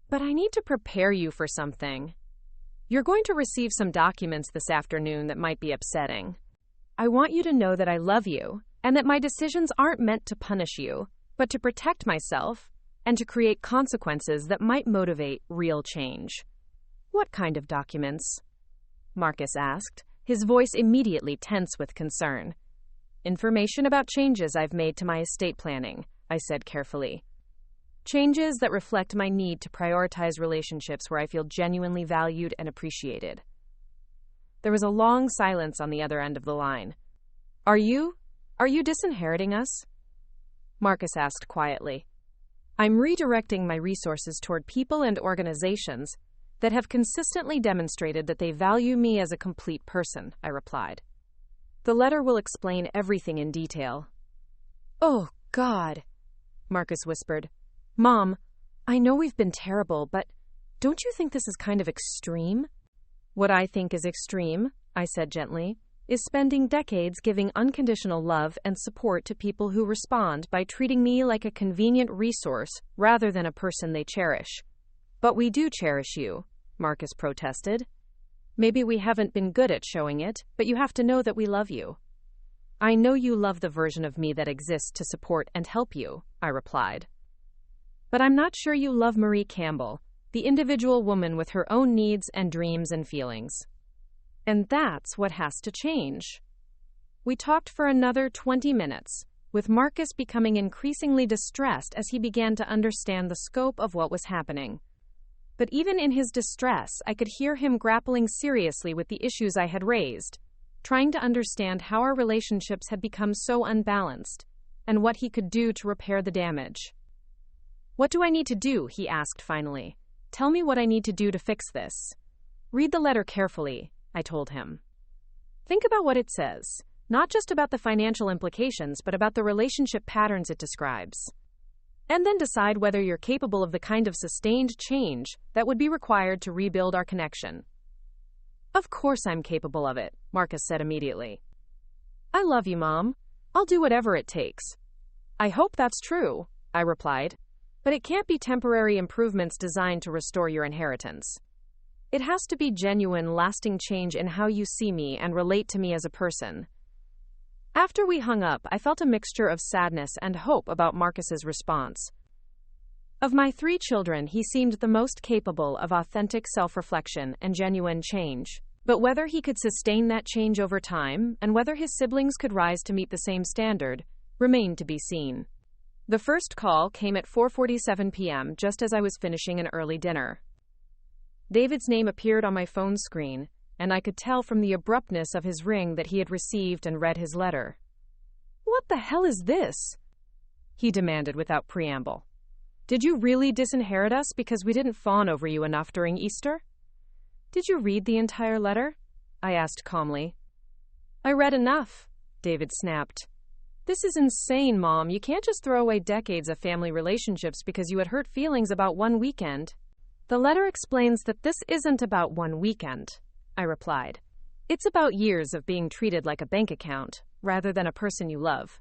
But I need to prepare you for something. You're going to receive some documents this afternoon that might be upsetting. I want you to know that I love you, and that my decisions aren't meant to punish you, but to protect myself and to create consequences that might motivate real change. What kind of documents? Marcus asked, his voice immediately tense with concern. Information about changes I've made to my estate planning, I said carefully. Changes that reflect my need to prioritize relationships where I feel genuinely valued and appreciated. There was a long silence on the other end of the line. Are you disinheriting us? Marcus asked quietly. I'm redirecting my resources toward people and organizations that have consistently demonstrated that they value me as a complete person, I replied. The letter will explain everything in detail. Oh, God, Marcus whispered. Mom, I know we've been terrible, but don't you think this is kind of extreme? What I think is extreme, I said gently, is spending decades giving unconditional love and support to people who respond by treating me like a convenient resource rather than a person they cherish. But we do cherish you, Marcus protested. Maybe we haven't been good at showing it, but you have to know that we love you. I know you love the version of me that exists to support and help you, I replied. But I'm not sure you love Marie Campbell, the individual woman with her own needs and dreams and feelings. And that's what has to change. We talked for another 20 minutes, with Marcus becoming increasingly distressed as he began to understand the scope of what was happening. But even in his distress, I could hear him grappling seriously with the issues I had raised, trying to understand how our relationships had become so unbalanced, and what he could do to repair the damage. What do I need to do? He asked finally. Tell me what I need to do to fix this. Read the letter carefully, I told him. Think about what it says, not just about the financial implications, but about the relationship patterns it describes. And then decide whether you're capable of the kind of sustained change that would be required to rebuild our connection. Of course I'm capable of it, Marcus said immediately. I love you, Mom. I'll do whatever it takes. I hope that's true, I replied. But it can't be temporary improvements designed to restore your inheritance. It has to be genuine, lasting change in how you see me and relate to me as a person. After we hung up, I felt a mixture of sadness and hope about Marcus's response. Of my 3 children, he seemed the most capable of authentic self-reflection and genuine change. But whether he could sustain that change over time, and whether his siblings could rise to meet the same standard, remained to be seen. The first call came at 4:47 p.m., just as I was finishing an early dinner. David's name appeared on my phone screen, and I could tell from the abruptness of his ring that he had received and read his letter. What the hell is this? He demanded without preamble. Did you really disinherit us because we didn't fawn over you enough during Easter? Did you read the entire letter? I asked calmly. I read enough, David snapped. This is insane, Mom. You can't just throw away decades of family relationships because you had hurt feelings about one weekend. The letter explains that this isn't about one weekend, I replied. It's about years of being treated like a bank account, rather than a person you love.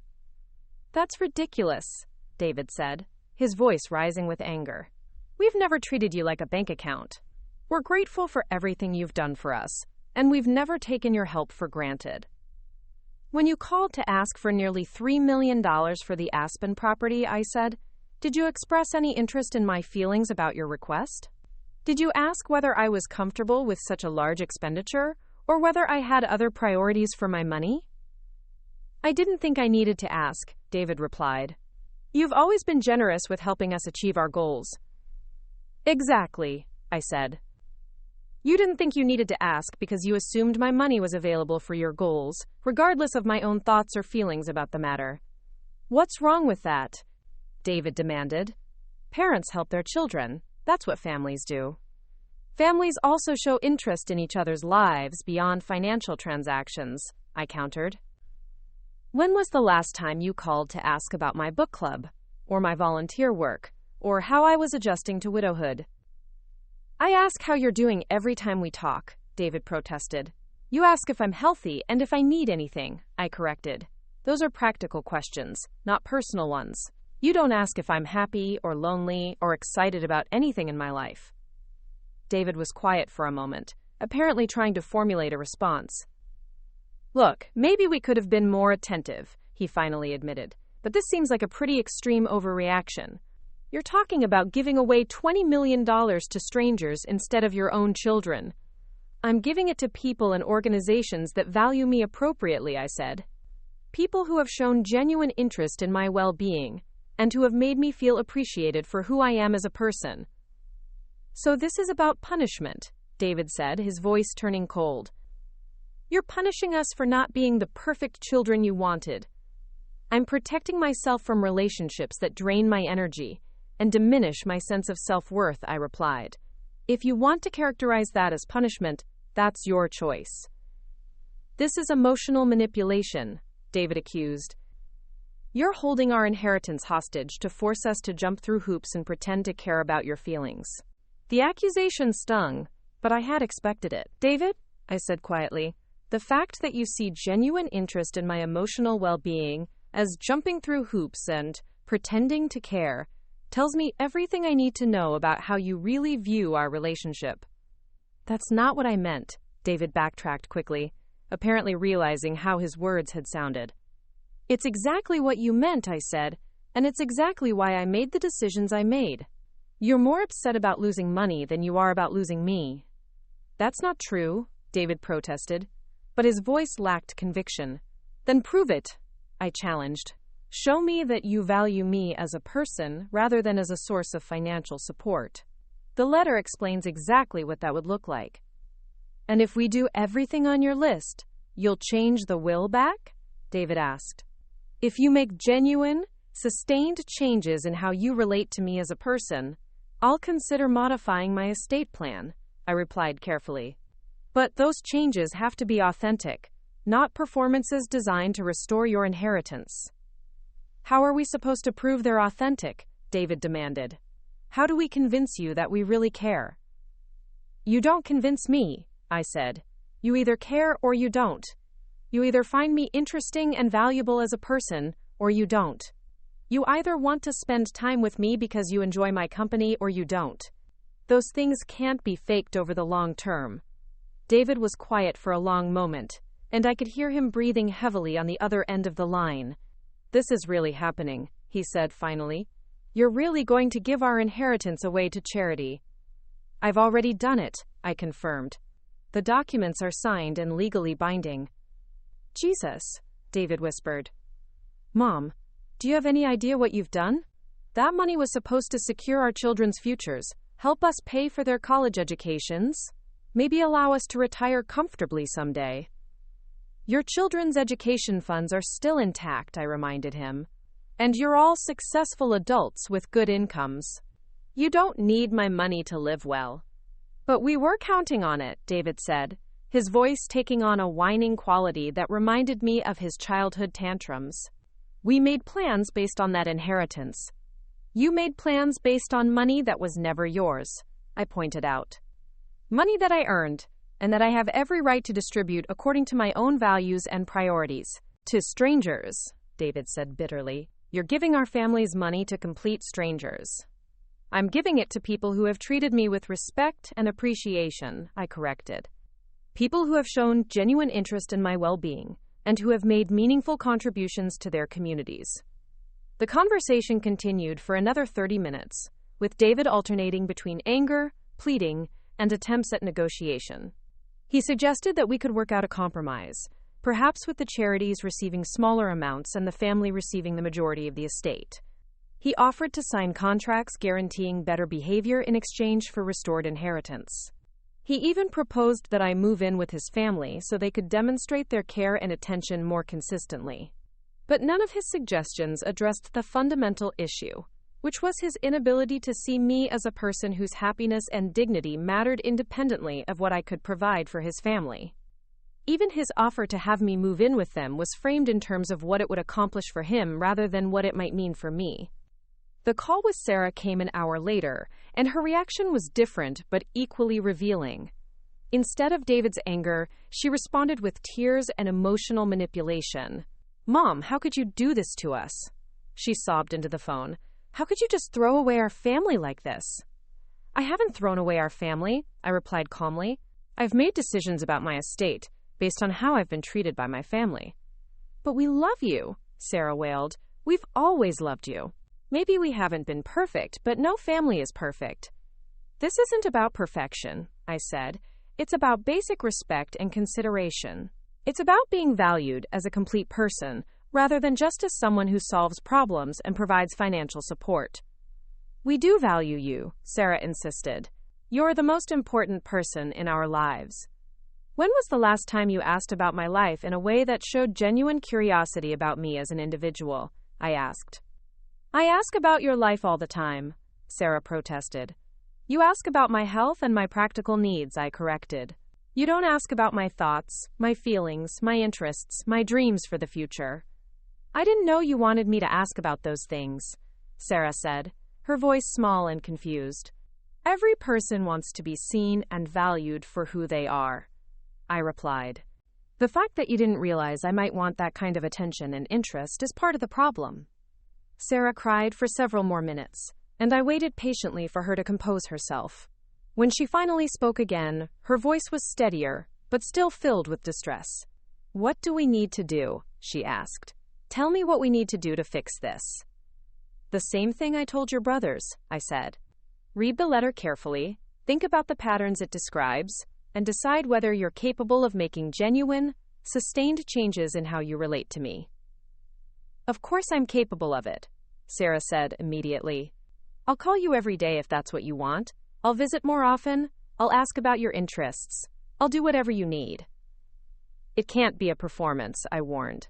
That's ridiculous, David said, his voice rising with anger. We've never treated you like a bank account. We're grateful for everything you've done for us, and we've never taken your help for granted. When you called to ask for nearly $3 million for the Aspen property, I said, did you express any interest in my feelings about your request? Did you ask whether I was comfortable with such a large expenditure, or whether I had other priorities for my money? I didn't think I needed to ask, David replied. You've always been generous with helping us achieve our goals. Exactly, I said. You didn't think you needed to ask because you assumed my money was available for your goals, regardless of my own thoughts or feelings about the matter. What's wrong with that? David demanded. Parents help their children. That's what families do. Families also show interest in each other's lives beyond financial transactions, I countered. When was the last time you called to ask about my book club, or my volunteer work, or how I was adjusting to widowhood? I ask how you're doing every time we talk, David protested. You ask if I'm healthy and if I need anything, I corrected. Those are practical questions, not personal ones. You don't ask if I'm happy or lonely or excited about anything in my life." David was quiet for a moment, apparently trying to formulate a response. "Look, maybe we could have been more attentive," he finally admitted, "but this seems like a pretty extreme overreaction. You're talking about giving away $20 million to strangers instead of your own children." "I'm giving it to people and organizations that value me appropriately," I said. "People who have shown genuine interest in my well-being, and who have made me feel appreciated for who I am as a person." "So this is about punishment," David said, his voice turning cold. "You're punishing us for not being the perfect children you wanted." "I'm protecting myself from relationships that drain my energy and diminish my sense of self-worth," I replied. "If you want to characterize that as punishment, that's your choice." "This is emotional manipulation," David accused. "You're holding our inheritance hostage to force us to jump through hoops and pretend to care about your feelings." The accusation stung, but I had expected it. "David," I said quietly, "the fact that you see genuine interest in my emotional well-being as jumping through hoops and pretending to care tells me everything I need to know about how you really view our relationship." "That's not what I meant," David backtracked quickly, apparently realizing how his words had sounded. "It's exactly what you meant," I said, "and it's exactly why I made the decisions I made. You're more upset about losing money than you are about losing me." "That's not true," David protested, but his voice lacked conviction. "Then prove it," I challenged. "Show me that you value me as a person rather than as a source of financial support." "The letter explains exactly what that would look like." "And if we do everything on your list, you'll change the will back?" David asked. "If you make genuine, sustained changes in how you relate to me as a person, I'll consider modifying my estate plan," I replied carefully. "But those changes have to be authentic, not performances designed to restore your inheritance." "How are we supposed to prove they're authentic?" David demanded. "How do we convince you that we really care?" "You don't convince me," I said. "You either care or you don't. You either find me interesting and valuable as a person, or you don't. You either want to spend time with me because you enjoy my company or you don't. Those things can't be faked over the long term." David was quiet for a long moment, and I could hear him breathing heavily on the other end of the line. "This is really happening," he said finally. "You're really going to give our inheritance away to charity." "I've already done it," I confirmed. "The documents are signed and legally binding." "Jesus," David whispered. "Mom, do you have any idea what you've done? That money was supposed to secure our children's futures, help us pay for their college educations, maybe allow us to retire comfortably someday." "Your children's education funds are still intact," I reminded him. "And you're all successful adults with good incomes. You don't need my money to live well." "But we were counting on it," David said, his voice taking on a whining quality that reminded me of his childhood tantrums. "We made plans based on that inheritance. You made plans based on money that was never yours," I pointed out. "Money that I earned, and that I have every right to distribute according to my own values and priorities. To strangers," David said bitterly. "You're giving our family's money to complete strangers." "I'm giving it to people who have treated me with respect and appreciation," I corrected. "People who have shown genuine interest in my well-being, and who have made meaningful contributions to their communities." The conversation continued for another 30 minutes, with David alternating between anger, pleading, and attempts at negotiation. He suggested that we could work out a compromise, perhaps with the charities receiving smaller amounts and the family receiving the majority of the estate. He offered to sign contracts guaranteeing better behavior in exchange for restored inheritance. He even proposed that I move in with his family so they could demonstrate their care and attention more consistently. But none of his suggestions addressed the fundamental issue, which was his inability to see me as a person whose happiness and dignity mattered independently of what I could provide for his family. Even his offer to have me move in with them was framed in terms of what it would accomplish for him rather than what it might mean for me. The call with Sarah came an hour later, and her reaction was different but equally revealing. Instead of David's anger, she responded with tears and emotional manipulation. "Mom, how could you do this to us?" She sobbed into the phone. "How could you just throw away our family like this?" "I haven't thrown away our family," I replied calmly. "I've made decisions about my estate based on how I've been treated by my family." "But we love you," Sarah wailed. "We've always loved you. Maybe we haven't been perfect, but no family is perfect." "This isn't about perfection," I said. "It's about basic respect and consideration. It's about being valued as a complete person, rather than just as someone who solves problems and provides financial support." "We do value you," Sarah insisted. "You're the most important person in our lives." "When was the last time you asked about my life in a way that showed genuine curiosity about me as an individual?" I asked. "I ask about your life all the time," Sarah protested. "You ask about my health and my practical needs," I corrected. "You don't ask about my thoughts, my feelings, my interests, my dreams for the future." "I didn't know you wanted me to ask about those things," Sarah said, her voice small and confused. "Every person wants to be seen and valued for who they are," I replied. "The fact that you didn't realize I might want that kind of attention and interest is part of the problem." Sarah cried for several more minutes, and I waited patiently for her to compose herself. When she finally spoke again, her voice was steadier, but still filled with distress. "What do we need to do?" she asked. "Tell me what we need to do to fix this." "The same thing I told your brothers," I said. "Read the letter carefully, think about the patterns it describes, and decide whether you're capable of making genuine, sustained changes in how you relate to me." "Of course I'm capable of it," Sarah said immediately. "I'll call you every day if that's what you want. I'll visit more often. I'll ask about your interests. I'll do whatever you need." "It can't be a performance," I warned.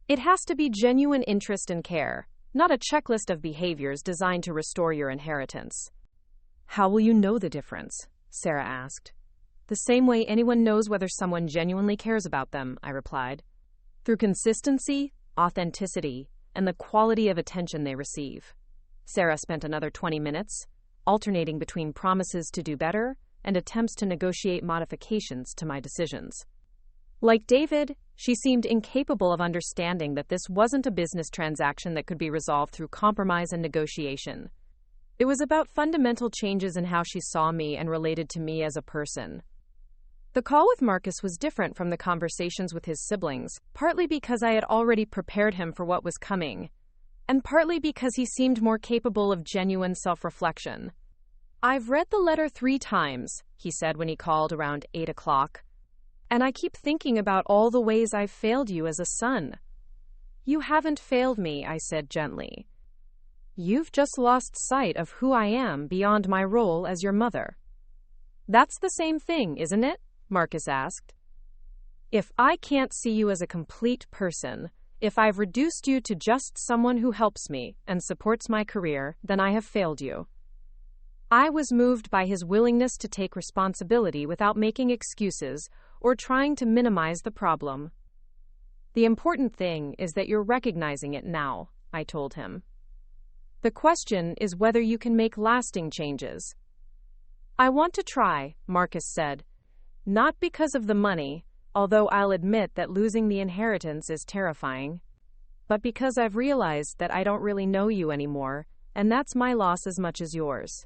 "It has to be genuine interest and care, not a checklist of behaviors designed to restore your inheritance." "How will you know the difference?" Sarah asked. "The same way anyone knows whether someone genuinely cares about them," I replied. "Through consistency, authenticity, and the quality of attention they receive." Sarah spent another 20 minutes, alternating between promises to do better and attempts to negotiate modifications to my decisions. Like David, she seemed incapable of understanding that this wasn't a business transaction that could be resolved through compromise and negotiation. It was about fundamental changes in how she saw me and related to me as a person. The call with Marcus was different from the conversations with his siblings, partly because I had already prepared him for what was coming, and partly because he seemed more capable of genuine self-reflection. "I've read the letter 3 times, he said when he called around 8 o'clock. "And I keep thinking about all the ways I've failed you as a son." "You haven't failed me," I said gently. "You've just lost sight of who I am beyond my role as your mother." "That's the same thing, isn't it?" Marcus asked. "If I can't see you as a complete person, if I've reduced you to just someone who helps me and supports my career, then I have failed you." I was moved by his willingness to take responsibility without making excuses or trying to minimize the problem. "The important thing is that you're recognizing it now," I told him. "The question is whether you can make lasting changes." "I want to try," Marcus said. "Not because of the money, although I'll admit that losing the inheritance is terrifying, but because I've realized that I don't really know you anymore, and that's my loss as much as yours."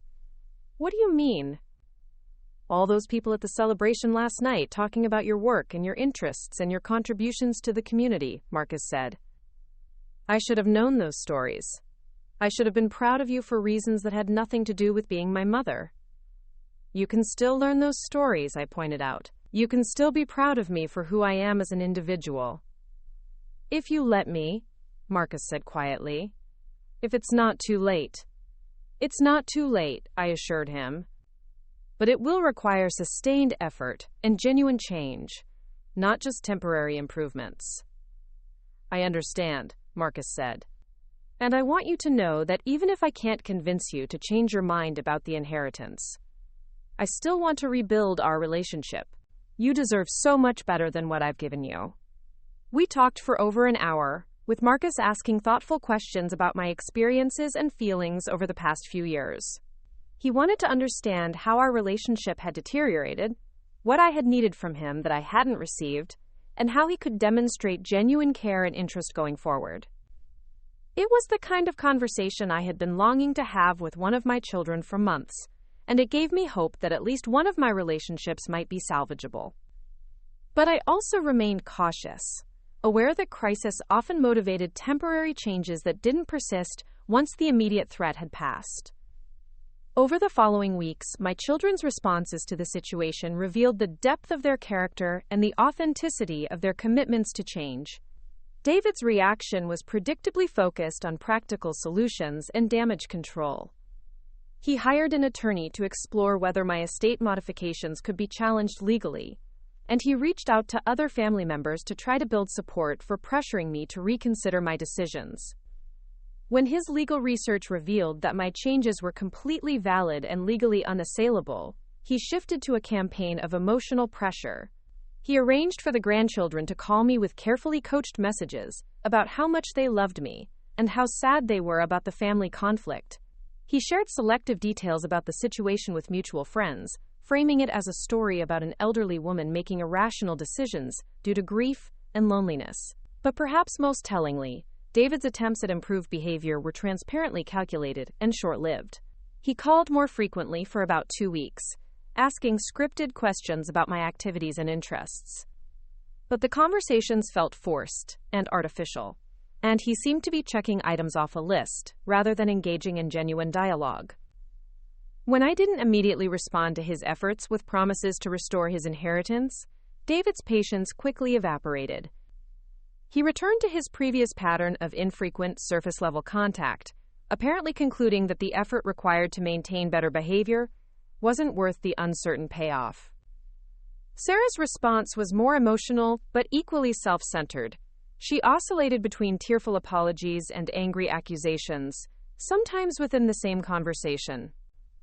"What do you mean?" "All those people at the celebration last night talking about your work and your interests and your contributions to the community," Marcus said. "I should have known those stories. I should have been proud of you for reasons that had nothing to do with being my mother." "You can still learn those stories," I pointed out. "You can still be proud of me for who I am as an individual." "If you let me," Marcus said quietly. "If it's not too late." "It's not too late," I assured him. "But it will require sustained effort and genuine change, not just temporary improvements." "I understand," Marcus said. "And I want you to know that even if I can't convince you to change your mind about the inheritance, I still want to rebuild our relationship. You deserve so much better than what I've given you." We talked for over an hour, with Marcus asking thoughtful questions about my experiences and feelings over the past few years. He wanted to understand how our relationship had deteriorated, what I had needed from him that I hadn't received, and how he could demonstrate genuine care and interest going forward. It was the kind of conversation I had been longing to have with one of my children for months, and it gave me hope that at least one of my relationships might be salvageable. But I also remained cautious, aware that crisis often motivated temporary changes that didn't persist once the immediate threat had passed. Over the following weeks, my children's responses to the situation revealed the depth of their character and the authenticity of their commitments to change. David's reaction was predictably focused on practical solutions and damage control. He hired an attorney to explore whether my estate modifications could be challenged legally, and he reached out to other family members to try to build support for pressuring me to reconsider my decisions. When his legal research revealed that my changes were completely valid and legally unassailable, he shifted to a campaign of emotional pressure. He arranged for the grandchildren to call me with carefully coached messages about how much they loved me and how sad they were about the family conflict. He shared selective details about the situation with mutual friends, framing it as a story about an elderly woman making irrational decisions due to grief and loneliness. But perhaps most tellingly, David's attempts at improved behavior were transparently calculated and short-lived. He called more frequently for about 2 weeks, asking scripted questions about my activities and interests. But the conversations felt forced and artificial, and he seemed to be checking items off a list rather than engaging in genuine dialogue. When I didn't immediately respond to his efforts with promises to restore his inheritance, David's patience quickly evaporated. He returned to his previous pattern of infrequent surface-level contact, apparently concluding that the effort required to maintain better behavior wasn't worth the uncertain payoff. Sarah's response was more emotional, but equally self-centered. She oscillated between tearful apologies and angry accusations, sometimes within the same conversation.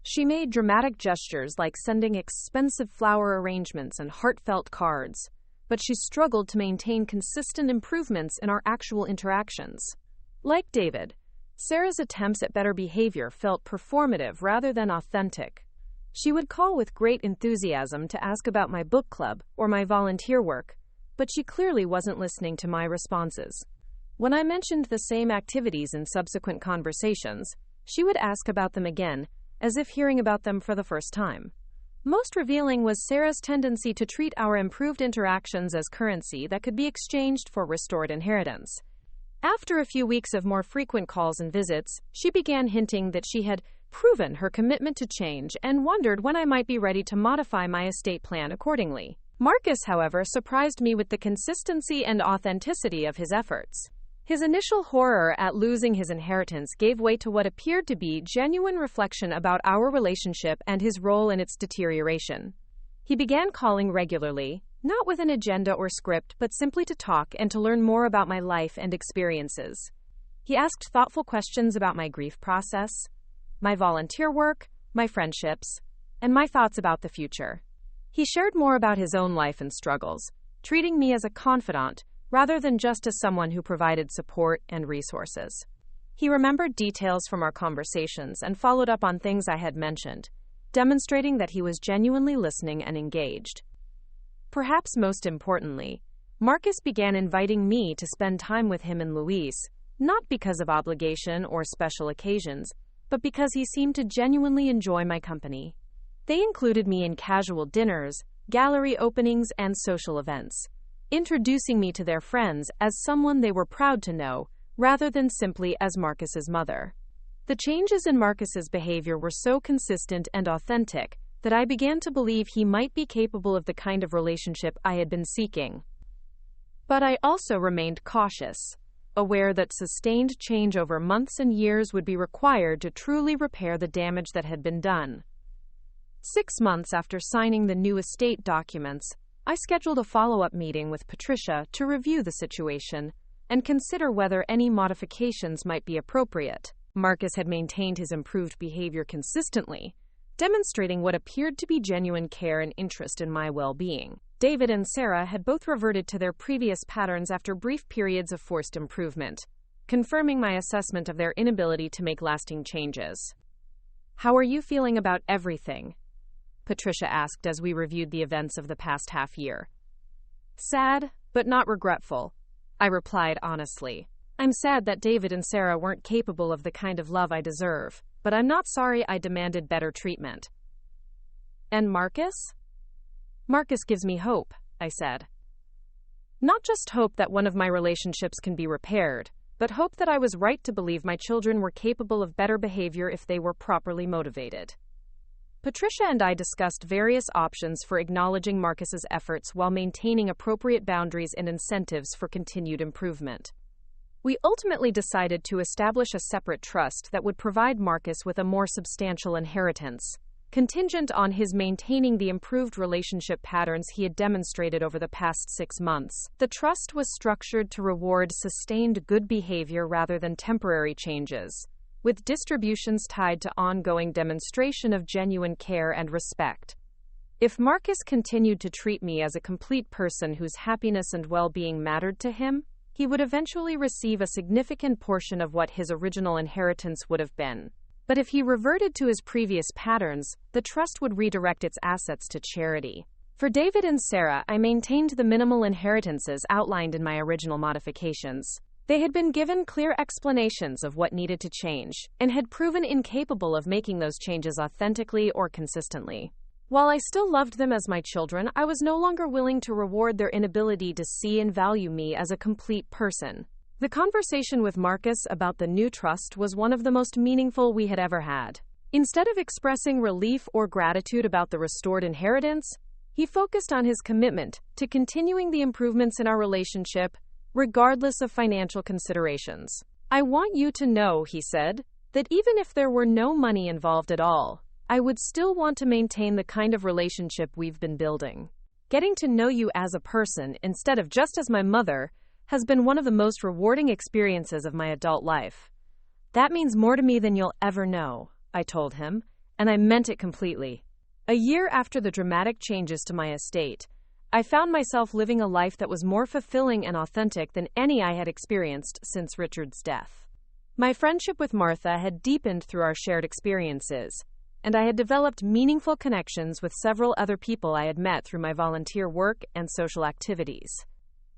She made dramatic gestures like sending expensive flower arrangements and heartfelt cards, but she struggled to maintain consistent improvements in our actual interactions. Like David, Sarah's attempts at better behavior felt performative rather than authentic. She would call with great enthusiasm to ask about my book club or my volunteer work, but she clearly wasn't listening to my responses. When I mentioned the same activities in subsequent conversations, she would ask about them again, as if hearing about them for the first time. Most revealing was Sarah's tendency to treat our improved interactions as currency that could be exchanged for restored inheritance. After a few weeks of more frequent calls and visits, she began hinting that she had proven her commitment to change and wondered when I might be ready to modify my estate plan accordingly. Marcus, however, surprised me with the consistency and authenticity of his efforts. His initial horror at losing his inheritance gave way to what appeared to be genuine reflection about our relationship and his role in its deterioration. He began calling regularly, not with an agenda or script, but simply to talk and to learn more about my life and experiences. He asked thoughtful questions about my grief process, my volunteer work, my friendships, and my thoughts about the future. He shared more about his own life and struggles, treating me as a confidant rather than just as someone who provided support and resources. He remembered details from our conversations and followed up on things I had mentioned, demonstrating that he was genuinely listening and engaged. Perhaps most importantly, Marcus began inviting me to spend time with him and Louise, not because of obligation or special occasions, but because he seemed to genuinely enjoy my company. They included me in casual dinners, gallery openings, and social events, introducing me to their friends as someone they were proud to know, rather than simply as Marcus's mother. The changes in Marcus's behavior were so consistent and authentic that I began to believe he might be capable of the kind of relationship I had been seeking. But I also remained cautious, aware that sustained change over months and years would be required to truly repair the damage that had been done. 6 months after signing the new estate documents, I scheduled a follow-up meeting with Patricia to review the situation and consider whether any modifications might be appropriate. Marcus had maintained his improved behavior consistently, demonstrating what appeared to be genuine care and interest in my well-being. David and Sarah had both reverted to their previous patterns after brief periods of forced improvement, confirming my assessment of their inability to make lasting changes. "How are you feeling about everything?" Patricia asked as we reviewed the events of the past half year. "Sad," but not regretful, I replied honestly. I'm sad that David and Sarah weren't capable of the kind of love I deserve, but I'm not sorry I demanded better treatment. And Marcus? Marcus gives me hope, I said. Not just hope that one of my relationships can be repaired, but hope that I was right to believe my children were capable of better behavior if they were properly motivated. Patricia and I discussed various options for acknowledging Marcus's efforts while maintaining appropriate boundaries and incentives for continued improvement. We ultimately decided to establish a separate trust that would provide Marcus with a more substantial inheritance, contingent on his maintaining the improved relationship patterns he had demonstrated over the past 6 months. The trust was structured to reward sustained good behavior rather than temporary changes, with distributions tied to ongoing demonstration of genuine care and respect. If Marcus continued to treat me as a complete person whose happiness and well-being mattered to him, he would eventually receive a significant portion of what his original inheritance would have been. But if he reverted to his previous patterns, the trust would redirect its assets to charity. For David and Sarah, I maintained the minimal inheritances outlined in my original modifications. They had been given clear explanations of what needed to change, and had proven incapable of making those changes authentically or consistently. While I still loved them as my children, I was no longer willing to reward their inability to see and value me as a complete person. The conversation with Marcus about the new trust was one of the most meaningful we had ever had. Instead of expressing relief or gratitude about the restored inheritance, he focused on his commitment to continuing the improvements in our relationship, regardless of financial considerations. I want you to know, he said, that even if there were no money involved at all, I would still want to maintain the kind of relationship we've been building. Getting to know you as a person instead of just as my mother has been one of the most rewarding experiences of my adult life. That means more to me than you'll ever know, I told him, and I meant it completely. A year after the dramatic changes to my estate, I found myself living a life that was more fulfilling and authentic than any I had experienced since Richard's death. My friendship with Martha had deepened through our shared experiences, and I had developed meaningful connections with several other people I had met through my volunteer work and social activities.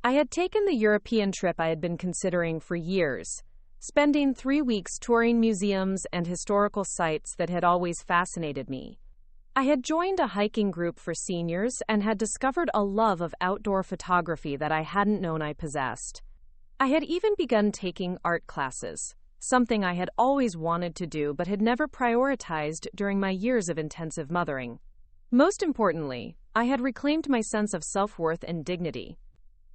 I had taken the European trip I had been considering for years, spending 3 weeks touring museums and historical sites that had always fascinated me. I had joined a hiking group for seniors and had discovered a love of outdoor photography that I hadn't known I possessed. I had even begun taking art classes, something I had always wanted to do but had never prioritized during my years of intensive mothering. Most importantly, I had reclaimed my sense of self-worth and dignity.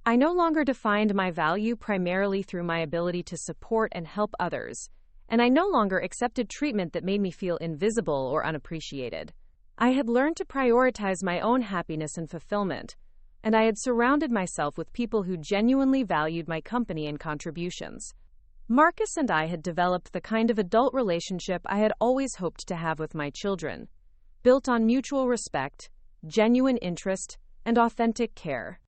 I no longer defined my value primarily through my ability to support and help others, and I no longer accepted treatment that made me feel invisible or unappreciated. I had learned to prioritize my own happiness and fulfillment, and I had surrounded myself with people who genuinely valued my company and contributions. Marcus and I had developed the kind of adult relationship I had always hoped to have with my children, built on mutual respect, genuine interest, and authentic care.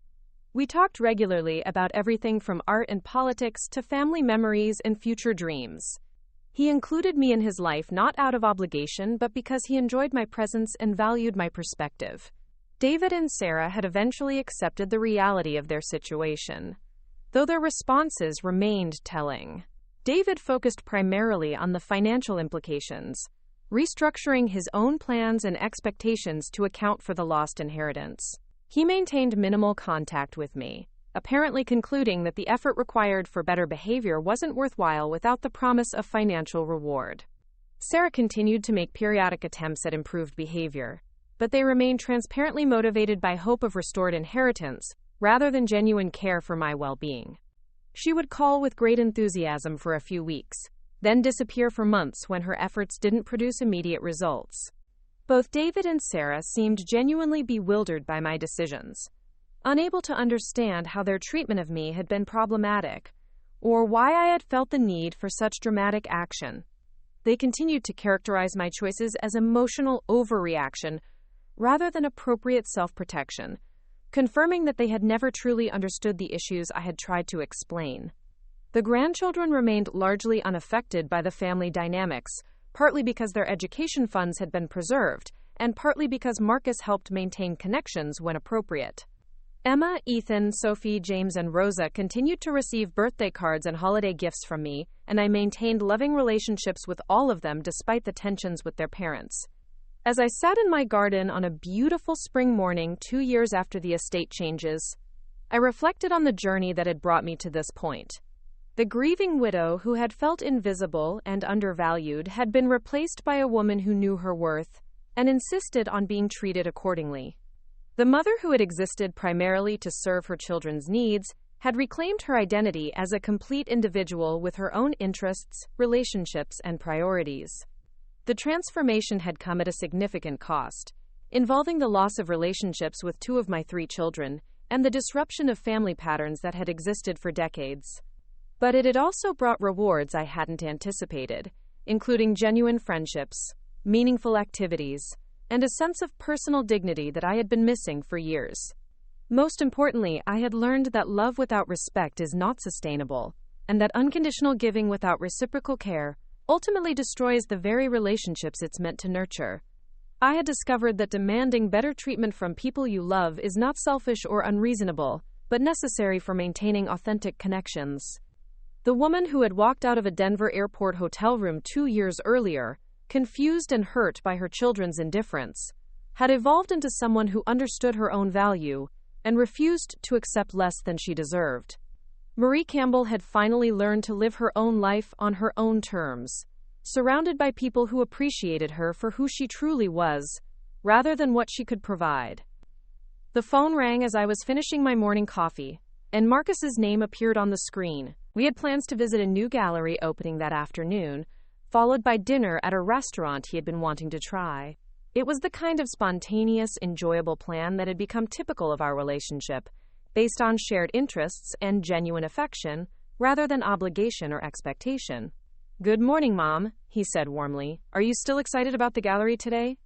We talked regularly about everything from art and politics to family memories and future dreams. He included me in his life not out of obligation but because he enjoyed my presence and valued my perspective. David and Sarah had eventually accepted the reality of their situation, though their responses remained telling. David focused primarily on the financial implications, restructuring his own plans and expectations to account for the lost inheritance. He maintained minimal contact with me, apparently concluding that the effort required for better behavior wasn't worthwhile without the promise of financial reward. Sarah continued to make periodic attempts at improved behavior, but they remained transparently motivated by hope of restored inheritance, rather than genuine care for my well-being. She would call with great enthusiasm for a few weeks, then disappear for months when her efforts didn't produce immediate results. Both David and Sarah seemed genuinely bewildered by my decisions, unable to understand how their treatment of me had been problematic, or why I had felt the need for such dramatic action. They continued to characterize my choices as emotional overreaction rather than appropriate self-protection, confirming that they had never truly understood the issues I had tried to explain. The grandchildren remained largely unaffected by the family dynamics, partly because their education funds had been preserved, and partly because Marcus helped maintain connections when appropriate. Emma, Ethan, Sophie, James, and Rosa continued to receive birthday cards and holiday gifts from me, and I maintained loving relationships with all of them despite the tensions with their parents. As I sat in my garden on a beautiful spring morning 2 years after the estate changes, I reflected on the journey that had brought me to this point. The grieving widow who had felt invisible and undervalued had been replaced by a woman who knew her worth and insisted on being treated accordingly. The mother who had existed primarily to serve her children's needs had reclaimed her identity as a complete individual with her own interests, relationships, and priorities. The transformation had come at a significant cost, involving the loss of relationships with 2 of my 3 children and the disruption of family patterns that had existed for decades. But it had also brought rewards I hadn't anticipated, including genuine friendships, meaningful activities, and a sense of personal dignity that I had been missing for years. Most importantly, I had learned that love without respect is not sustainable, and that unconditional giving without reciprocal care ultimately destroys the very relationships it's meant to nurture. I had discovered that demanding better treatment from people you love is not selfish or unreasonable, but necessary for maintaining authentic connections. The woman who had walked out of a Denver airport hotel room 2 years earlier, confused and hurt by her children's indifference, had evolved into someone who understood her own value and refused to accept less than she deserved. Marie Campbell had finally learned to live her own life on her own terms, surrounded by people who appreciated her for who she truly was, rather than what she could provide. The phone rang as I was finishing my morning coffee, and Marcus's name appeared on the screen. We had plans to visit a new gallery opening that afternoon, followed by dinner at a restaurant he had been wanting to try. It was the kind of spontaneous, enjoyable plan that had become typical of our relationship, based on shared interests and genuine affection, rather than obligation or expectation. "Good morning, Mom," he said warmly. "Are you still excited about the gallery today?"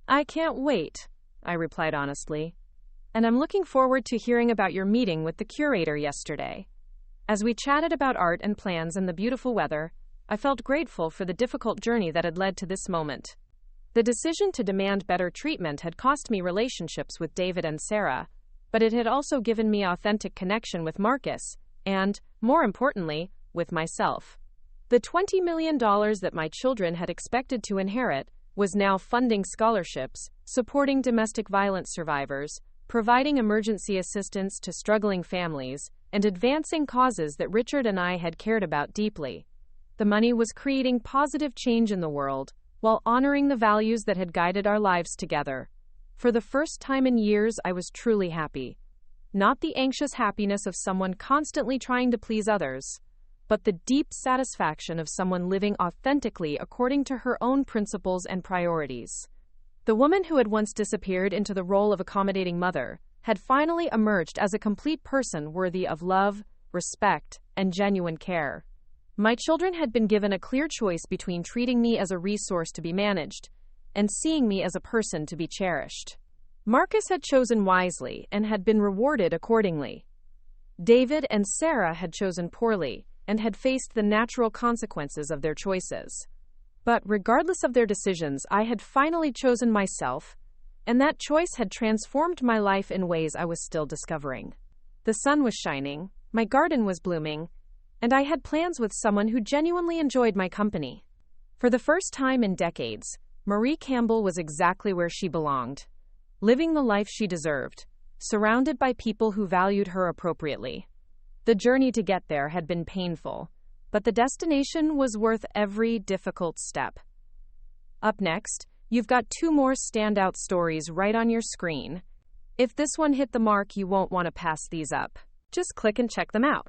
"I can't wait," I replied honestly. "And I'm looking forward to hearing about your meeting with the curator yesterday." As we chatted about art and plans and the beautiful weather, I felt grateful for the difficult journey that had led to this moment. The decision to demand better treatment had cost me relationships with David and Sarah, but it had also given me authentic connection with Marcus and, more importantly, with myself. The $20 million that my children had expected to inherit was now funding scholarships, supporting domestic violence survivors, providing emergency assistance to struggling families, and advancing causes that Richard and I had cared about deeply. The money was creating positive change in the world, while honoring the values that had guided our lives together. For the first time in years, I was truly happy. Not the anxious happiness of someone constantly trying to please others, but the deep satisfaction of someone living authentically according to her own principles and priorities. The woman who had once disappeared into the role of accommodating mother had finally emerged as a complete person worthy of love, respect, and genuine care. My children had been given a clear choice between treating me as a resource to be managed and seeing me as a person to be cherished. Marcus had chosen wisely and had been rewarded accordingly. David and Sarah had chosen poorly and had faced the natural consequences of their choices. But regardless of their decisions, I had finally chosen myself, and that choice had transformed my life in ways I was still discovering. The sun was shining, my garden was blooming, and I had plans with someone who genuinely enjoyed my company. For the first time in decades, Marie Campbell was exactly where she belonged, living the life she deserved, surrounded by people who valued her appropriately. The journey to get there had been painful, but the destination was worth every difficult step. Up next, you've got 2 more standout stories right on your screen. If this one hit the mark, you won't want to pass these up. Just click and check them out.